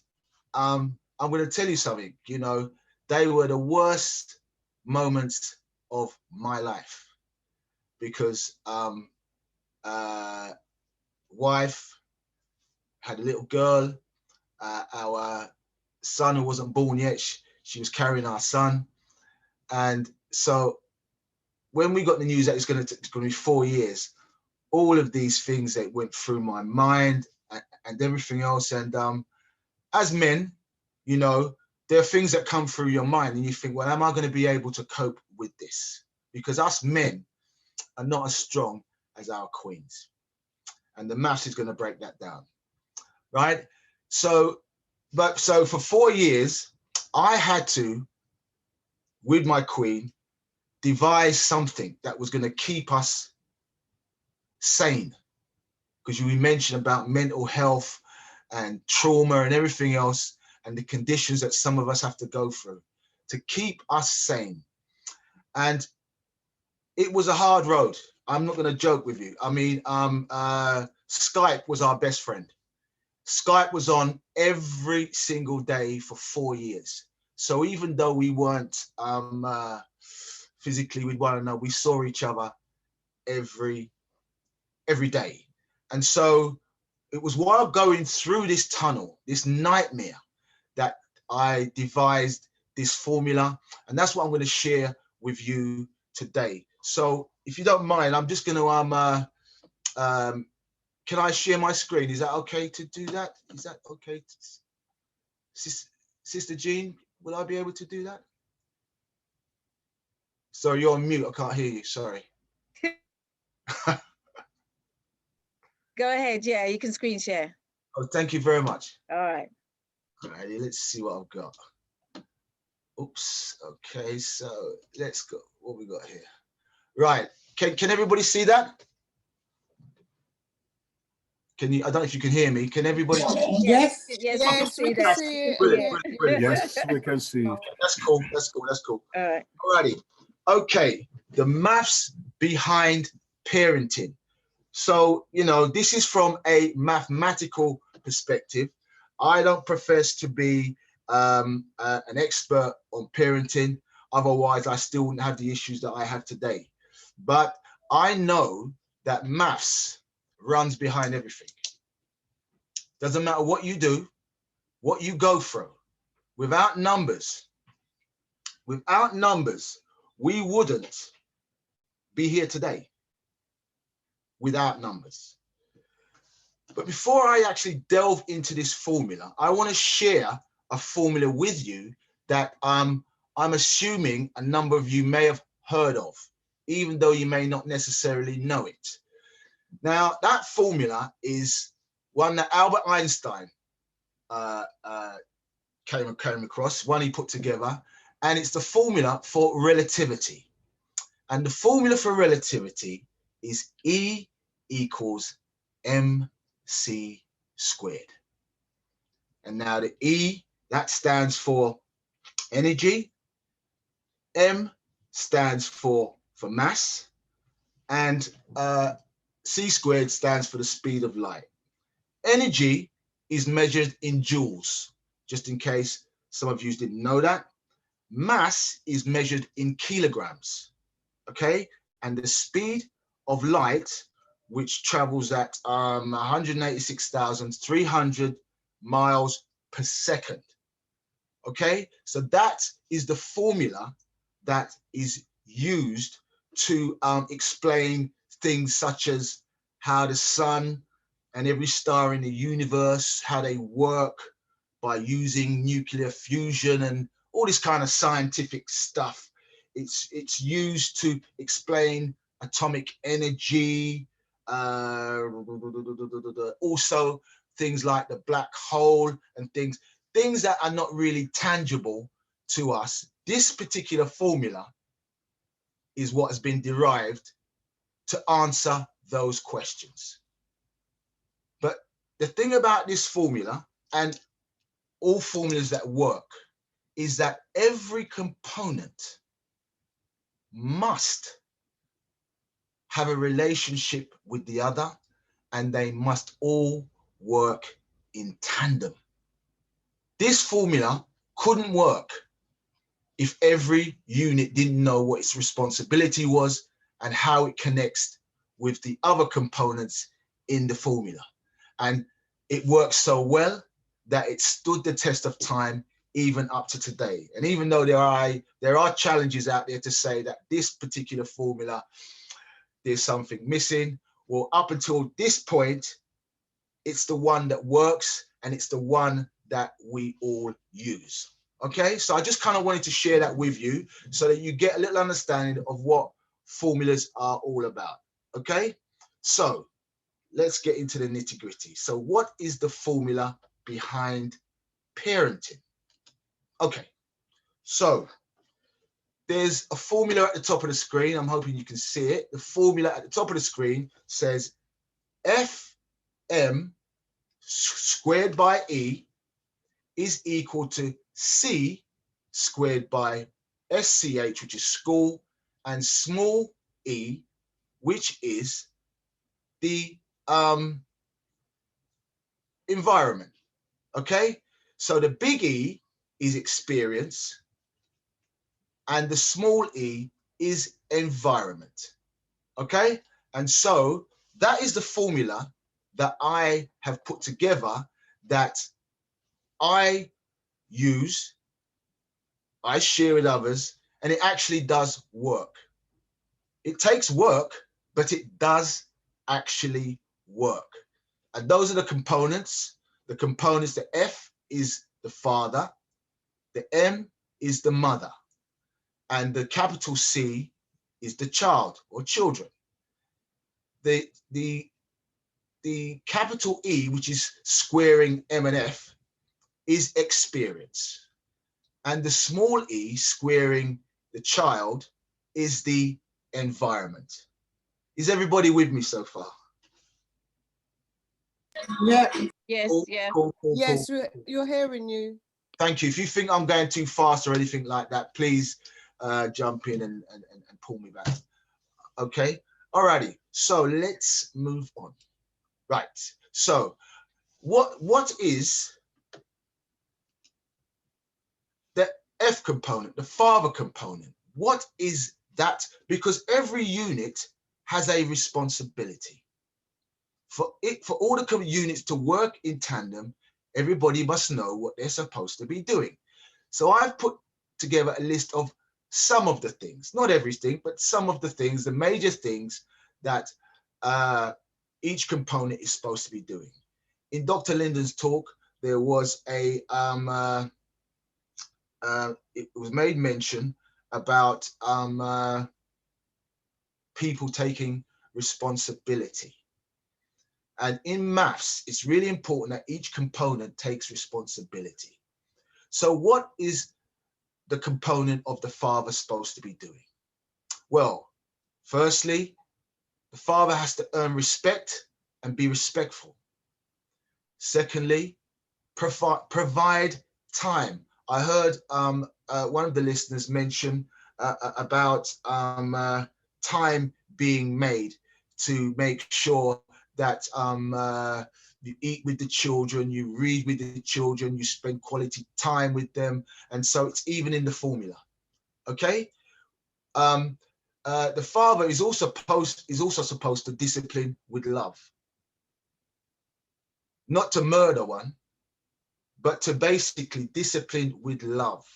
I'm going to tell you something, you know, they were the worst moments of my life, because wife had a little girl, our son who wasn't born yet, she was carrying our son. And so when we got the news that it's going to be 4 years, all of these things that went through my mind and everything else. And as men, you know, there are things that come through your mind and you think, well, am I going to be able to cope with this? Because us men are not as strong as our queens. And the maths is going to break that down, right? So for 4 years, I had to, with my queen, devise something that was going to keep us sane. Because we mentioned about mental health and trauma and everything else, and the conditions that some of us have to go through to keep us sane. And it was a hard road. I'm not going to joke with you. I mean, Skype was our best friend. Skype was on every single day for 4 years. So even though we weren't physically with one another, we saw each other every day. And so it was while going through this tunnel, this nightmare, that I devised this formula. And that's what I'm going to share with you today. So if you don't mind, I'm just going to, can I share my screen? Is that okay to do that? Is that okay? Sister Jean, will I be able to do that? Sorry, you're on mute. I can't hear you. Sorry. Go ahead. Yeah, you can screen share. Oh, thank you very much. All right. Alrighty, let's see what I've got. Oops. Okay, so let's go. What we got here? Right. Can everybody see that? Can you? I don't know if you can hear me. Can everybody? Yes. Yes, we can see it. Brilliant. Yes, we can see. That's cool. All right. Alrighty. Okay. The maths behind parenting. So, you know, this is from a mathematical perspective. I don't profess to be an expert on parenting. Otherwise, I still wouldn't have the issues that I have today. But I know that maths runs behind everything. Doesn't matter what you do, what you go through. Without numbers, we wouldn't be here today. Without numbers. But before I actually delve into this formula, I want to share a formula with you that I'm assuming a number of you may have heard of, even though you may not necessarily know it. Now, that formula is one that Albert Einstein came across, one he put together, and it's the formula for relativity. And the formula for relativity is E equals mc squared. And now the E, that stands for energy, M stands for mass, and c squared stands for the speed of light. Energy is measured in joules, just in case some of you didn't know that. Mass is measured in kilograms, okay? And the speed of light, which travels at 186,300 miles per second. Okay, so that is the formula that is used to explain things such as how the sun and every star in the universe, how they work by using nuclear fusion and all this kind of scientific stuff. It's used to explain atomic energy, also things like the black hole and things that are not really tangible to us, this particular formula is what has been derived to answer those questions. But the thing about this formula, and all formulas that work, is that every component must have a relationship with the other, and they must all work in tandem. This formula couldn't work if every unit didn't know what its responsibility was and how it connects with the other components in the formula. And it works so well that it stood the test of time even up to today. And even though there are challenges out there to say that this particular formula, there's something missing, well, up until this point, it's the one that works, and it's the one that we all use. Okay, so I just kind of wanted to share that with you so that you get a little understanding of what formulas are all about. Okay, so let's get into the nitty-gritty. So what is the formula behind parenting? Okay, so there's a formula at the top of the screen. I'm hoping you can see it. The formula at the top of the screen says FM squared by E is equal to C squared by SCH, which is school, and small e, which is the environment. Okay, so the big E is experience, and the small e is environment. Okay, and so that is the formula that I have put together, that I use, I share with others, and it actually does work. It takes work, but it does actually work. And those are the components. The components, the F is the father, the M is the mother, and the capital C is the child or children. The capital E, which is squaring M and F, is experience. And the small e, squaring the child, is the environment. Is everybody with me so far? Yeah. Yes, Cool, yeah. cool, Yes, cool. you're hearing you. Thank you. If you think I'm going too fast or anything like that, please jump in and pull me back. Okay. Alrighty. So let's move on. Right. So what is the F component, the father component? What is that? Because every unit has a responsibility. For all the units to work in tandem, everybody must know what they're supposed to be doing. So I've put together a list of some of the things, not everything, but some of the things, the major things that each component is supposed to be doing. In Dr. Lyndon's talk, there was it was made mention about people taking responsibility. And in maths, it's really important that each component takes responsibility. So what is the component of the father supposed to be doing? Well, firstly, the father has to earn respect and be respectful. Secondly, provide time. I heard one of the listeners mention about time being made to make sure that you eat with the children, you read with the children, you spend quality time with them. And so it's even in the formula, okay? The father is also supposed to discipline with love. Not to murder one, but to basically discipline with love.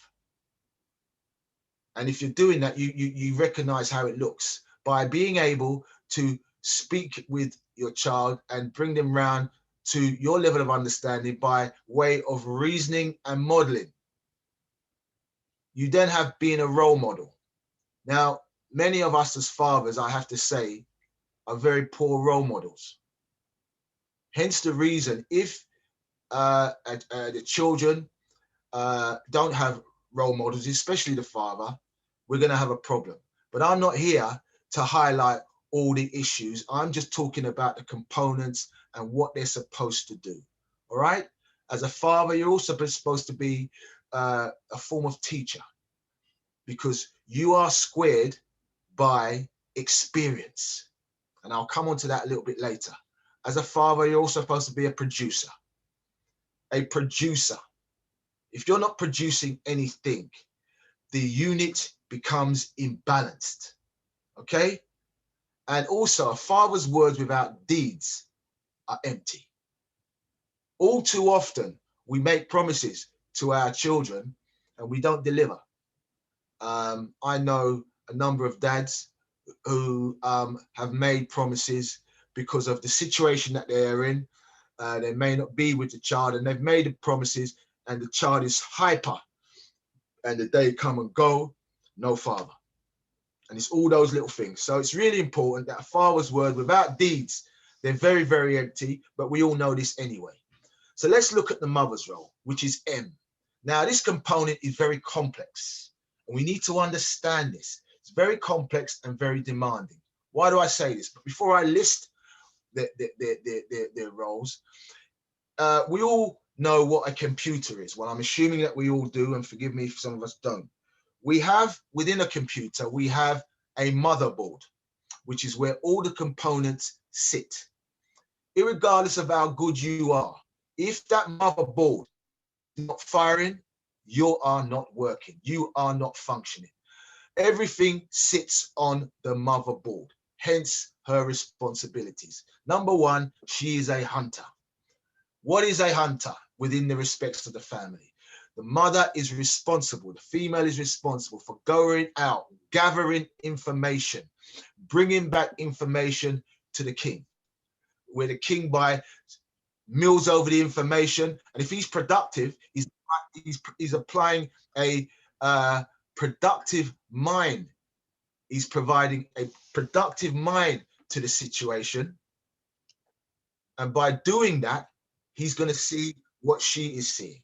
And if you're doing that, you recognize how it looks by being able to speak with your child and bring them round to your level of understanding by way of reasoning and modeling. You then have being a role model. Now, many of us as fathers, I have to say, are very poor role models. Hence the reason, if the children don't have role models, especially the father, we're going to have a problem. But I'm not here to highlight all the issues. I'm just talking about the components and what they're supposed to do. All right. As a father, you're also supposed to be a form of teacher, because you are squared by experience. And I'll come on to that a little bit later. As a father, you're also supposed to be a producer. A producer. If you're not producing anything, the unit becomes imbalanced. Okay? And also, a father's words without deeds are empty. All too often, we make promises to our children and we don't deliver. I know a number of dads who have made promises because of the situation that they're in. They may not be with the child, and they've made the promises and the child is hyper, and the day come and go, no father. And it's all those little things. So it's really important that a father's word without deeds, they're very, very empty, but we all know this anyway. So let's look at the mother's role, which is M. Now, this component is very complex, and we need to understand this. It's very complex and very demanding. Why do I say this? But before I list their roles, we all know what a computer is. Well, I'm assuming that we all do, and forgive me if some of us don't. We have, within a computer, we have a motherboard, which is where all the components sit. Irregardless of how good you are, if that motherboard is not firing, you are not working. You are not functioning. Everything sits on the motherboard, hence her responsibilities. Number one, she is a hunter. What is a hunter within the respects of the family? The mother is responsible, the female is responsible for going out, gathering information, bringing back information to the king, where the king mills over the information, and if he's productive, he's applying a productive mind. He's providing a productive mind to the situation, and by doing that, he's going to see what she is seeing.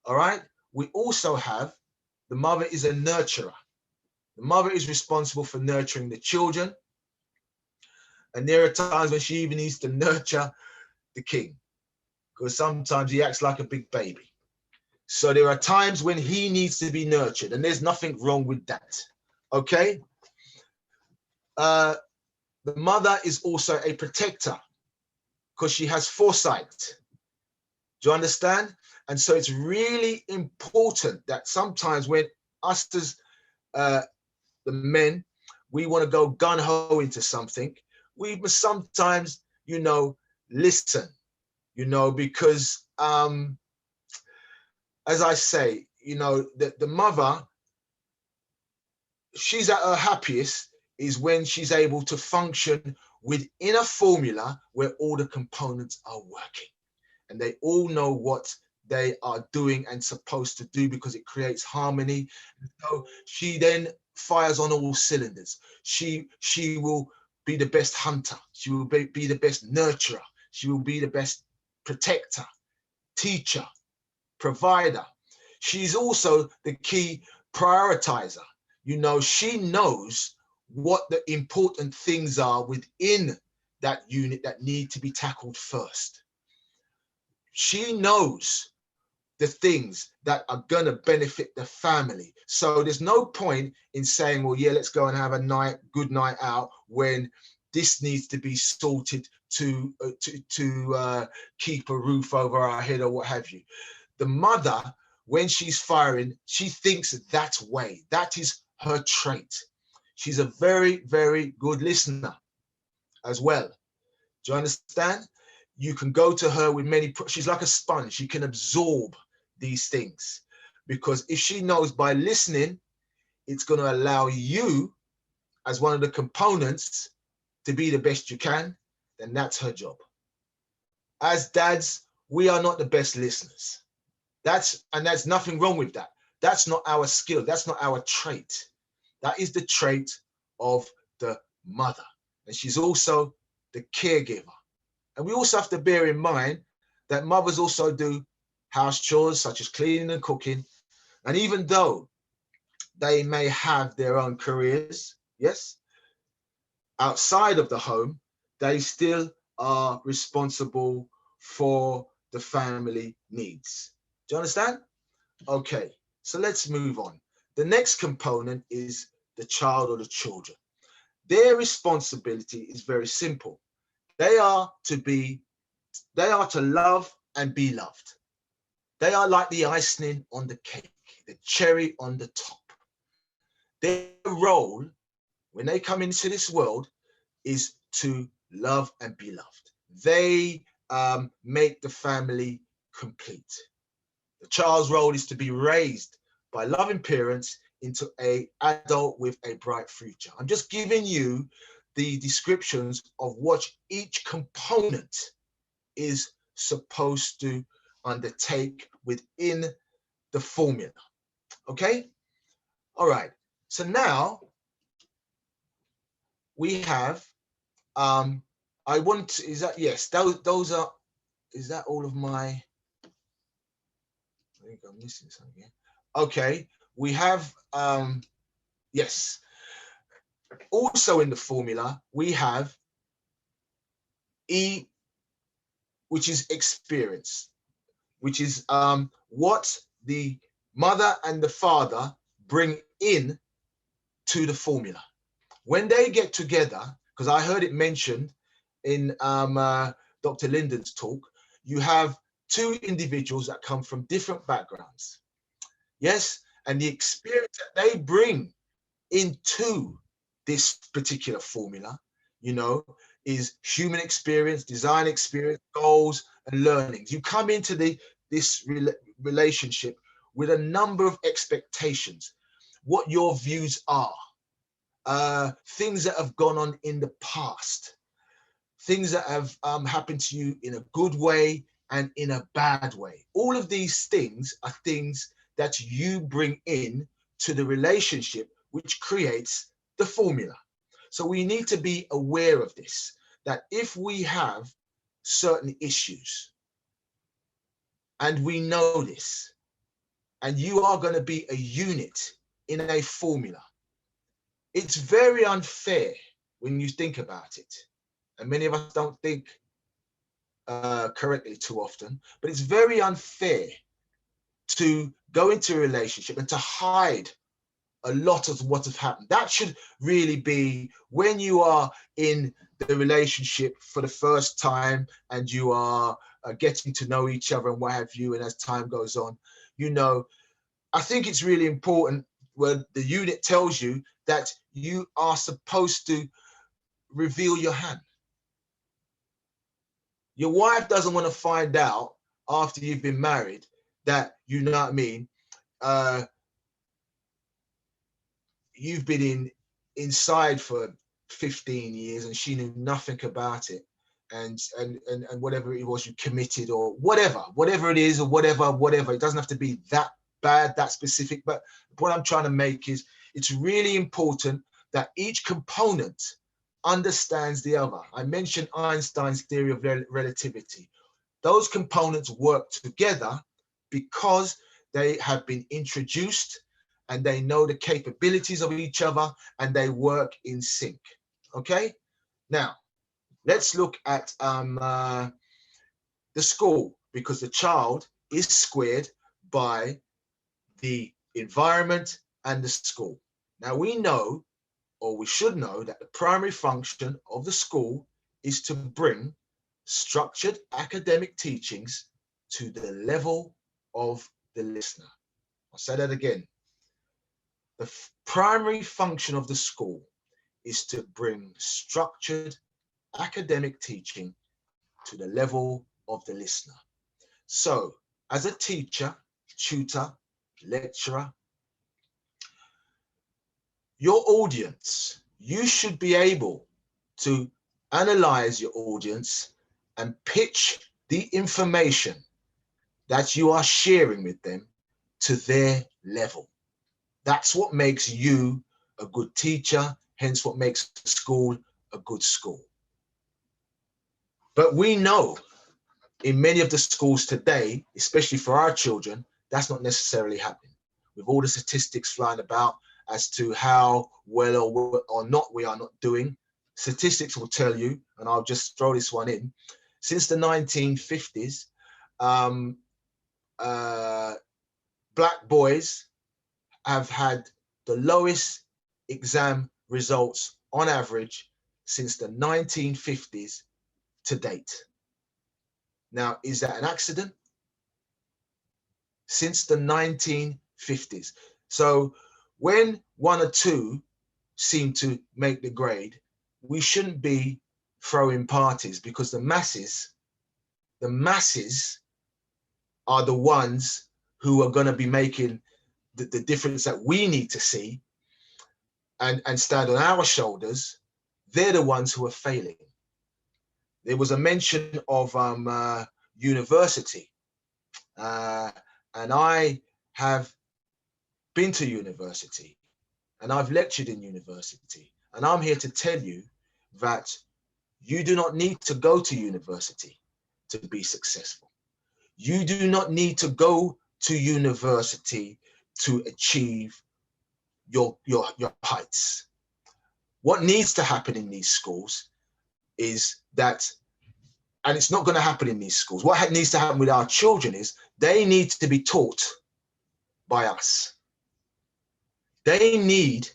All right. We also have the mother is a nurturer. The mother is responsible for nurturing the children. And there are times when she even needs to nurture the king, because sometimes he acts like a big baby. So there are times when he needs to be nurtured, and there's nothing wrong with that. Okay. The mother is also a protector because she has foresight. Do you understand? And so it's really important that sometimes when us as the men, we want to go gun-ho into something, we must sometimes, listen, because as I say, the mother, she's at her happiest is when she's able to function within a formula where all the components are working and they all know what they are doing and supposed to do, because it creates harmony. So she then fires on all cylinders. She will be the best hunter. She will be the best nurturer. She will be the best protector, teacher, provider. She's also the key prioritizer. She knows what the important things are within that unit that need to be tackled first. She knows the things that are going to benefit the family. So there's no point in saying, well, yeah, let's go and have a good night out, when this needs to be sorted to keep a roof over our head or what have you. The mother, when she's firing, she thinks that way. That is her trait. She's a very, very good listener as well. Do you understand? You can go to her with she's like a sponge. She can absorb these things, because if she knows by listening, it's going to allow you as one of the components to be the best you can, then that's her job. As dads, we are not the best listeners. There's nothing wrong with that. That's not our skill. That's not our trait. That is the trait of the mother. And she's also the caregiver. And we also have to bear in mind that mothers also do house chores such as cleaning and cooking, And even though they may have their own careers, yes, outside of the home, they still are responsible for the family needs. Do you understand? Okay, so let's move on. The next component is the child or the children. Their responsibility is very simple. They are to love and be loved. They are like the icing on the cake, the cherry on the top. Their role when they come into this world is to love and be loved. They make the family complete. The child's role is to be raised by loving parents into an adult with a bright future. I'm just giving you the descriptions of what each component is supposed to undertake within the formula. Okay? All right. So now we have, I want, is that, yes, those are, is that all of my, I think I'm missing something here. Okay, we have, yes. Also in the formula, we have E, which is experience, which is what the mother and the father bring in to the formula. When they get together, because I heard it mentioned in Dr. Lyndon's talk, you have two individuals that come from different backgrounds. Yes, and the experience that they bring into this particular formula, you know, is human experience, design experience, goals, and learnings. You come into this relationship with a number of expectations, what your views are, things that have gone on in the past, things that have happened to you in a good way and in a bad way. All of these things are things that you bring in to the relationship, which creates the formula. So we need to be aware of this, that if we have certain issues and we know this, and you are going to be a unit in a formula, it's very unfair when you think about it. And many of us don't think correctly too often, but it's very unfair to go into a relationship and to hide a lot of what has happened. That should really be when you are in the relationship for the first time and you are getting to know each other and what have you, and as time goes on, you know, I think it's really important when the unit tells you that you are supposed to reveal your hand. Your wife doesn't want to find out after you've been married that, you know what I mean, you've been inside for 15 years and she knew nothing about it, and whatever it was you committed or whatever it is, or whatever, it doesn't have to be that bad, that specific. But the point I'm trying to make is it's really important that each component understands the other. I mentioned Einstein's theory of relativity. Those components work together because they have been introduced and they know the capabilities of each other and they work in sync. Okay, now let's look at the school, because the child is squared by the environment and the school. Now we know, or we should know, that the primary function of the school is to bring structured academic teachings to the level of the listener. I'll say that again. The primary function of the school is to bring structured academic teaching to the level of the listener. So as a teacher, tutor, lecturer, your audience, you should be able to analyze your audience and pitch the information that you are sharing with them to their level. That's what makes you a good teacher, hence what makes the school a good school. But we know in many of the schools today, especially for our children, that's not necessarily happening. with all the statistics flying about as to how well or not we are not doing. Statistics will tell you, and I'll just throw this one in, since the 1950s, black boys have had the lowest exam results on average since the 1950s to date. Now, is that an accident? Since the 1950s. So when one or two seem to make the grade, we shouldn't be throwing parties, because the masses are the ones who are going to be making the difference that we need to see and stand on our shoulders. They're the ones who are failing. There was a mention of university, and I have been to university and I've lectured in university, and I'm here to tell you that you do not need to go to university to be successful. You do not need to go to university to achieve your heights. What needs to happen in these schools is that, and it's not going to happen in these schools, what needs to happen with our children is they need to be taught by us. They need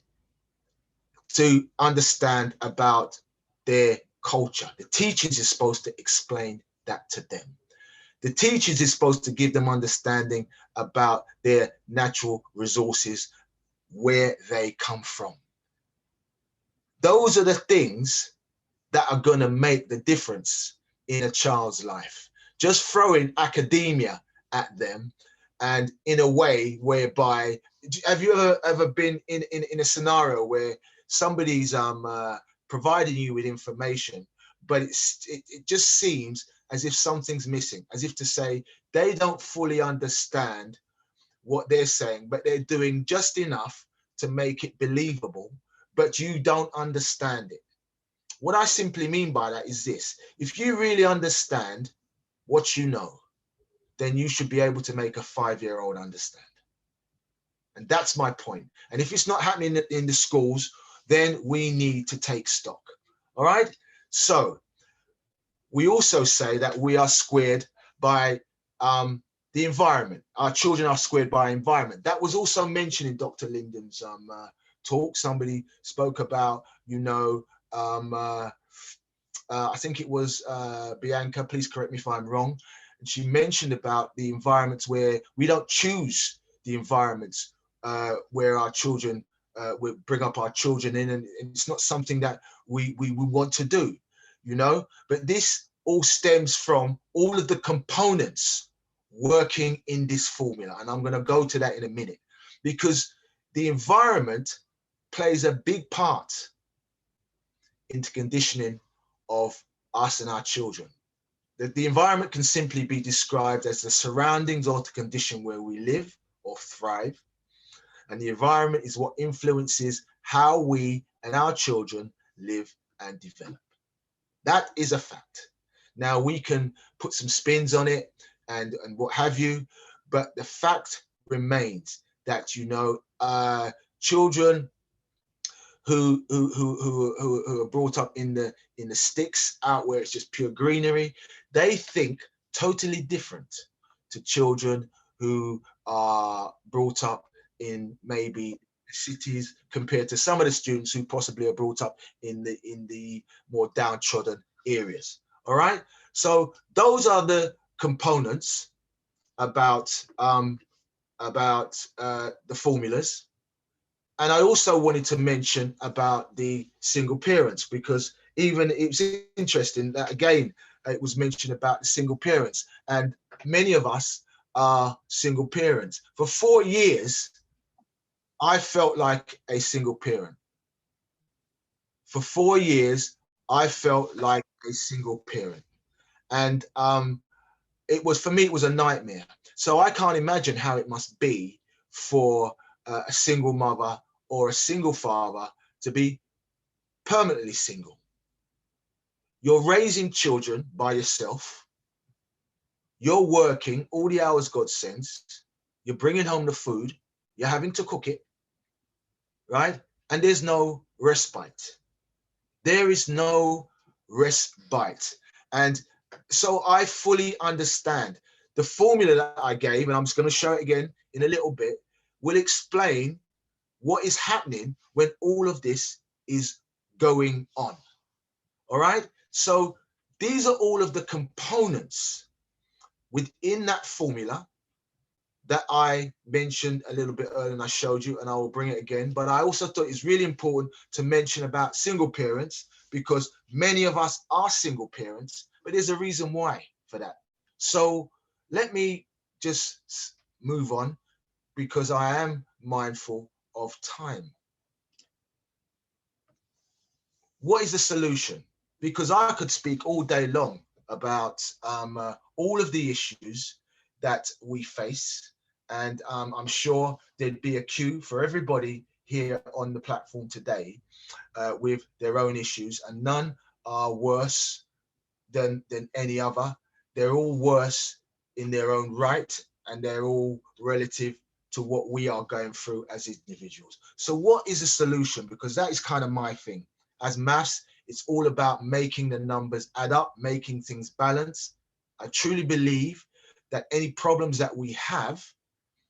to understand about their culture. The teachers is supposed to explain that to them. The teachers is supposed to give them understanding about their natural resources, where they come from. Those are the things that are going to make the difference in a child's life. Just throwing academia at them, and in a way whereby, have you ever been in a scenario where somebody's providing you with information, but it just seems as if something's missing, as if to say they don't fully understand what they're saying, but they're doing just enough to make it believable, but you don't understand it. What I simply mean by that is this: if you really understand what you know, then you should be able to make a 5-year-old understand. And that's my point. And if it's not happening in the schools, then we need to take stock. All right. So we also say that we are squared by the environment. Our children are squared by environment. That was also mentioned in Dr. Lyndon's talk. Somebody spoke about, I think it was Bianca, please correct me if I'm wrong. And she mentioned about the environments where we don't choose the environments where our children, we bring up our children in, and it's not something that we want to do, but this all stems from all of the components working in this formula. And I'm going to go to that in a minute, because the environment plays a big part into conditioning of us and our children. The environment can simply be described as the surroundings or the condition where we live or thrive. And the environment is what influences how we and our children live and develop. That is a fact. Now, we can put some spins on it and what have you, but the fact remains that, children who are brought up in the sticks out where it's just pure greenery, they think totally different to children who are brought up in maybe cities, compared to some of the students who possibly are brought up in the more downtrodden areas. All right, so those are the components about the formulas. And I also wanted to mention about the single parents, because even it was interesting that, again, it was mentioned about the single parents, and many of us are single parents. For 4 years, I felt like a single parent. For 4 years, I felt like a single parent. And for me, it was a nightmare. So I can't imagine how it must be for a single mother or a single father to be permanently single. You're raising children by yourself. You're working all the hours God sends. You're bringing home the food. You're having to cook it, right? And there's no respite. There is no respite. And so I fully understand the formula that I gave, and I'm just going to show it again in a little bit, will explain what is happening when all of this is going on. All right. So these are all of the components within that formula that I mentioned a little bit earlier and I showed you, and I will bring it again. But I also thought it's really important to mention about single parents, because many of us are single parents, but there's a reason why for that. So let me just move on, because I am mindful of time. What is the solution? Because I could speak all day long about all of the issues that we face. And I'm sure there'd be a queue for everybody here on the platform today with their own issues, and none are worse than any other. They're all worse in their own right, and they're all relative to what we are going through as individuals. So what is the solution? Because that is kind of my thing. As maths, it's all about making the numbers add up, making things balance. I truly believe that any problems that we have,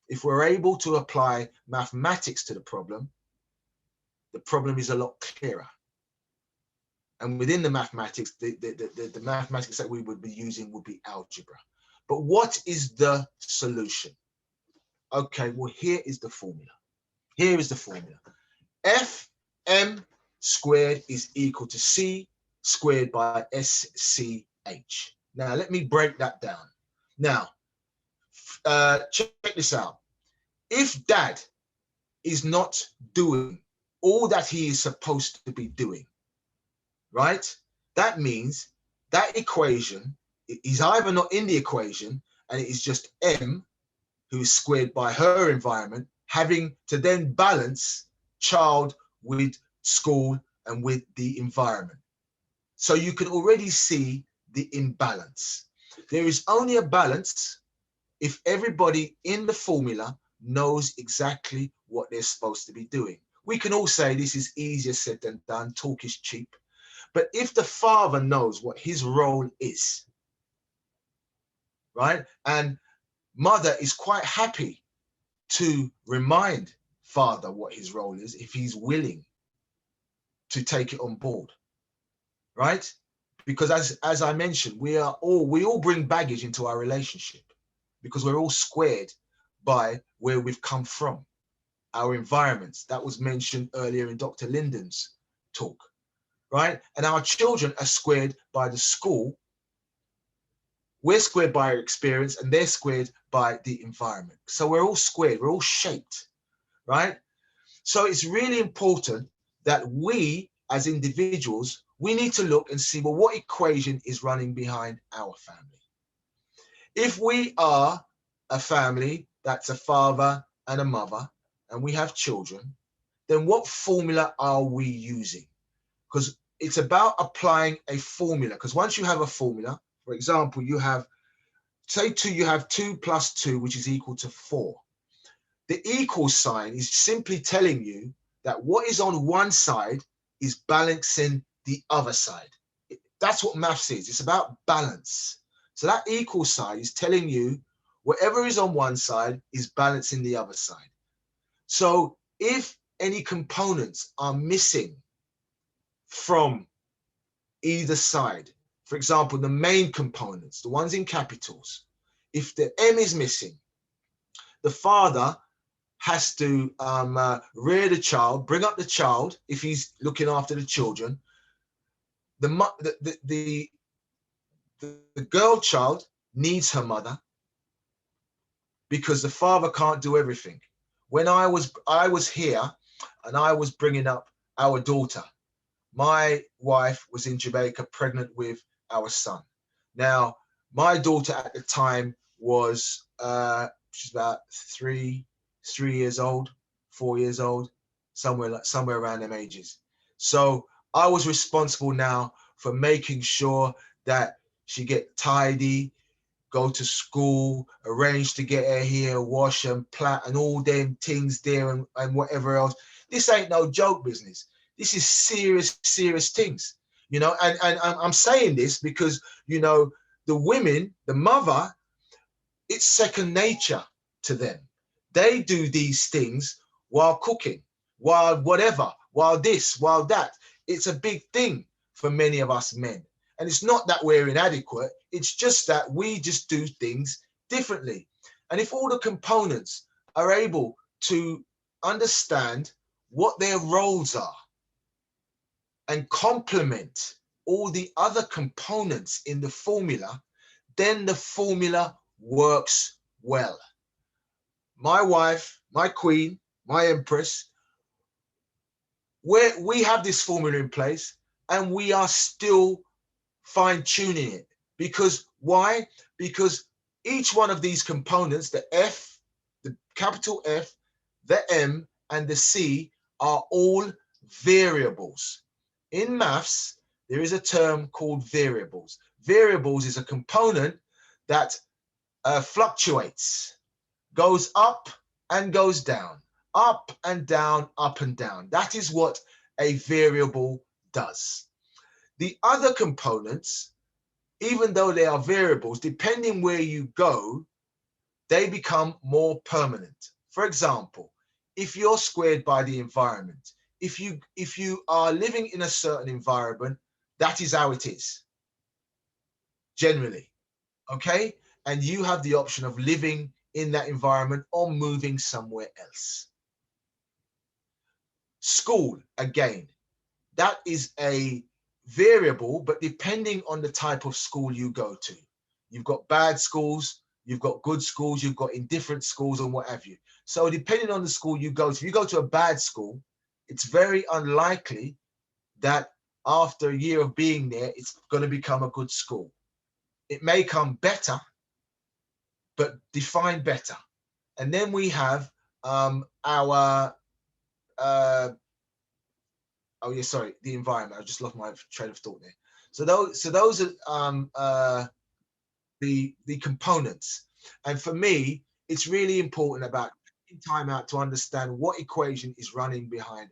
if we're able to apply mathematics to the problem is a lot clearer. And within the mathematics, the mathematics that we would be using would be algebra. But what is the solution? Okay, well, here is the formula. Here is the formula. Fm squared is equal to c squared by SCH. Now, let me break that down. Now, check this out. If dad is not doing all that he is supposed to be doing, right? That means that equation is either not in the equation, and it is just M, who is squared by her environment, having to then balance child with school and with the environment. So you can already see the imbalance. There is only a balance if everybody in the formula knows exactly what they're supposed to be doing. We can all say this is easier said than done, talk is cheap. But if the father knows what his role is, right? And mother is quite happy to remind father what his role is if he's willing to take it on board, right? Because as I mentioned, we all bring baggage into our relationship, because we're all squared by where we've come from, our environments. That was mentioned earlier in Dr. Lyndon's talk, right? And our children are squared by the school. We're squared by our experience, and they're squared by the environment. So we're all squared, we're all shaped, right? So it's really important that we as individuals, we need to look and see, well, what equation is running behind our family? If we are a family that's a father and a mother, and we have children, then what formula are we using? Because it's about applying a formula. Because once you have a formula, for example, you have, say you have 2 plus 2, which is equal to 4. The equal sign is simply telling you that what is on one side is balancing the other side. That's what maths is. It's about balance. So that equal sign is telling you whatever is on one side is balancing the other side. So if any components are missing from either side, for example, the main components, the ones in capitals, if the M is missing, the father has to rear the child, bring up the child if he's looking after the children. The girl child needs her mother because the father can't do everything. When I was here and I was bringing up our daughter, my wife was in Jamaica pregnant with our son. Now, my daughter at the time was she's about 3 years old, 4 years old, somewhere around them ages. So I was responsible now for making sure that she get tidy, go to school, arrange to get her hair, wash and plait and all them things there and whatever else. This ain't no joke business. This is serious, serious things, you know, and I'm saying this because, you know, the women, the mother, it's second nature to them. They do these things while cooking, while whatever, while this, while that. It's a big thing for many of us men. And it's not that we're inadequate. It's just that we just do things differently. And if all the components are able to understand what their roles are and complement all the other components in the formula, then the formula works well. My wife, my queen, my empress, we have this formula in place and we are still fine-tuning it. Because why? Because each one of these components, the F, the capital F, the M, and the C are all variables. In maths, there is a term called variables. Variables is a component that fluctuates, goes up and goes down, up and down, up and down. That is what a variable does. The other components, even though they are variables, depending where you go, they become more permanent. For example, if you're squared by the environment, if you are living in a certain environment, that is how it is, generally, okay? And you have the option of living in that environment or moving somewhere else. School, again, that is a variable, but depending on the type of school you go to. You've got bad schools, you've got good schools, you've got indifferent schools and what have you. So depending on the school you go to, if you go to a bad school, it's very unlikely that after a year of being there, it's going to become a good school. It may come better, but define better. And then we have the environment. I just lost my train of thought there. So those are the components. And for me, it's really important about taking time out to understand what equation is running behind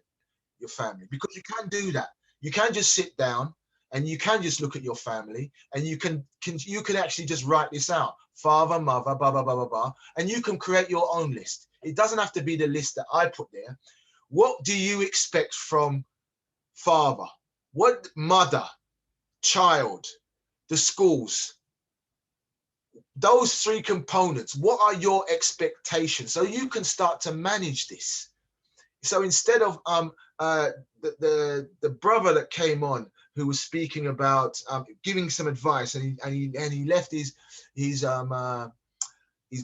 your family, because you can do that. You can just sit down and you can just look at your family and you can actually just write this out. Father, mother, blah, blah, blah, blah, blah. And you can create your own list. It doesn't have to be the list that I put there. What do you expect from father? What mother, child, the schools? Those three components, what are your expectations? So you can start to manage this. So instead of the brother that came on who was speaking about giving some advice, and he left his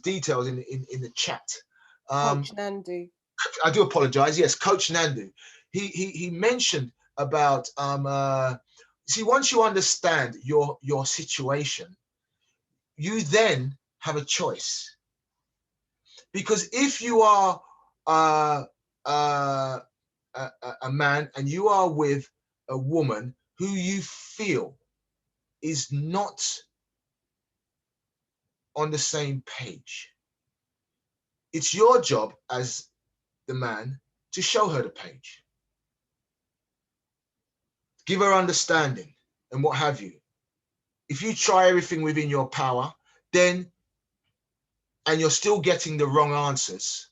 details in the chat. Coach Nandi. I do apologize. Yes, Coach Nandu. He mentioned about see, once you understand your situation, you then have a choice. Because if you are a man and you are with a woman who you feel is not on the same page, it's your job as the man to show her the page, give her understanding and what have you. If you try everything within your power, then, and you're still getting the wrong answers,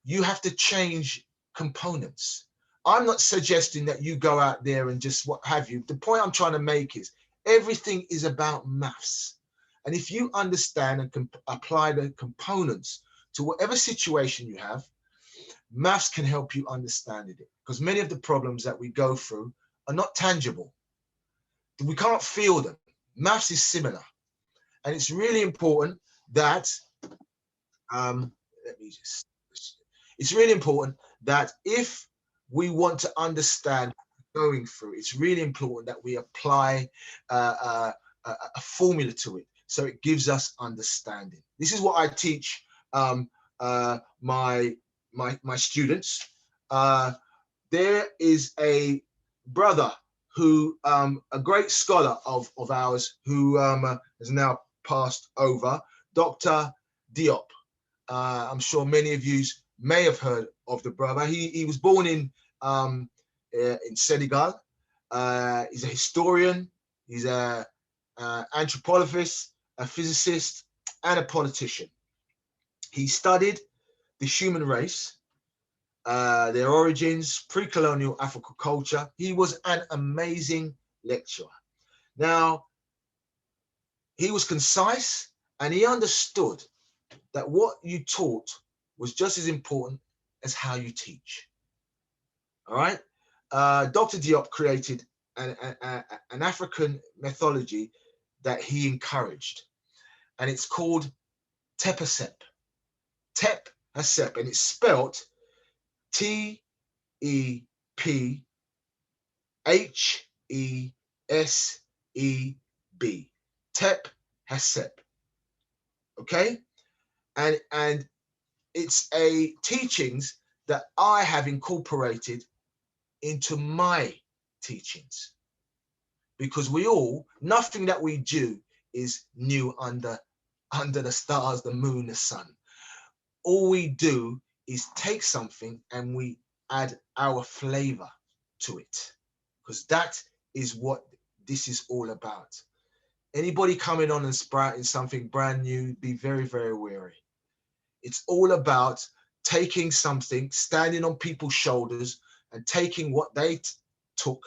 you have to change components. I'm not suggesting that you go out there and just what have you. The point I'm trying to make is everything is about maths. And if you understand and can apply the components to whatever situation you have, maths can help you understand it. Because many of the problems that we go through are not tangible. We can't feel them. Maths is similar. And it's really important that, it's really important that if we want to understand what we're going through, it's really important that we apply a formula to it, so it gives us understanding. This is what I teach my students. There is a brother who, a great scholar of ours, who has now passed over. Dr. Diop. I'm sure many of you may have heard of the brother. He was born in Senegal. He's a historian. He's a anthropologist, a physicist, and a politician. He studied the human race, their origins, pre-colonial African culture. He was an amazing lecturer. Now, he was concise and he understood that what you taught was just as important as how you teach. All right. Dr. Diop created an African methodology that he encouraged, and it's called Tep-Hesep. Tep-Hesep, and it's spelled T-E-P-H-E-S-E-B. Tep-Hesep. Okay, and it's a teachings that I have incorporated into my teachings, because nothing that we do is new under the stars, the moon, the sun. All we do is take something and we add our flavor to it, because that is what this is all about. Anybody coming on and sprouting something brand new, be very, very wary. It's all about taking something, standing on people's shoulders and taking what they took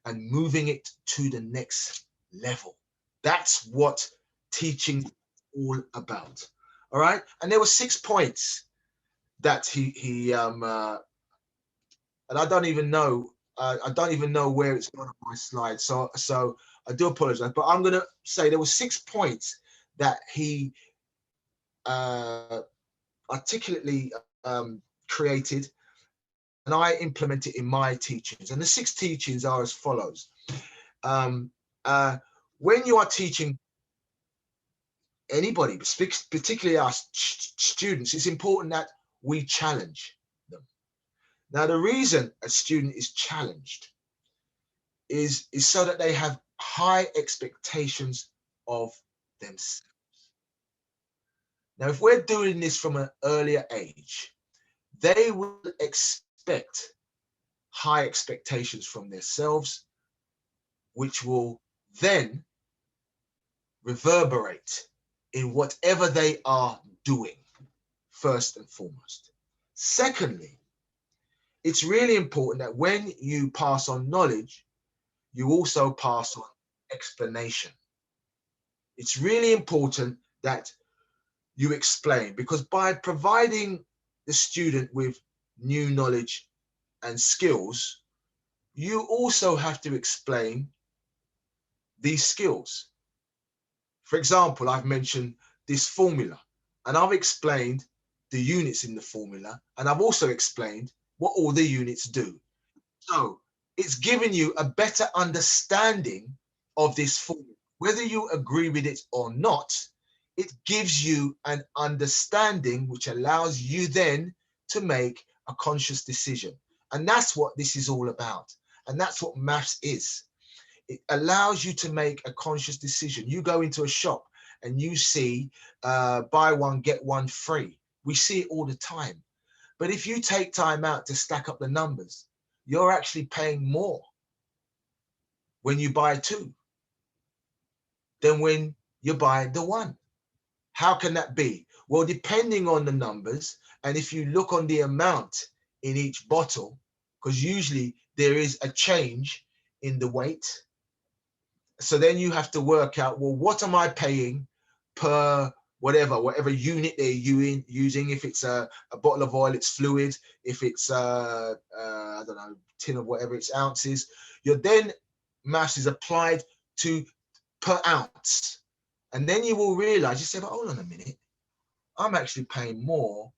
and moving it to the next level. That's what teaching is all about. All right. And there were 6 points that he and I don't even know where it's gone on my slide. So I do apologize, but I'm gonna say there were 6 points that he articulately created, and I implement it in my teachings. And the 6 teachings are as follows. When you are teaching anybody, particularly our students, it's important that we challenge them. Now, the reason a student is challenged is so that they have high expectations of themselves. Now, if we're doing this from an earlier age, they will expect high expectations from themselves, which will then reverberate in whatever they are doing, first and foremost. Secondly, it's really important that when you pass on knowledge, you also pass on explanation. It's really important that you explain, because by providing the student with new knowledge and skills, you also have to explain these skills. For example, I've mentioned this formula and I've explained the units in the formula, and I've also explained what all the units do. So it's giving you a better understanding of this formula. Whether you agree with it or not, it gives you an understanding which allows you then to make a conscious decision. And that's what this is all about. And that's what maths is. It allows you to make a conscious decision. You go into a shop and you see buy one, get one free. We see it all the time. But if you take time out to stack up the numbers, you're actually paying more when you buy 2 than when you buy the 1. How can that be? Well, depending on the numbers, and if you look on the amount in each bottle, because usually there is a change in the weight. So then you have to work out, well, what am I paying per whatever unit they're using? If it's a bottle of oil, it's fluid. If it's I don't know, tin of whatever, it's ounces. Your then maths is applied to per ounce. And then you will realize, you say, but hold on a minute, I'm actually paying more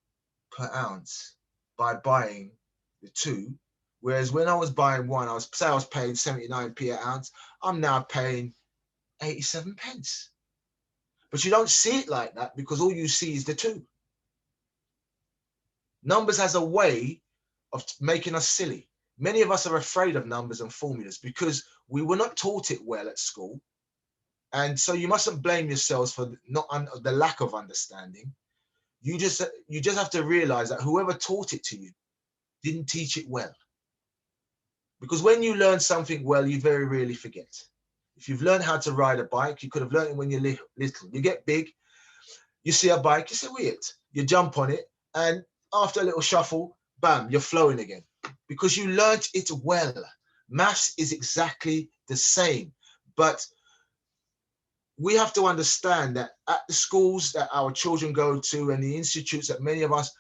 per ounce by buying the 2. Whereas when I was buying 1, I was paying 79p an ounce. I'm now paying 87 pence. But you don't see it like that because all you see is the 2. Numbers has a way of making us silly. Many of us are afraid of numbers and formulas because we were not taught it well at school. And so you mustn't blame yourselves for the lack of understanding. You just have to realize that whoever taught it to you didn't teach it well. Because when you learn something well, you very rarely forget. If you've learned how to ride a bike, you could have learned it when you're little. You get big, you see a bike, you say, weird. You jump on it, and after a little shuffle, bam, you're flowing again. Because you learned it well. Maths is exactly the same. But we have to understand that at the schools that our children go to and the institutes that many of us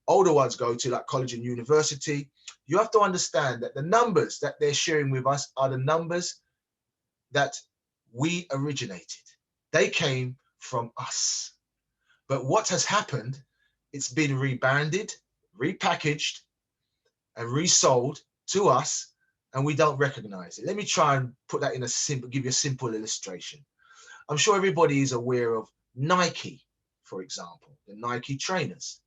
older ones go to, like college and university, you have to understand that the numbers that they're sharing with us are the numbers that we originated. They came from us. But what has happened, it's been rebanded, repackaged, and resold to us, and we don't recognize it. Let me try and put that in a simple, give you a simple illustration. I'm sure everybody is aware of Nike, for example, the Nike trainers.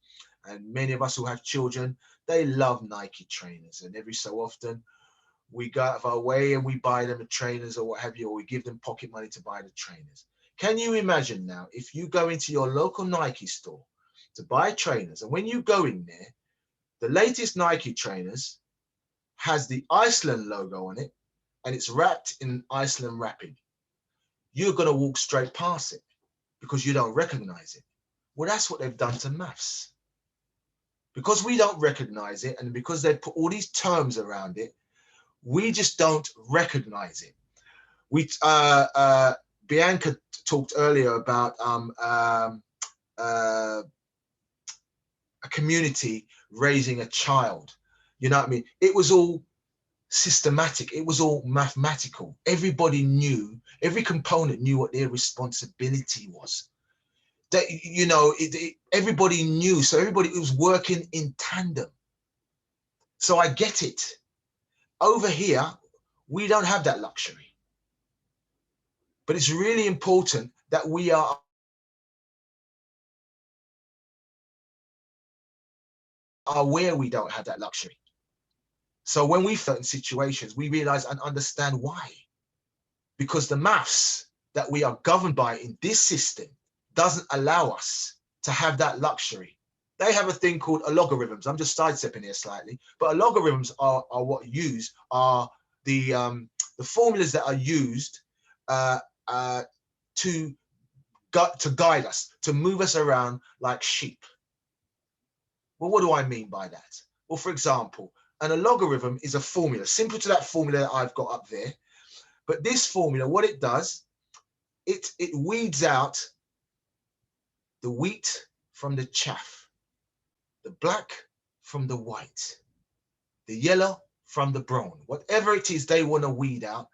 And many of us who have children, they love Nike trainers. And every so often, we go out of our way and we buy them the trainers or what have you, or we give them pocket money to buy the trainers. Can you imagine now, if you go into your local Nike store to buy trainers, and when you go in there, the latest Nike trainers has the Iceland logo on it, and it's wrapped in Iceland wrapping. You're going to walk straight past it because you don't recognize it. Well, that's what they've done to maths. Because we don't recognize it, and because they put all these terms around it, we just don't recognize it. Bianca talked earlier about a community raising a child. You know what I mean? It was all systematic. It was all mathematical. Everybody knew, every component knew what their responsibility was. That, you know, everybody knew, so everybody was working in tandem. So I get it. Over here, we don't have that luxury. But it's really important that we are aware we don't have that luxury. So when we certain situations, we realize and understand why. Because the maths that we are governed by in this system doesn't allow us to have that luxury. They have a thing called logarithms. I'm just sidestepping here slightly, but logarithms are what used are the formulas that are used to guide us, to move us around like sheep. Well, what do I mean by that? Well, for example, a logarithm is a formula, similar to that formula that I've got up there. But this formula, what it does, it weeds out the wheat from the chaff, the black from the white, the yellow from the brown. Whatever it is they want to weed out,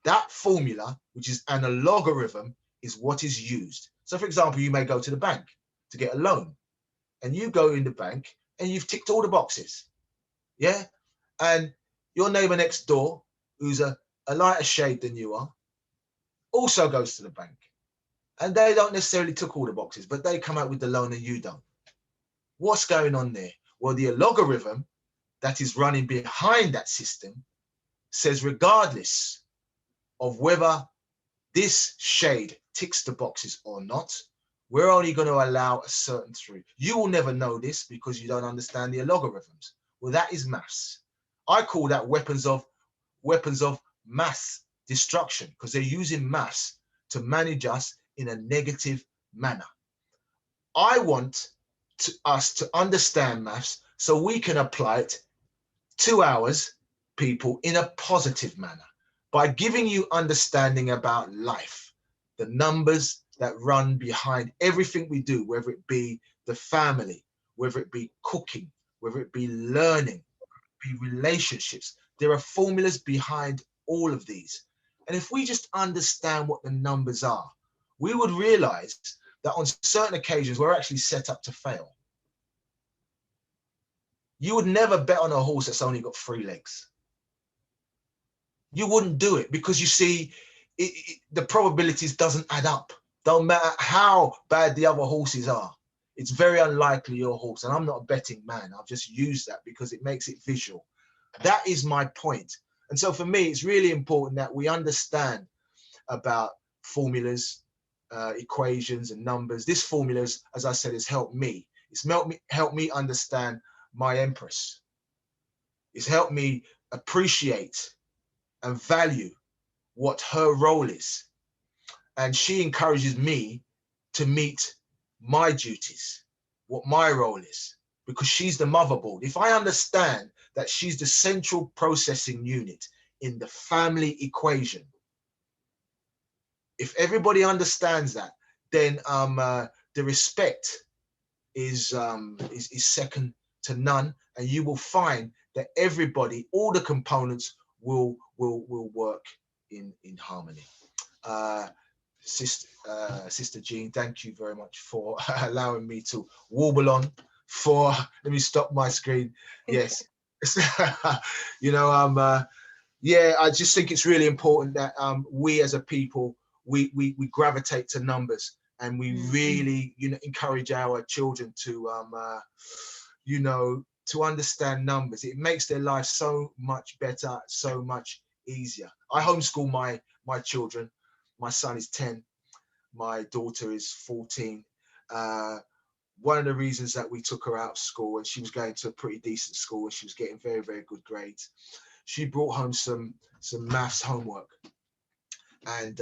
that formula, which is a logarithm, is what is used. So for example, you may go to the bank to get a loan, and you go in the bank and you've ticked all the boxes. Yeah. And your neighbor next door, who's a lighter shade than you are, also goes to the bank. And they don't necessarily tick all the boxes, but they come out with the loan and you don't. What's going on there? Well, the logarithm that is running behind that system says, regardless of whether this shade ticks the boxes or not, we're only going to allow a certain through. You will never know this because you don't understand the logarithms. Well, that is maths. I call that weapons of mass destruction, because they're using maths to manage us in a negative manner. I want us to understand maths so we can apply it to ours, people, in a positive manner by giving you understanding about life, the numbers that run behind everything we do, whether it be the family, whether it be cooking, whether it be learning, be relationships. There are formulas behind all of these. And if we just understand what the numbers are, we would realize that on certain occasions, we're actually set up to fail. You would never bet on a horse that's only got 3 legs. You wouldn't do it because you see, the probabilities doesn't add up. Don't matter how bad the other horses are. It's very unlikely your horse, and I'm not a betting man. I've just used that because it makes it visual. That is my point. And so for me, it's really important that we understand about formulas, equations and numbers. This formulas, as I said, has helped me. It's helped me understand my Empress. It's helped me appreciate and value what her role is. And she encourages me to meet my duties, what my role is, because she's the motherboard. If I understand that she's the central processing unit in the family equation, if everybody understands that, then the respect is second to none, and you will find that everybody, all the components will work in harmony. Sister Jean, thank you very much for allowing me to warble on. Let me stop my screen. Yes, you know, yeah, I just think it's really important that we as a people, we gravitate to numbers, and we really, you know, encourage our children to, you know, to understand numbers. It makes their life so much better, so much easier. I homeschool my children. My son is 10. My daughter is 14. One of the reasons that we took her out of school, and she was going to a pretty decent school, and she was getting very, very good grades, she brought home some maths homework, and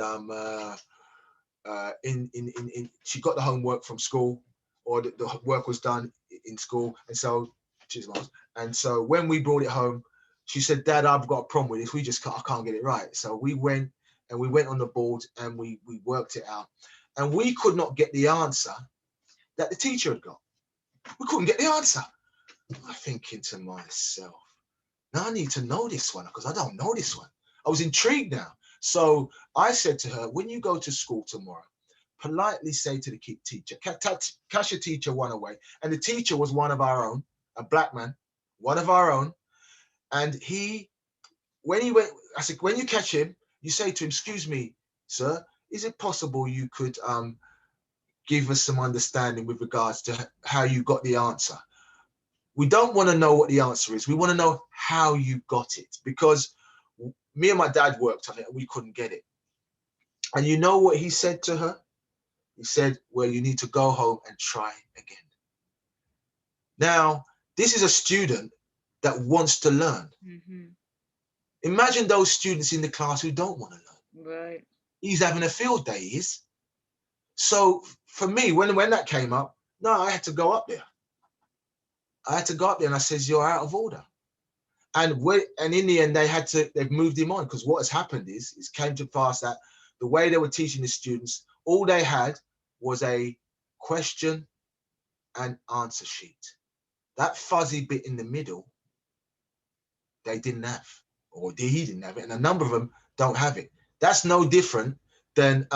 she got the homework from school, or the work was done in school, and so when we brought it home, she said, "Dad, I've got a problem with this. I can't get it right." So we went on the board and we worked it out, and we could not get the answer that the teacher had got. We couldn't get the answer. I'm thinking to myself, now I need to know this one, because I don't know this one. I was intrigued now. So I said to her, when you go to school tomorrow, politely say to the teacher, cash your teacher one away. And the teacher was one of our own, a black man, one of our own. And when he went, I said, when you catch him, you say to him, "Excuse me, sir, is it possible you could give us some understanding with regards to how you got the answer?" We don't want to know what the answer is. We want to know how you got it, because me and my dad worked on it and we couldn't get it. And you know what he said to her? He said, "Well, you need to go home and try again." Now, this is a student that wants to learn. Imagine those students in the class who don't want to learn. Right. He's having a field day, he is. So for me, when that came up, no, I had to go up there. And I says, "You're out of order." And in the end, they've moved him on, because what has happened is, it came to pass that the way they were teaching the students, all they had was a question and answer sheet. That fuzzy bit in the middle, they didn't have, or he didn't have it, and a number of them don't have it. That's no different than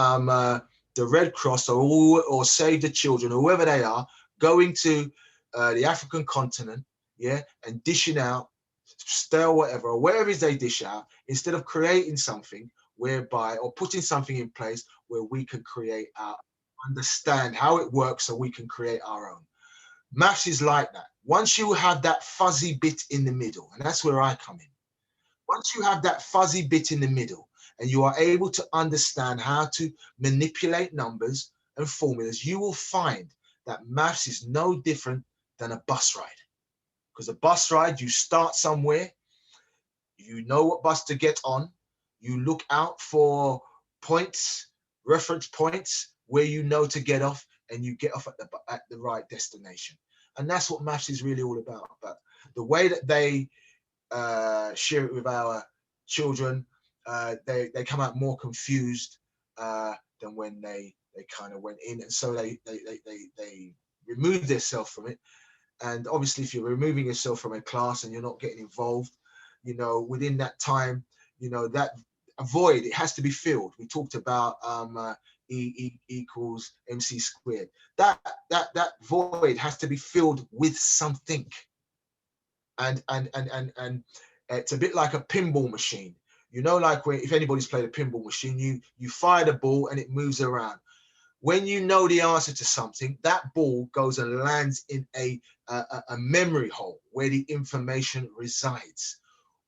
the Red Cross or Save the Children, or whoever they are, going to the African continent, yeah, and dishing out stale whatever, or whatever it is they dish out, instead of creating something whereby, or putting something in place where we can create understand how it works, so we can create our own. Maths is like that. Once you have that fuzzy bit in the middle, and that's where I come in. Once you have that fuzzy bit in the middle, and you are able to understand how to manipulate numbers and formulas, you will find that maths is no different than a bus ride. Because a bus ride, you start somewhere, you know what bus to get on, you look out for points, reference points, where you know to get off, and you get off at the right destination. And that's what maths is really all about. But the way that they share it with our children, they come out more confused than when they kind of went in, and so they remove themselves from it. And obviously, if you're removing yourself from a class and you're not getting involved, you know, within that time, you know, that void, it has to be filled. We talked about E equals MC squared. That void has to be filled with something. And it's a bit like a pinball machine. You know, like if anybody's played a pinball machine, you fire the ball and it moves around. When you know the answer to something, that ball goes and lands in a memory hole where the information resides.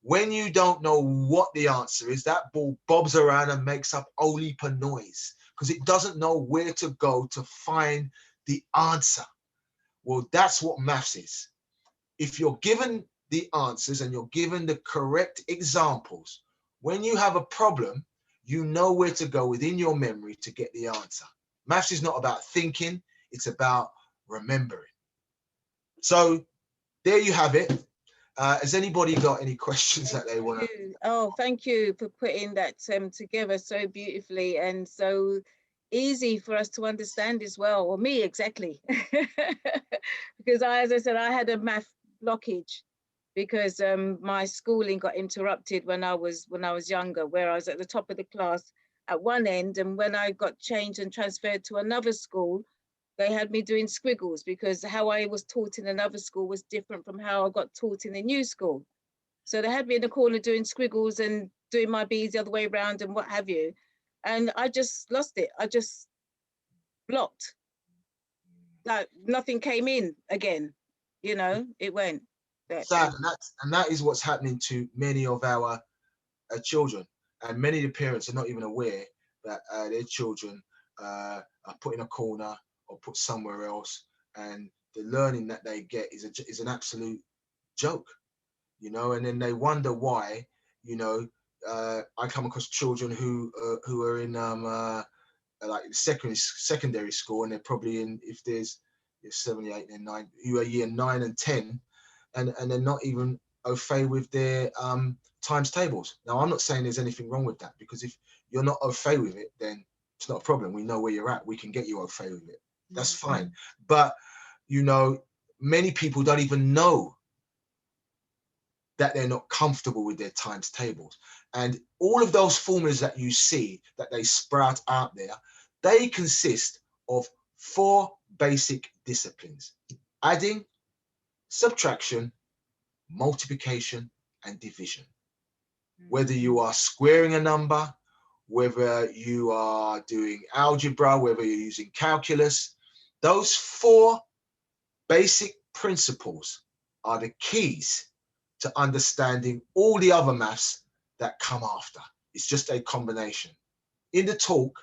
When you don't know what the answer is, that ball bobs around and makes up a whole heap of noise because it doesn't know where to go to find the answer. Well, that's what maths is. If you're given the answers and you're given the correct examples, when you have a problem, you know where to go within your memory to get the answer. Maths is not about thinking, it's about remembering. So there you have it. Has anybody got any questions that they want to? Oh, thank you for putting that together so beautifully and so easy for us to understand as well, or me exactly. Because as I said, I had a math blockage because my schooling got interrupted when I was younger, where I was at the top of the class at one end, and when I got changed and transferred to another school, they had me doing squiggles because how I was taught in another school was different from how I got taught in the new school. So they had me in the corner doing squiggles and doing my B's the other way around and what have you. And I just lost it. I just blocked. Like nothing came in again, you know, it went. Sad, and that is what's happening to many of our children. And many of the parents are not even aware that their children are put in a corner or put somewhere else, and the learning that they get is an absolute joke, you know. And then they wonder why, you know. I come across children who are in like secondary school, and they're probably in, if there's 7, 8, and 9, who are year 9 and 10, and they're not even au fait with their times tables. Now, I'm not saying there's anything wrong with that, because if you're not au fait with it, then it's not a problem. We know where you're at. We can get you au fait with it. That's fine. But, you know, many people don't even know that they're not comfortable with their times tables. And all of those formulas that you see that they sprout out there, they consist of 4 basic disciplines: adding, subtraction, multiplication, and division. Whether you are squaring a number, whether you are doing algebra, whether you're using calculus, those 4 basic principles are the keys to understanding all the other maths that come after. It's just a combination. In the talk,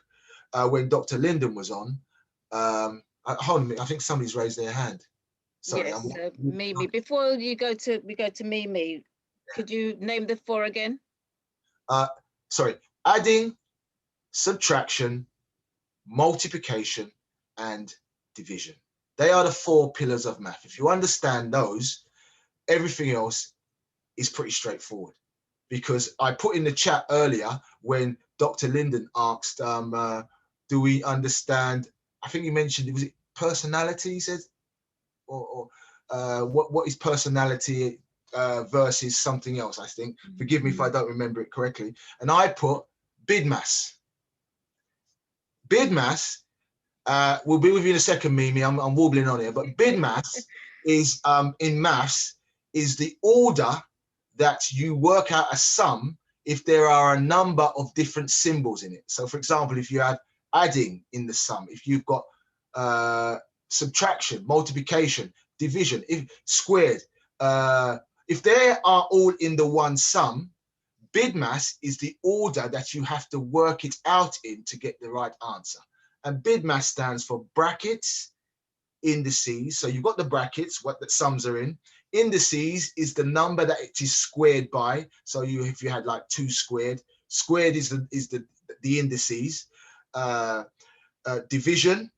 when Dr. Lyndon was on, hold on a minute, I think somebody's raised their hand. Sorry, yes, Mimi. Before we go to Mimi, could you name the 4 again? Sorry, adding, subtraction, multiplication, and division. They are the 4 pillars of math. If you understand those, everything else is pretty straightforward. Because I put in the chat earlier when Dr. Lyndon asked, do we understand, I think you mentioned, was it personality, he said? Or what is personality versus something else, I think. Forgive me if I don't remember it correctly. And I put BIDMAS. BIDMAS, we'll be with you in a second, Mimi, I'm wobbling on here, but BIDMAS is, in maths, is the order that you work out a sum if there are a number of different symbols in it. So for example, if you have adding in the sum, if you've got subtraction, multiplication, division, if squared, if they are all in the one sum, BIDMAS is the order that you have to work it out in to get the right answer. And BIDMAS stands for brackets, indices. So you've got the brackets, what the sums are in. Indices is the number that it is squared by. So if you had like 2 squared, squared is the indices. Division,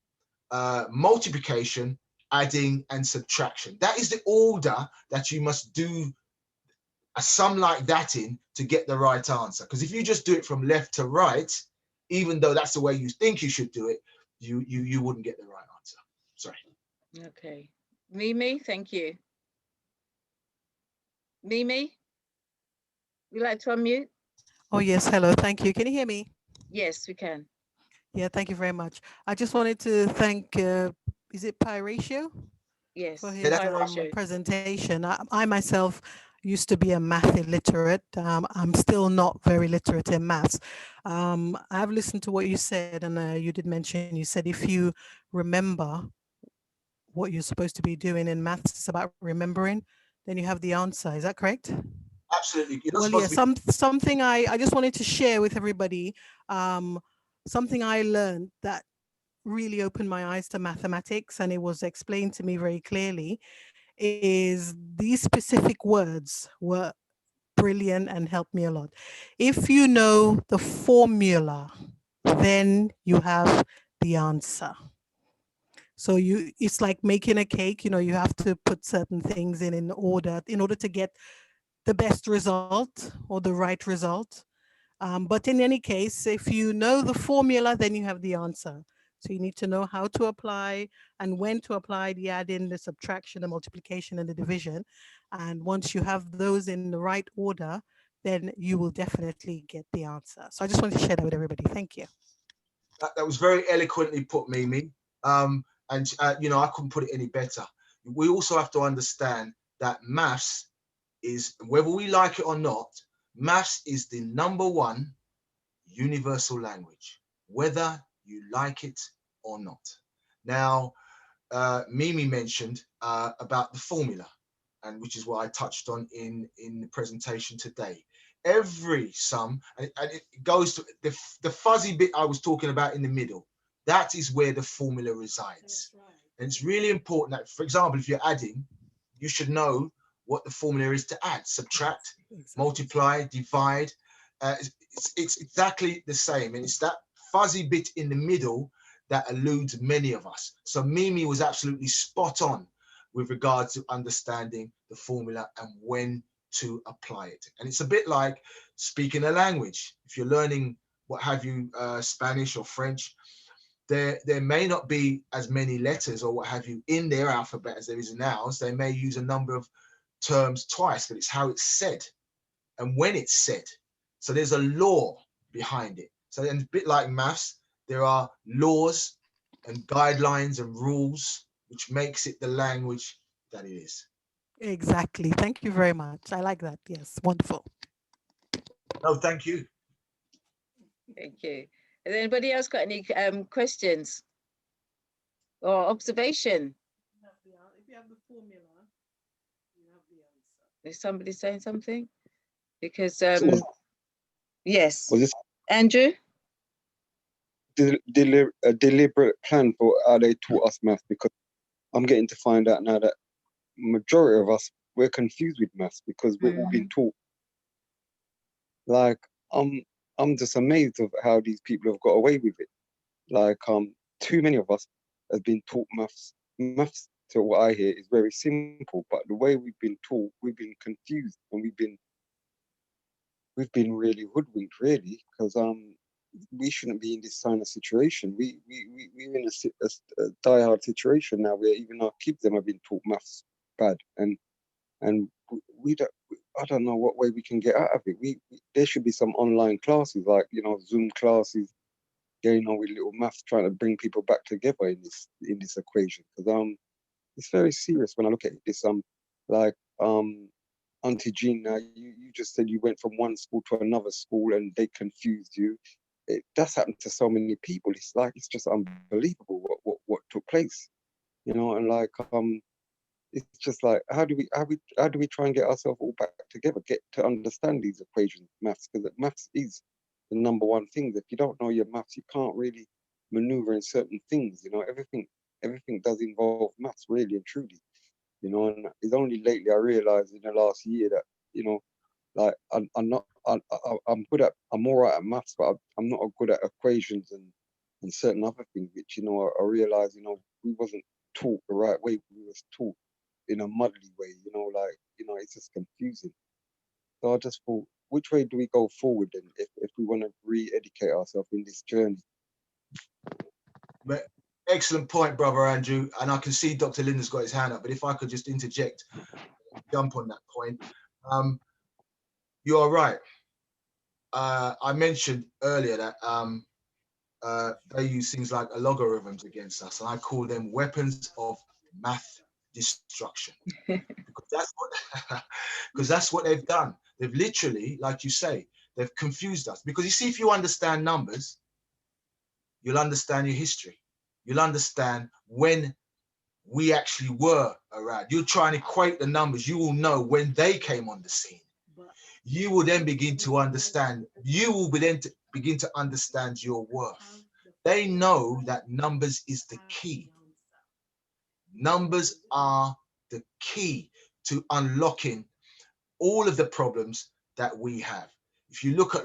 multiplication, adding, and subtraction. That is the order that you must do a sum like that in to get the right answer. Because if you just do it from left to right, even though that's the way you think you should do it, you wouldn't get the right answer. Sorry. Okay. Mimi, thank you. Mimi, would you like to unmute? Oh, yes. Hello. Thank you. Can you hear me? Yes, we can. Yeah, thank you very much. I just wanted to thank, is it Pi Ratio? Yes, For his Pi Ratio. presentation. I myself used to be a math illiterate. I'm still not very literate in maths. I've listened to what you said, and you did mention, you said if you remember what you're supposed to be doing in maths, it's about remembering, then you have the answer. Is that correct? Absolutely. You're not Well, yeah, supposed to be. something I just wanted to share with everybody, something I learned that really opened my eyes to mathematics, and it was explained to me very clearly, is these specific words were brilliant and helped me a lot. If you know the formula, then you have the answer. So it's like making a cake, you have to put certain things in order to get the best result or the right result. But in any case, if you know the formula, then you have the answer. So you need to know how to apply and when to apply the adding, the subtraction, the multiplication, and the division. And once you have those in the right order, then you will definitely get the answer. So I just wanted to share that with everybody. Thank you. That was very eloquently put, Mimi. And I couldn't put it any better. We also have to understand that maths is, whether we like it or not, maths is the #1 universal language, whether you like it or not. Now, Mimi mentioned about the formula, and which is what I touched on in the presentation today. Every sum, and it goes to the fuzzy bit I was talking about in the middle. That is where the formula resides. Right. And it's really important that, for example, if you're adding, you should know what the formula is to add, subtract, multiply, divide. It's exactly the same. And it's that fuzzy bit in the middle that eludes many of us. So Mimi was absolutely spot on with regard to understanding the formula and when to apply it. And it's a bit like speaking a language. If you're learning, what have you, Spanish or French, there may not be as many letters or what have you in their alphabet as there is in ours. They may use a number of terms twice, but it's how it's said and when it's said. So there's a law behind it. So and a bit like maths, there are laws and guidelines and rules, which makes it the language that it is. Exactly. Thank you very much. I like that. Yes, wonderful. No, thank you. Thank you. Has anybody else got any questions or observation? If you have the formula, you have the answer. Is somebody saying something? Because yes, Was this Andrew? a deliberate plan for how they taught us maths? Because I'm getting to find out now that majority of us, we're confused with maths because we've all been taught. Like I'm just amazed of how these people have got away with it. Like too many of us have been taught maths. Maths, to what I hear, is very simple, but the way we've been taught, we've been confused and we've been really hoodwinked, really, because we shouldn't be in this kind of situation. We're in a die-hard situation now where even our kids have been taught maths bad, and we don't. I don't know what way we can get out of it. There should be some online classes, like Zoom classes, going on with little maths, trying to bring people back together in this equation. Because it's very serious when I look at this. Like Auntie Jean, now you just said you went from one school to another school and they confused you. That's happened to so many people. It's just unbelievable what took place, and like it's just like how do we try and get ourselves all back together, get to understand these equations, maths, because maths is the #1 thing. If you don't know your maths, you can't really maneuver in certain things. Everything does involve maths, really and truly. And it's only lately I realized in the last year that like I'm all right at maths, but I'm not good at equations and certain other things, which I realized we wasn't taught the right way. We was taught in a muddly way, it's just confusing. So I just thought, which way do we go forward then if we want to re-educate ourselves in this journey? Excellent point, brother Andrew. And I can see Dr. Lyndon's got his hand up, but if I could just interject, jump on that point. You are right. I mentioned earlier that they use things like logarithms against us, and I call them weapons of math destruction. because that's what they've done. They've literally, like you say, they've confused us. Because you see, if you understand numbers, you'll understand your history. You'll understand when we actually were around. You'll try and equate the numbers. You will know when they came on the scene. you will then begin to understand, you will begin to understand your worth. They know that numbers is the key. Numbers are the key to unlocking all of the problems that we have. If you look at,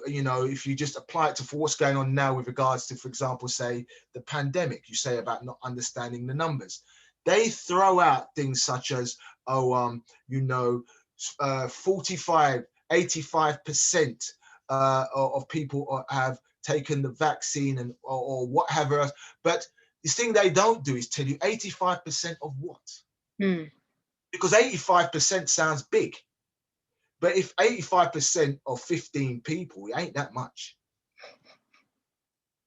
you know, if you just apply it to for what's going on now with regards to, for example, say the pandemic, you say about not understanding the numbers. They throw out things such as, oh, you know, 45, 85% of people have taken the vaccine and or whatever. But the thing they don't do is tell you 85% of what? Because 85% sounds big. But if 85% of 15 people, it ain't that much.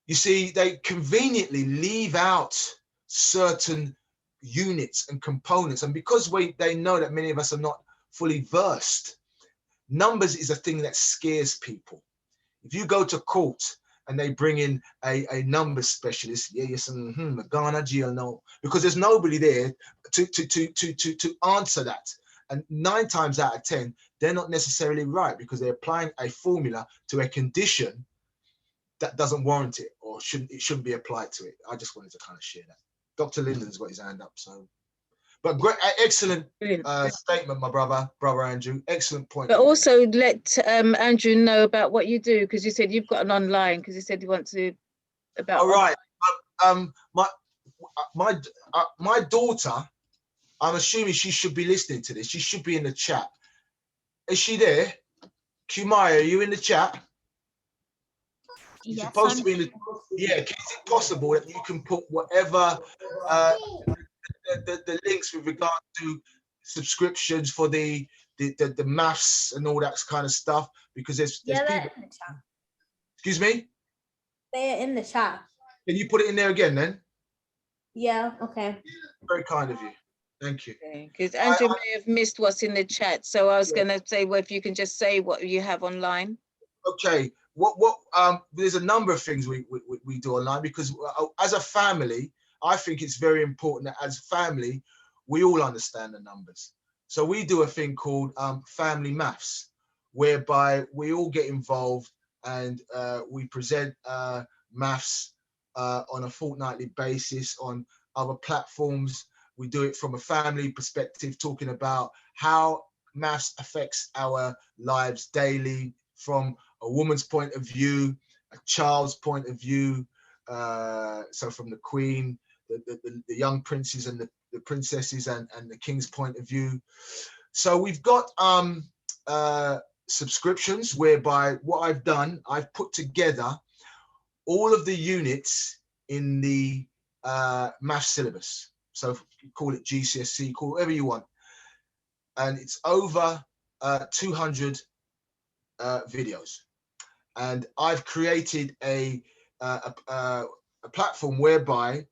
You see, they conveniently leave out certain units and components. And because they know that many of us are not fully versed, numbers is a thing that scares people. If you go to court and they bring in a numbers specialist, Ghana GL, no, because there's nobody there to answer that. And 9 times out of 10, they're not necessarily right because they're applying a formula to a condition that doesn't warrant it or it shouldn't be applied to it. I just wanted to kind of share that. Dr. Lyndon's got his hand up, so. But great, excellent statement, my brother Andrew. Excellent point. But also let Andrew know about what you do, because you said you've got an online, because you said you want to about. All right, my daughter, I'm assuming she should be listening to this. She should be in the chat. Is she there? Kumaya, are you in the chat? You're yes, supposed to be in the. Yeah, is it possible that you can put whatever the links with regard to subscriptions for the maths and all that kind of stuff? Because there's people. They're in the chat. Excuse me? They're in the chat. Can you put it in there again then? Yeah, okay. Very kind of you. Thank you. Because Andrew may have missed what's in the chat. So I was going to say, well, if you can just say what you have online. Okay. There's a number of things we do online, because as a family, I think it's very important that as a family, we all understand the numbers. So we do a thing called family maths, whereby we all get involved and we present maths on a fortnightly basis on other platforms. We do it from a family perspective, talking about how maths affects our lives daily, from a woman's point of view, a child's point of view. So from the queen, the young princes and the princesses and the king's point of view. So we've got subscriptions whereby what I've done, I've put together all of the units in the math syllabus. So call it GCSE, call it whatever you want. And it's over 200 videos. And I've created a platform whereby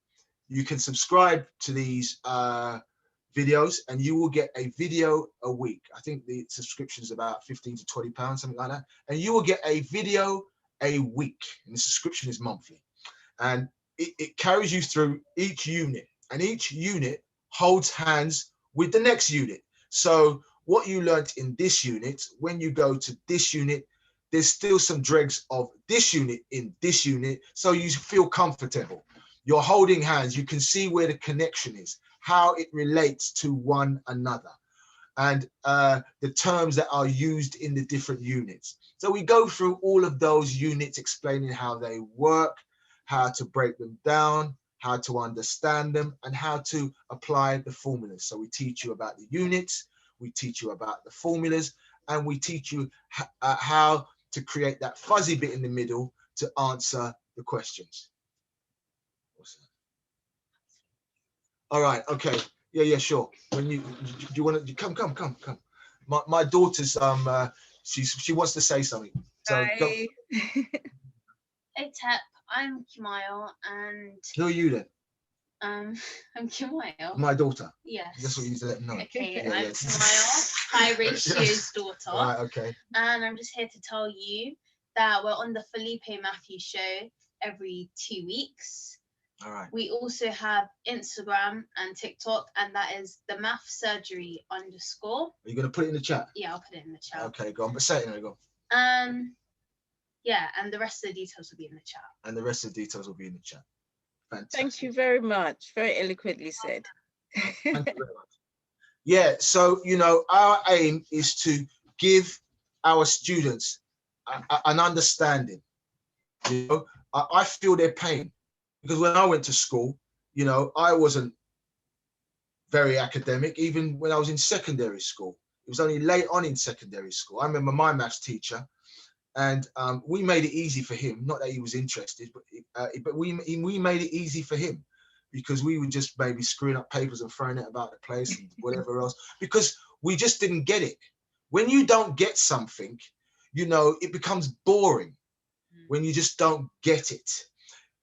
you can subscribe to these videos and you will get a video a week. I think the subscription is about 15 to 20 pounds, something like that. And you will get a video a week, and the subscription is monthly. And it carries you through each unit, and each unit holds hands with the next unit. So what you learned in this unit, when you go to this unit, there's still some dregs of this unit in this unit, so you feel comfortable. You're holding hands, you can see where the connection is, how it relates to one another, and the terms that are used in the different units. So we go through all of those units, explaining how they work, how to break them down, how to understand them, and how to apply the formulas. So we teach you about the units, we teach you about the formulas, and we teach you how to create that fuzzy bit in the middle to answer the questions. All right, okay, yeah, sure. When you want to come. My daughter's she wants to say something. So go. Hey Tep, I'm Kimayo, and Who are you then? I'm Kimayo. My daughter. Yes. That's what you need to let them know. Okay, Yeah, I'm yeah. Kimayo, High Ratio's daughter. Right, okay. And I'm just here to tell you that we're on the Felipe Matthews show every 2 weeks. All right. We also have Instagram and TikTok, and that is the math surgery _ Are you going to put it in the chat? Yeah, I'll put it in the chat. Okay, go on. But say it there, go. Yeah, and the rest of the details will be in the chat. And the rest of the details will be in the chat. Fantastic. Thank you very much. Very eloquently said. Thank you very much. Yeah, so, you know, our aim is to give our students an understanding. You know, I feel their pain because when I went to school, you know, I wasn't very academic, even when I was in secondary school. It was only late on in secondary school. I remember my maths teacher, and we made it easy for him. Not that he was interested, but we made it easy for him because we were just maybe screwing up papers and throwing it about the place and whatever else, because we just didn't get it. When you don't get something, you know, it becomes boring when you just don't get it.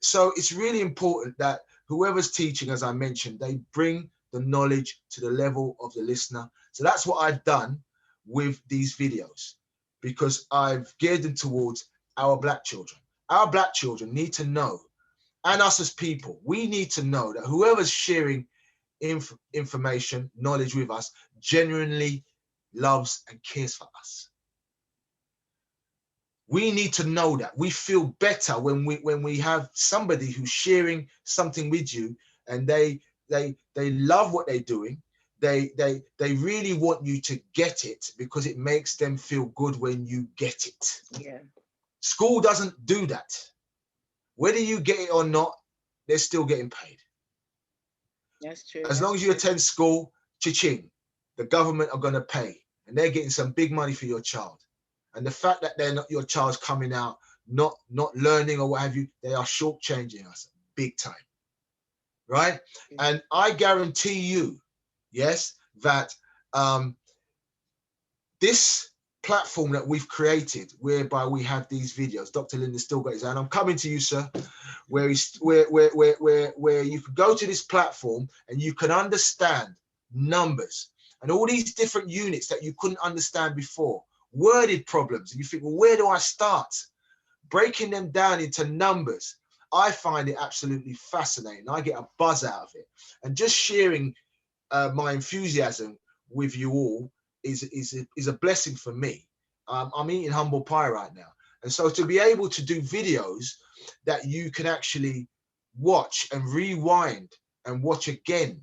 So it's really important that whoever's teaching, as I mentioned, they bring the knowledge to the level of the listener. So that's what I've done with these videos, because I've geared them towards our Black children. Our Black children need to know, and us as people, we need to know that whoever's sharing information, knowledge with us, genuinely loves and cares for us. We need to know that. We feel better when we have somebody who's sharing something with you, and they love what they're doing. They really want you to get it because it makes them feel good when you get it. Yeah. School doesn't do that. Whether you get it or not, they're still getting paid. That's true. As long as you attend school, cha-ching, the government are going to pay, and they're getting some big money for your child. And the fact that they're not, your child's coming out not learning or what have you, they are shortchanging us big time, right? And I guarantee you, yes, that this platform that we've created, whereby we have these videos, Dr. Lyndon still got his hand. I'm coming to you, sir. Where you can go to this platform and you can understand numbers and all these different units that you couldn't understand before, worded problems, and you think, well, where do I start? Breaking them down into numbers. I find it absolutely fascinating. I get a buzz out of it, and just sharing my enthusiasm with you all is a blessing for me. I'm eating humble pie right now. And so to be able to do videos that you can actually watch and rewind and watch again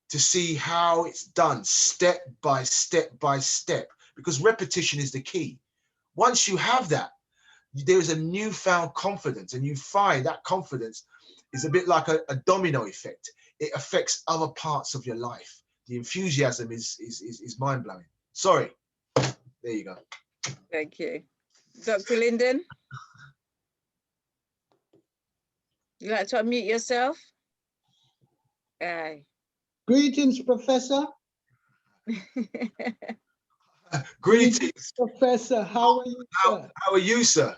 to see how it's done step by step by step, because repetition is the key. Once you have that, there's a newfound confidence, and you find that confidence is a bit like a domino effect. It affects other parts of your life. The enthusiasm is mind-blowing. Sorry. There you go. Thank you. Dr. Lyndon? You like to unmute yourself? Aye. Greetings, Professor. Greetings, Professor. How are you, sir? How are you, sir?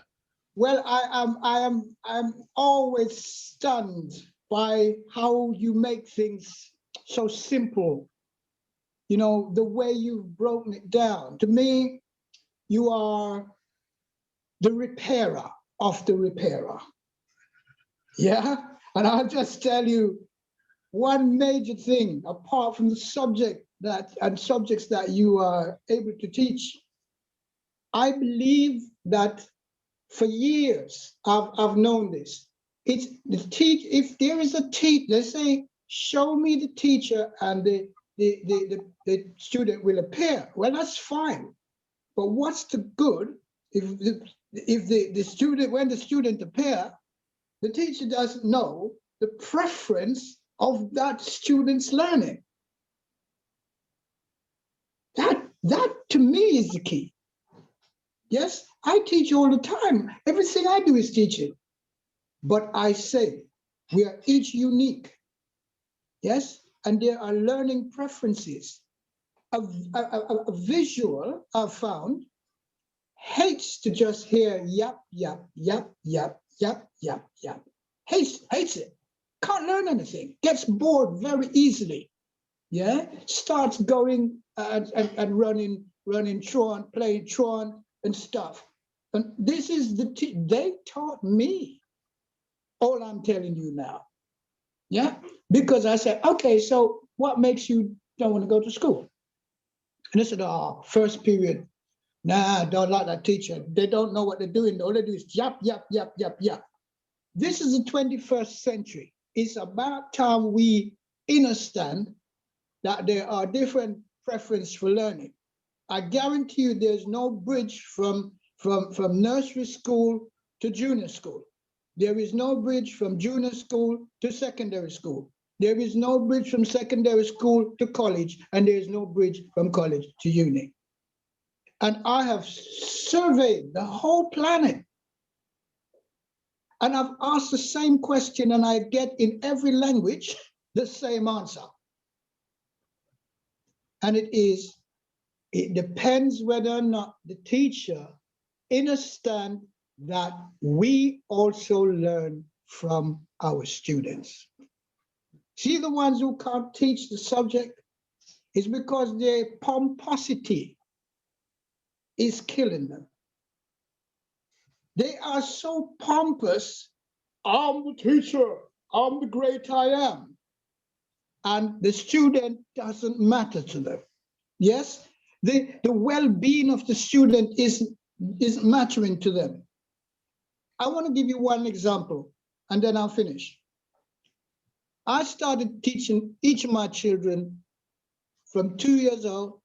Well, I'm always stunned by how you make things so simple. You know, the way you've broken it down. To me, you are the repairer of the repairer. Yeah, and I'll just tell you one major thing, apart from the subject subjects that you are able to teach. I believe that for years I've known this. It's the if there is a teacher, let's say, show me the teacher and the student will appear. Well, that's fine. But what's the good if the student, when the student appear, the teacher doesn't know the preference of that student's learning? That to me is the key. Yes, I teach all the time. Everything I do is teaching. But I say we are each unique. Yes, and there are learning preferences. A visual, I've found, hates to just hear yap, yap, yap, yap, yap, yap, yap. Hates it. Can't learn anything. Gets bored very easily. Yeah, starts going and running Tron, playing Tron and stuff. And this is they taught me. All I'm telling you now. Yeah, because I said, okay, so what makes you don't want to go to school? And they said, oh, first period. Nah, I don't like that teacher. They don't know what they're doing. All they do is yap, yap, yap, yap, yap. This is the 21st century. It's about time we understand that there are different preferences for learning. I guarantee you there's no bridge from nursery school to junior school. There is no bridge from junior school to secondary school. There is no bridge from secondary school to college, and there is no bridge from college to uni. And I have surveyed the whole planet. And I've asked the same question, and I get in every language the same answer. And it depends whether or not the teacher understands that we also learn from our students. See, the ones who can't teach the subject is because their pomposity is killing them. They are so pompous. I'm the teacher, I'm the great I am. And the student doesn't matter to them. Yes, the well-being of the student isn't mattering to them. I want to give you one example, and then I'll finish. I started teaching each of my children from 2 years old.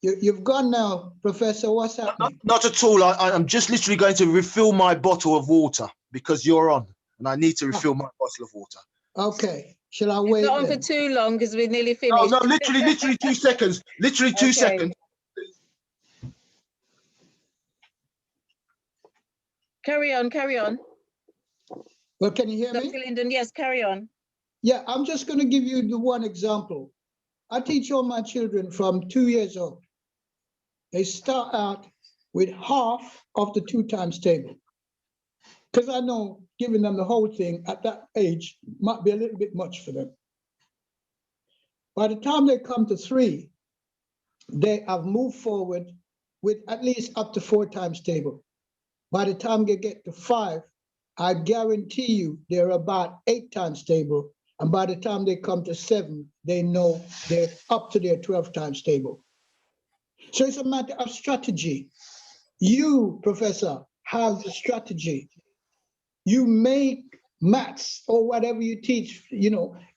You've gone now, Professor, what's happening? Not at all. I'm just literally going to refill my bottle of water because you're on, and I need to refill my bottle of water. Okay, shall I wait? Not on for too long because we're nearly finished. No, literally 2 seconds. Literally 2 seconds. Carry on, carry on. Well, can you hear me? Dr. Lyndon, yes, carry on. Yeah, I'm just going to give you the one example. I teach all my children from 2 years old. They start out with half of the 2 times table. Because I know giving them the whole thing at that age might be a little bit much for them. By the time they come to 3, they have moved forward with at least up to 4 times table. By the time they get to 5, I guarantee you they're about 8 times table. And by the time they come to 7, they know they're up to their 12 times table. So it's a matter of strategy. You, Professor, have the strategy. You make maths or whatever you teach,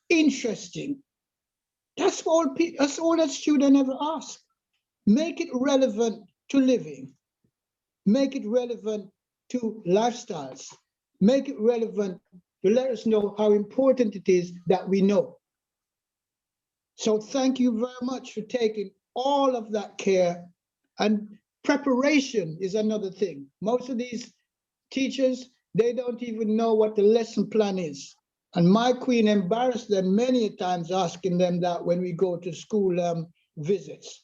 interesting. That's all that student ever ask. Make it relevant to living. Make it relevant to lifestyles. Make it relevant to let us know how important it is that we know. So thank you very much for taking all of that care. And preparation is another thing. Most of these teachers, they don't even know what the lesson plan is. And my queen embarrassed them many times asking them that when we go to school visits.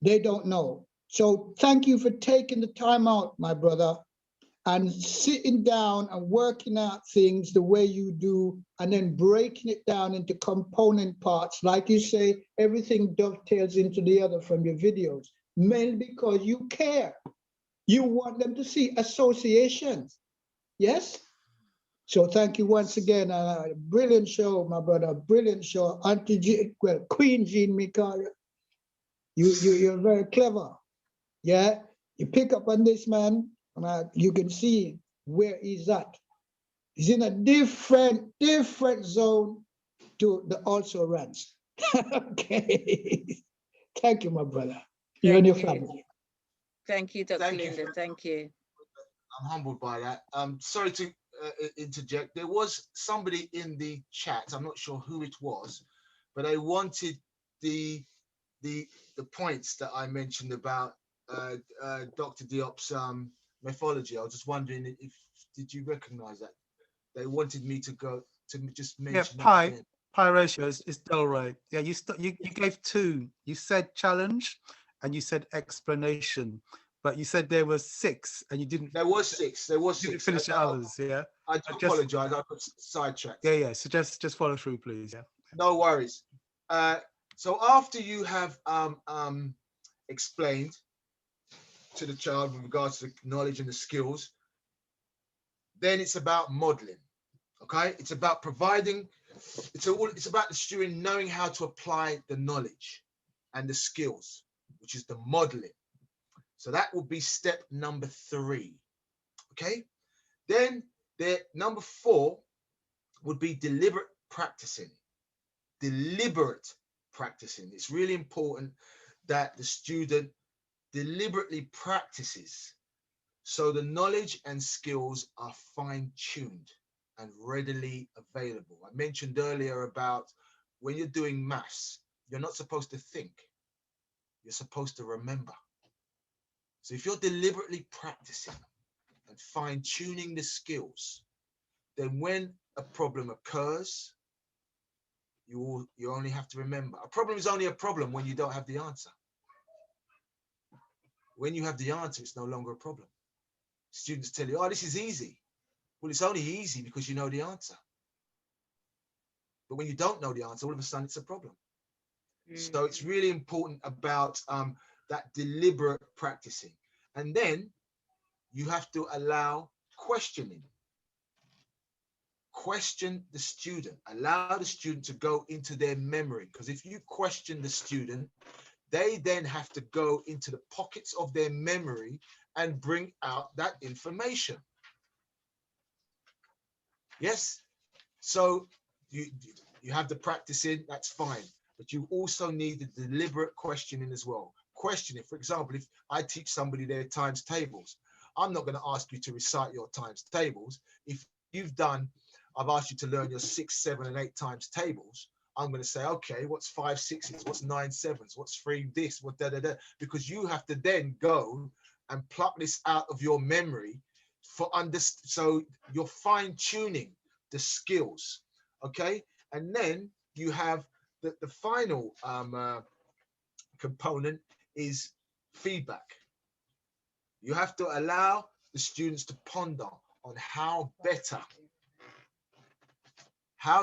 They don't know. So thank you for taking the time out, my brother, and sitting down and working out things the way you do, and then breaking it down into component parts. Like you say, everything dovetails into the other from your videos, mainly because you care. You want them to see associations. Yes? So thank you once again. Brilliant show, my brother. Brilliant show. Queen Jean, me call you. You're very clever. Yeah? You pick up on this, man. You can see where he's at. He's in a different zone to the also runs. Okay. Thank you, my brother. You and your family. Thank you, Dr. Lyndon. Thank you. I'm humbled by that. Sorry to interject. There was somebody in the chat, I'm not sure who it was, but they wanted the points that I mentioned about Dr. Diop's mythology. I was just wondering did you recognize that? They wanted me to go to just mention pi ratio is del right. Yeah, you gave 2. You said challenge and you said explanation, but you said there was 6 and you didn't. There was 6. There was 6. Didn't finish the others. Yeah. I apologize. I got sidetracked. Yeah. So just follow through, please. Yeah. No worries. So after you have explained to the child with regards to the knowledge and the skills, then it's about modeling. Okay, it's about providing it's about the student knowing how to apply the knowledge and the skills, which is the modeling. So that would be step number 3. Okay. Then number 4 would be deliberate practicing. Deliberate practicing. It's really important that the student deliberately practices so the knowledge and skills are fine-tuned and readily available. I mentioned earlier about when you're doing maths, you're not supposed to think, you're supposed to remember. So if you're deliberately practicing and fine-tuning the skills, then when a problem occurs, you only have to remember. A problem is only a problem when you don't have the answer. When you have the answer, it's no longer a problem. Students tell you, oh, this is easy. Well, it's only easy because you know the answer. But when you don't know the answer, all of a sudden it's a problem. So it's really important about that deliberate practicing. And then you have to allow questioning. Question the student. Allow the student to go into their memory. Because if you question the student, they then have to go into the pockets of their memory and bring out that information. Yes? So you have the practicing, that's fine. But you also need the deliberate questioning as well. Questioning, for example, if I teach somebody their times tables, I'm not going to ask you to recite your times tables. If I've asked you to learn your 6, 7, and 8 times tables, I'm going to say, okay, what's 5 6s? What's 9 7s? What's 3 this? What da da da? Because you have to then go and pluck this out of your memory so you're fine-tuning the skills, okay? And then you have the final component is feedback. You have to allow the students to ponder on how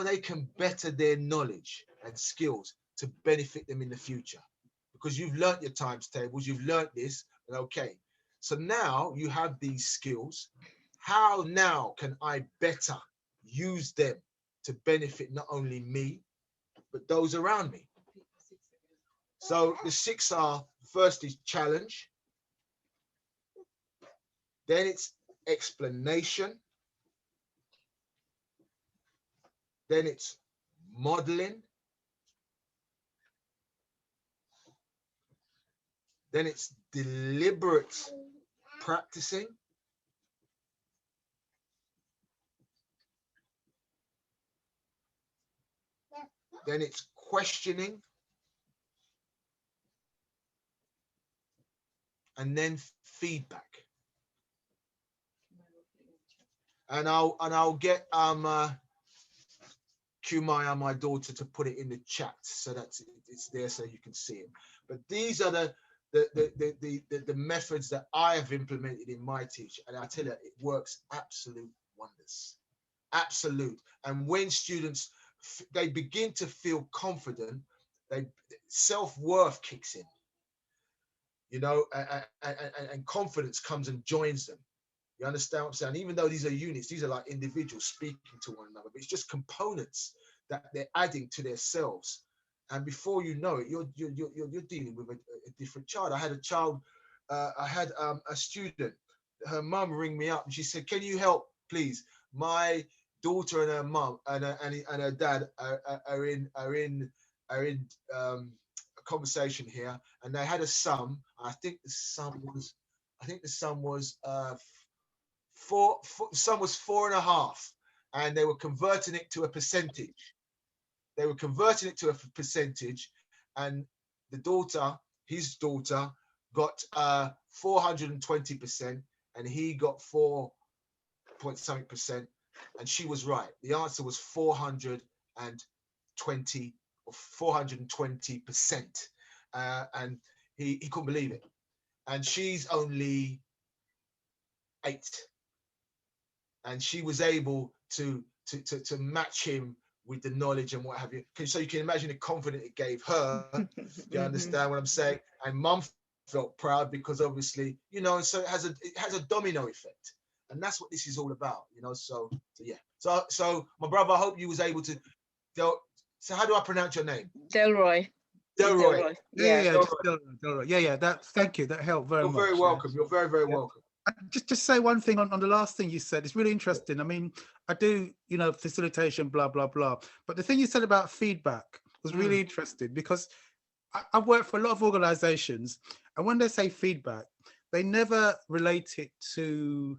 they can better their knowledge and skills to benefit them in the future. Because you've learnt your times tables, you've learnt this, and okay. So now you have these skills. How now can I better use them to benefit not only me, but those around me? So the 6 are, first is challenge, then it's explanation, then it's modeling, then it's deliberate practicing, then it's questioning, and then feedback. And I'll get Kumaya, my daughter, to put it in the chat so that it's there so you can see it. But these are the methods that I have implemented in my teaching, and I tell you, it works absolute wonders, absolute. And when students they begin to feel confident, self-worth kicks in, you know, and confidence comes and joins them. You understand what I'm saying? Even though these are units, these are like individuals speaking to one another, but it's just components that they're adding to themselves. And before you know it, you're dealing with a different child. I had a child, a student, her mum ring me up and she said, "Can you help, please? My daughter and her mum and her dad are in a conversation here, and they had a son. I think the son was 4.5, and they were converting it to a percentage. And the daughter, his daughter, got 420%, and he got 4.something%, and she was right. The answer was 420 or 420%, and he couldn't believe it. And she's only 8. And she was able to match him with the knowledge and what have you. So you can imagine the confidence it gave her. You understand what I'm saying? And mum felt proud because obviously, you know, so it has a domino effect. And that's what this is all about, you know. So yeah. So my brother, I hope you was able to So how do I pronounce your name? Delroy. Delroy. Yeah. Delroy. Yeah. That. Thank you. That helped very much. You're very welcome. You're very, very welcome. Just say one thing on the last thing you said. It's really interesting. I mean, I do, facilitation, blah, blah, blah. But the thing you said about feedback was really interesting, because I've worked for a lot of organizations, and when they say feedback, they never relate it to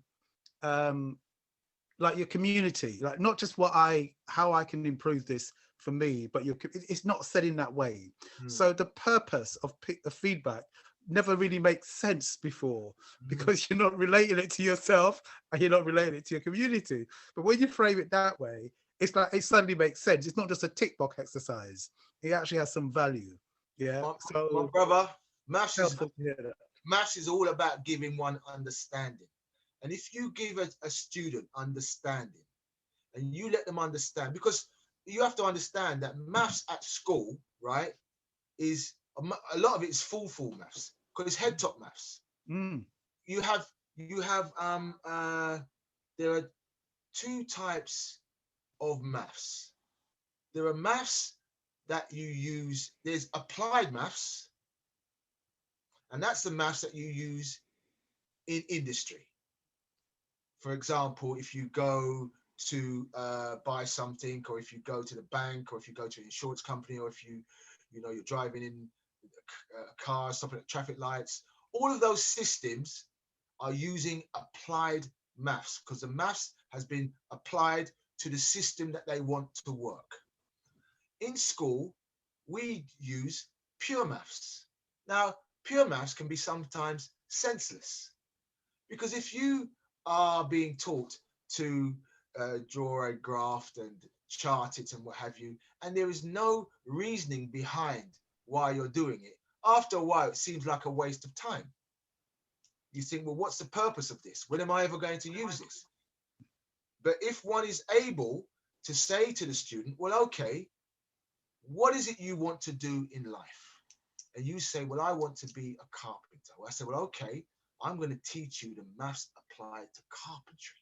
like your community, like not just how I can improve this for me, but it's not said in that way. So the purpose of feedback never really makes sense before, because you're not relating it to yourself and you're not relating it to your community. But when you frame it that way, it's like it suddenly makes sense. It's not just a tick box exercise. It actually has some value. Yeah. My brother, maths is all about giving one understanding. And if you give a student understanding and you let them understand, because you have to understand that maths at school, right, is a lot of it is full maths, because it's head top maths. You have there are two types of maths. There are maths that you use. There's applied maths, and that's the maths that you use in industry. For example, if you go to buy something, or if you go to the bank, or if you go to an insurance company, or if you're driving in a car, stopping at traffic lights, all of those systems are using applied maths, because the maths has been applied to the system that they want to work. In school, we use pure maths. Now, pure maths can be sometimes senseless, because if you are being taught to draw a graph and chart it and what have you, and there is no reasoning behind why you're doing it, after a while it seems like a waste of time. You think, well, what's the purpose of this? When am I ever going to use this? But if one is able to say to the student, well, okay, what is it you want to do in life? And you say, well, I want to be a carpenter. Well, I say, well, okay, I'm going to teach you the maths applied to carpentry.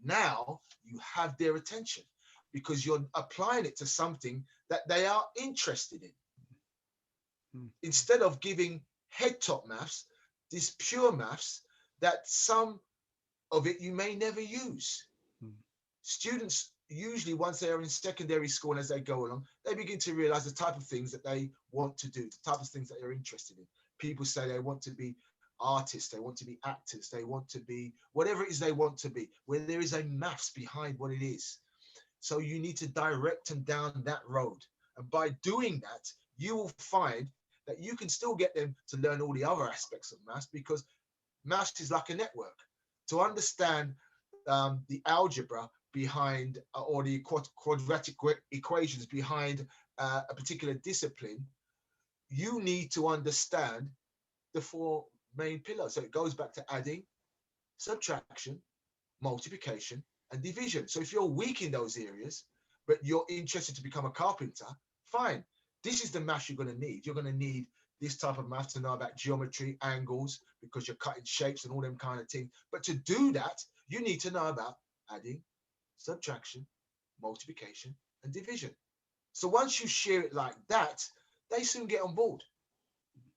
Now you have their attention, because you're applying it to something that they are interested in. Instead of giving head top maths, this pure maths that some of it you may never use. Students usually, once they are in secondary school and as they go along, they begin to realize the type of things that they want to do, the type of things that they're interested in. People say they want to be artists, they want to be actors, they want to be whatever it is they want to be, where there is a maths behind what it is. So you need to direct them down that road. And by doing that, you will find that you can still get them to learn all the other aspects of maths, because maths is like a network. To understand the algebra behind or the quadratic equations behind a particular discipline, you need to understand the four main pillars. So it goes back to adding, subtraction, multiplication, and division. So if you're weak in those areas, but you're interested to become a carpenter, fine. This is the maths you're going to need. You're going to need this type of maths to know about geometry, angles, because you're cutting shapes and all them kind of things. But to do that, you need to know about adding, subtraction, multiplication, and division. So once you share it like that, they soon get on board.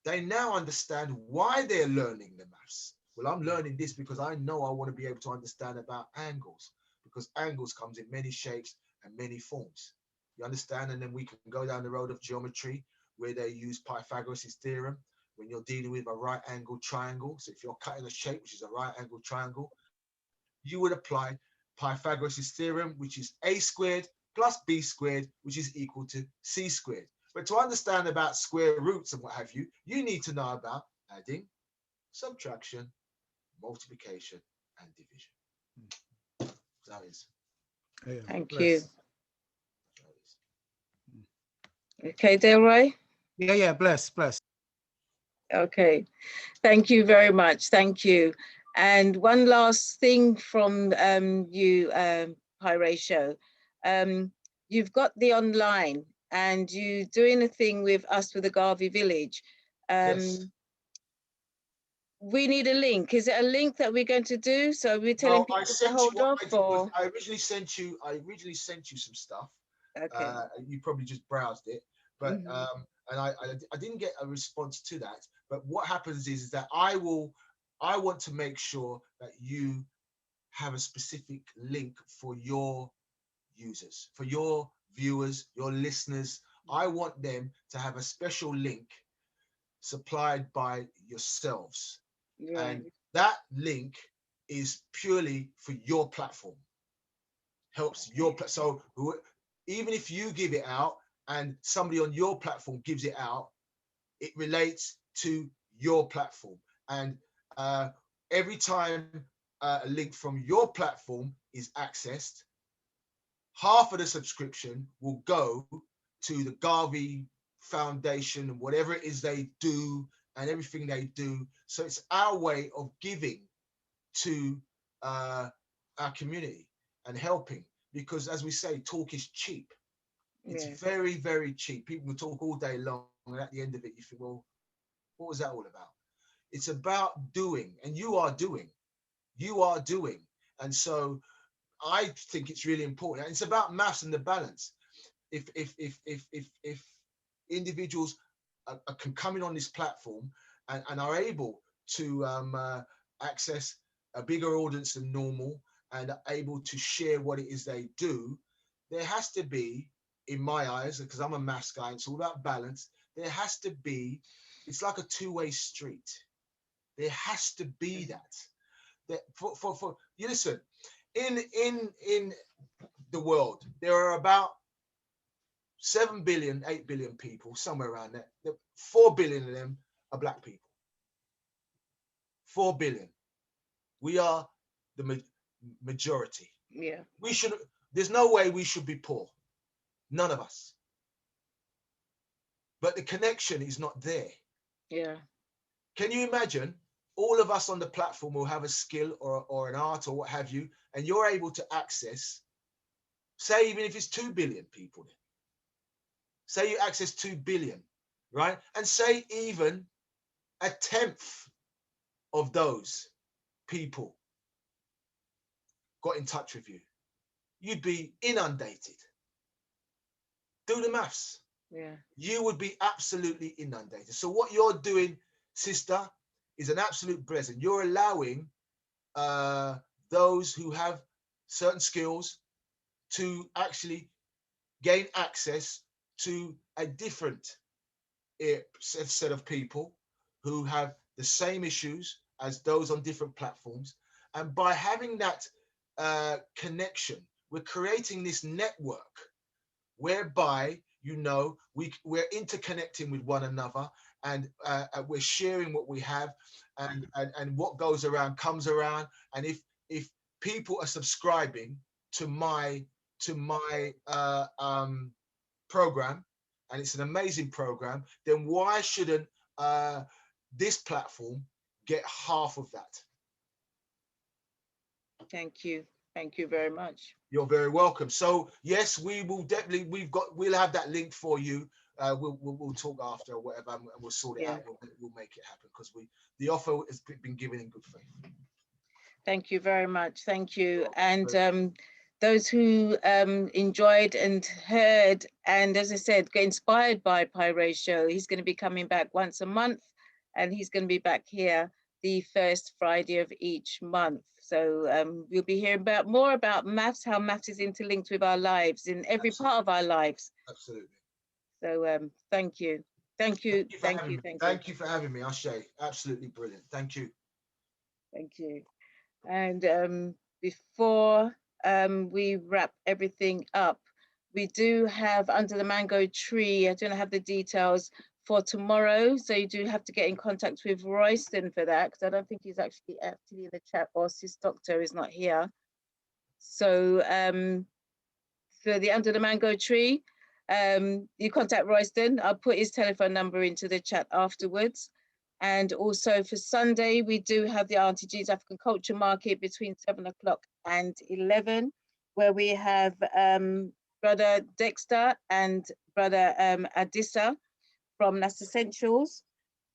They now understand why they're learning the maths. Well, I'm learning this because I know I want to be able to understand about angles, because angles comes in many shapes and many forms. You understand? And then we can go down the road of geometry, where they use Pythagoras' theorem when you're dealing with a right angled triangle. So if you're cutting a shape, which is a right angled triangle, you would apply Pythagoras' theorem, which is a squared plus b squared, which is equal to c squared. But to understand about square roots and what have you, you need to know about adding, subtraction, multiplication, and division. That is. Thank you. Okay, Delroy? Yeah, bless. Okay, thank you very much. Thank you. And one last thing from you, Horatio. You've got the online and you're doing a thing with us with the Garvey Village. Yes. We need a link. Is it a link that we're going to do? So we're telling people to hold off, or I originally sent you some stuff, Okay. You probably just browsed it, but and I didn't get a response to that. But what happens is that I want to make sure that you have a specific link for your users, for your viewers, your listeners. I want them to have a special link supplied by yourselves. Right. And that link is purely for your platform. Helps your so even if you give it out and somebody on your platform gives it out, it relates to your platform. And every time a link from your platform is accessed, half of the subscription will go to the Garvey Foundation and whatever it is they do and everything they do. So it's our way of giving to our community and helping, because as we say, talk is cheap. It's very, very cheap. People can talk all day long, and at the end of it, you think, well, what was that all about? It's about doing, and you are doing. You are doing. And so I think it's really important. And it's about maths and the balance. If individuals can come in on this platform and are able to access a bigger audience than normal and are able to share what it is they do, there has to be, in my eyes, because I'm a maths guy, it's all about balance. There has to be, it's like a two-way street. There has to be that for you listen, in the world, there are about 7 billion, 8 billion people, somewhere around there. 4 billion of them are black people. 4 billion. We are the majority. Yeah. We should, there's no way we should be poor. None of us. But the connection is not there. Yeah. Can you imagine all of us on the platform will have a skill or an art or what have you, and you're able to access, say, even if it's 2 billion people, say you access 2 billion, right? And say even a tenth of those people got in touch with you, you'd be inundated. Do the maths. Yeah. You would be absolutely inundated. So what you're doing, sister, is an absolute blessing. You're allowing those who have certain skills to actually gain access to a different set of people who have the same issues as those on different platforms. And by having that connection, we're creating this network whereby, you know, we're interconnecting with one another, and we're sharing what we have, and what goes around comes around. And if people are subscribing to my program, and it's an amazing program, then why shouldn't this platform get half of that? Thank you. Thank you very much. You're very welcome. So yes, we will definitely, we'll have that link for you. We'll talk after or whatever, and we'll sort it out. We'll make it happen, because the offer has been given in good faith. Thank you very much. Thank you. And those who enjoyed and heard, and as I said, get inspired by Pyro Show, he's going to be coming back once a month, and he's going to be back here the first Friday of each month. So we'll be hearing more about maths, how maths is interlinked with our lives in every part of our lives. Absolutely. So thank you. Thank you. Thank you for having me, Ashe. Absolutely brilliant. Thank you. Thank you. And before we wrap everything up, we do have Under the Mango Tree. I don't have the details for tomorrow, so you do have to get in contact with Royston for that, because I don't think he's actually in the chat, or Sis Doctor is not here. So for the Under the Mango Tree, you contact Royston. I'll put his telephone number into the chat afterwards. And also for Sunday, we do have the Auntie G's African Culture Market between 7 o'clock and 11, where we have Brother Dexter and Brother Adissa from NAS Essentials.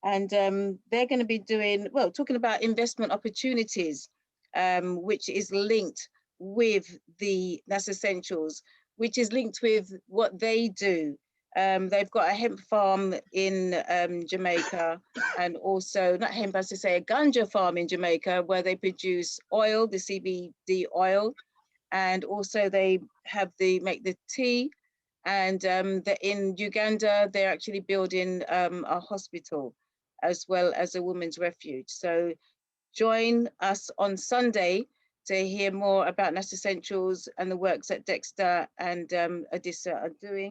And they're going to be doing, well, talking about investment opportunities, which is linked with the NAS Essentials. which is linked with what they do. They've got a hemp farm in Jamaica, and also, not hemp, as to say, a ganja farm in Jamaica, where they produce oil, the CBD oil, and also they make the tea. And in Uganda, they're actually building a hospital as well as a women's refuge. So join us on Sunday to hear more about Nest Essentials and the works that Dexter and Adissa are doing.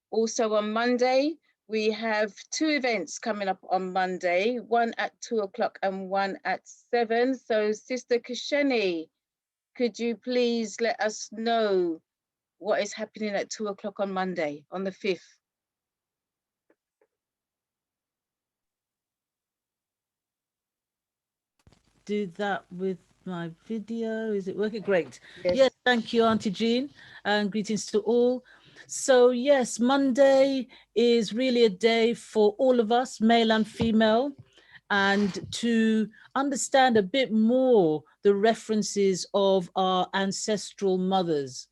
Also on Monday, we have 2 events coming up on Monday, one at 2 o'clock and one at 7. So Sister Kasheni, could you please let us know what is happening at 2 o'clock on Monday, on the 5th? Do that with my video. Is it working? Great. Yes. Yes, thank you, Auntie Jean, and greetings to all. So yes, Monday is really a day for all of us, male and female, and to understand a bit more the references of our ancestral mothers.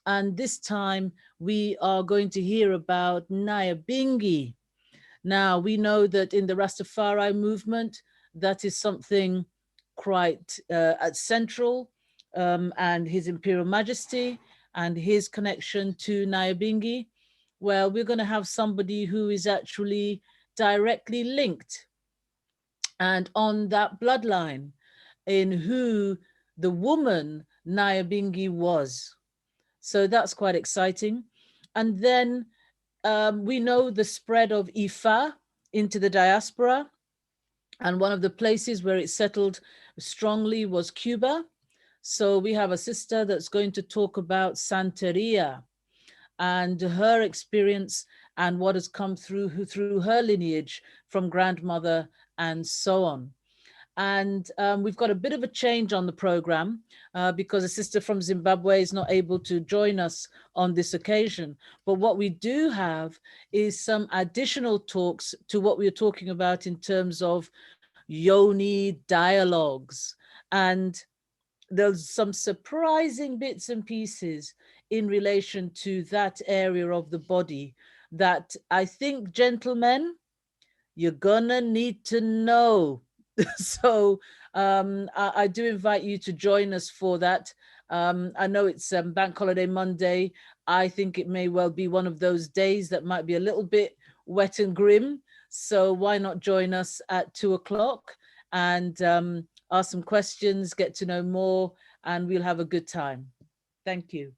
And this time we are going to hear about Nyabingi. Now, we know that in the Rastafari movement, that is something quite central, and His Imperial Majesty and his connection to Nyabingi. Well, we're going to have somebody who is actually directly linked and on that bloodline in who the woman Nyabingi was. So that's quite exciting. And then we know the spread of Ifa into the diaspora. And one of the places where it settled strongly was Cuba. So we have a sister that's going to talk about Santeria and her experience and what has come through her lineage from grandmother and so on. And we've got a bit of a change on the program because a sister from Zimbabwe is not able to join us on this occasion. But what we do have is some additional talks to what we were talking about in terms of yoni dialogues. And there's some surprising bits and pieces in relation to that area of the body that I think, gentlemen, you're gonna need to know. So I do invite you to join us for that. I know it's Bank Holiday Monday. I think it may well be one of those days that might be a little bit wet and grim. So why not join us at 2 o'clock and ask some questions, get to know more, and we'll have a good time. Thank you.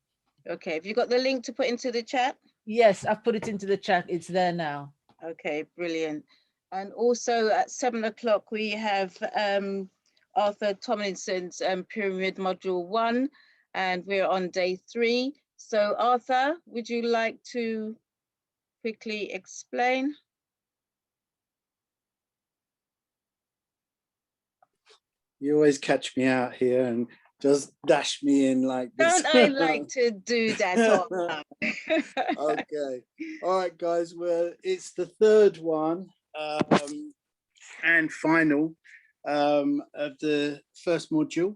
Okay, have you got the link to put into the chat? Yes, I've put it into the chat. It's there now. Okay, brilliant. And also at 7 o'clock, we have Arthur Tomlinson's Pyramid Module 1, and we're on day 3. So Arthur, would you like to quickly explain? You always catch me out here and just dash me in like this. Don't I like to do that all the time? Okay. All right, guys. Well, it's the third one and final of the first module.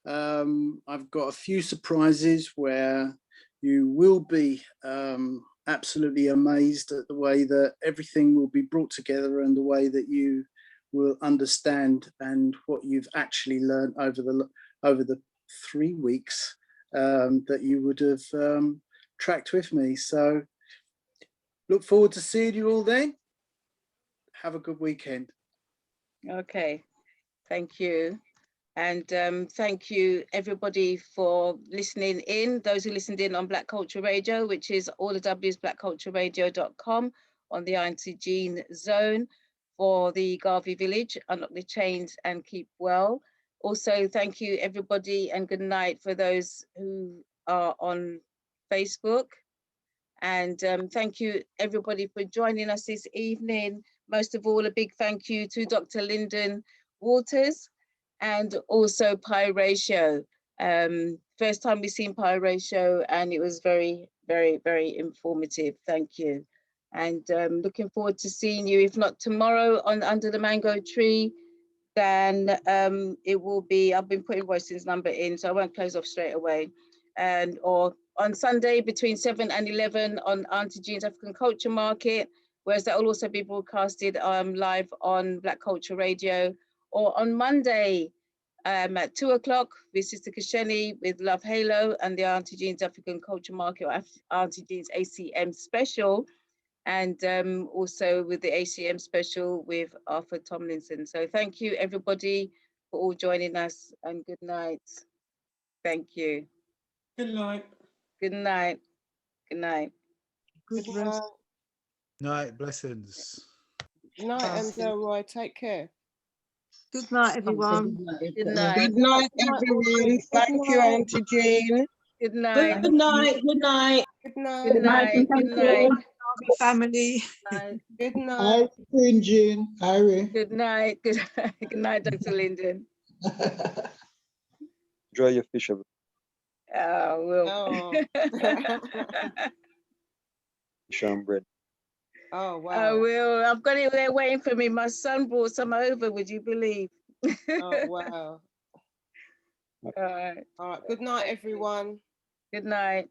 I've got a few surprises where you will be absolutely amazed at the way that everything will be brought together and the way that you will understand and what you've actually learned over the 3 weeks that you would have tracked with me. So look forward to seeing you all then. Have a good weekend. Okay, thank you. And thank you everybody for listening in. Those who listened in on Black Culture Radio, which is all the W's blackcultureradio.com, on the Auntie Jean zone, for the Garvey Village, Unlock the Chains and Keep Well. Also, thank you everybody and good night for those who are on Facebook. And thank you everybody for joining us this evening. Most of all, a big thank you to Dr. Lyndon Waters and also Pi Ratio. First time we've seen Pi Ratio and it was very, very, very informative. Thank you. And looking forward to seeing you, if not tomorrow on Under the Mango Tree, then it will be, I've been putting Royston's number in, so I won't close off straight away. And or on Sunday between 7 and 11 on Auntie Jean's African Culture Market, whereas that will also be broadcasted live on Black Culture Radio, or on Monday at 2 o'clock with Sister Kasheni with Love Halo and the Auntie Jean's African Culture Market, or Auntie Jean's ACM special, and also with the ACM special with Arthur Tomlinson. So thank you everybody for all joining us, and good night. Thank you. Good night. Good night. Good night. Good night. Night, blessings. Good night, and Roy, take care. Good night, everyone. Good night. Good night, everyone. Thank you, Auntie Jean. Good night. Good night. Good night. Good night. Good night. Good night. Family. Good night. Hi, Queen Jean. Harry. Good night. Good night, Dr. Lyndon. Enjoy your fish. Will. Fish and bread. Oh, wow. I will. I've got it there waiting for me. My son brought some over, would you believe? Oh, wow. All right. All right. Good night, everyone. Good night.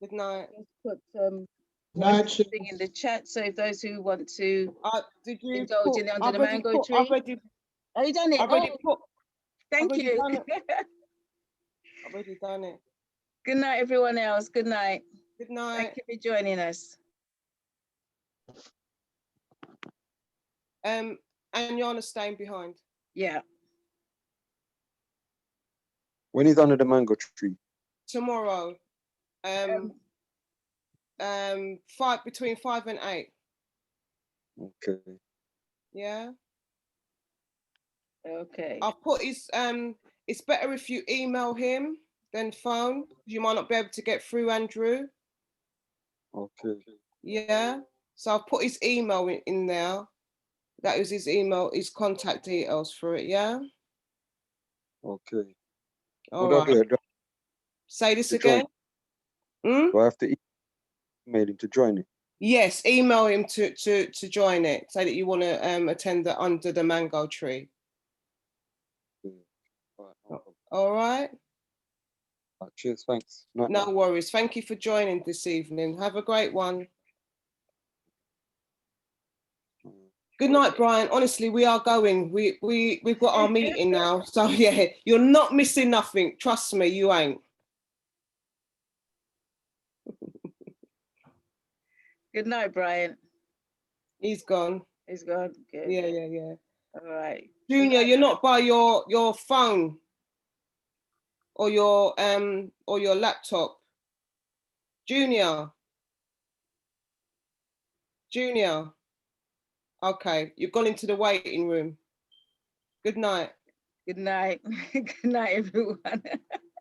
Good night. Let's put thing in the chat. So if those who want to did you indulge in it under the mango tree. I've already, have you done it? I've already Thank I've already you. done it. I've already done it. Good night, everyone else. Good night. Good night. Thank you for joining us. And Jana's staying behind. Yeah. When is under the mango tree? Tomorrow. Between 5 and 8. Okay. Yeah. Okay. I'll put his it's better if you email him than phone. You might not be able to get through Andrew. Okay. Yeah. So I'll put his email in there. That is his email, his contact details for it, yeah? Okay. All What do I right. do? Say this To join? again. Hmm? Do I have to email him to join it? Yes, email him to join it. Say that you want to attend the under the mango tree. All right. Cheers, thanks. Night, No night. worries. Thank you for joining this evening. Have a great one. Good night, Brian. Honestly, we are going. We've got our meeting now. So yeah, you're not missing nothing. Trust me, you ain't. Good night, Brian. He's gone. He's gone. Good. Yeah. All right. Junior, you're not by your phone or your laptop. Junior. Okay, you've gone into the waiting room. Good night. Good night. Good night, everyone.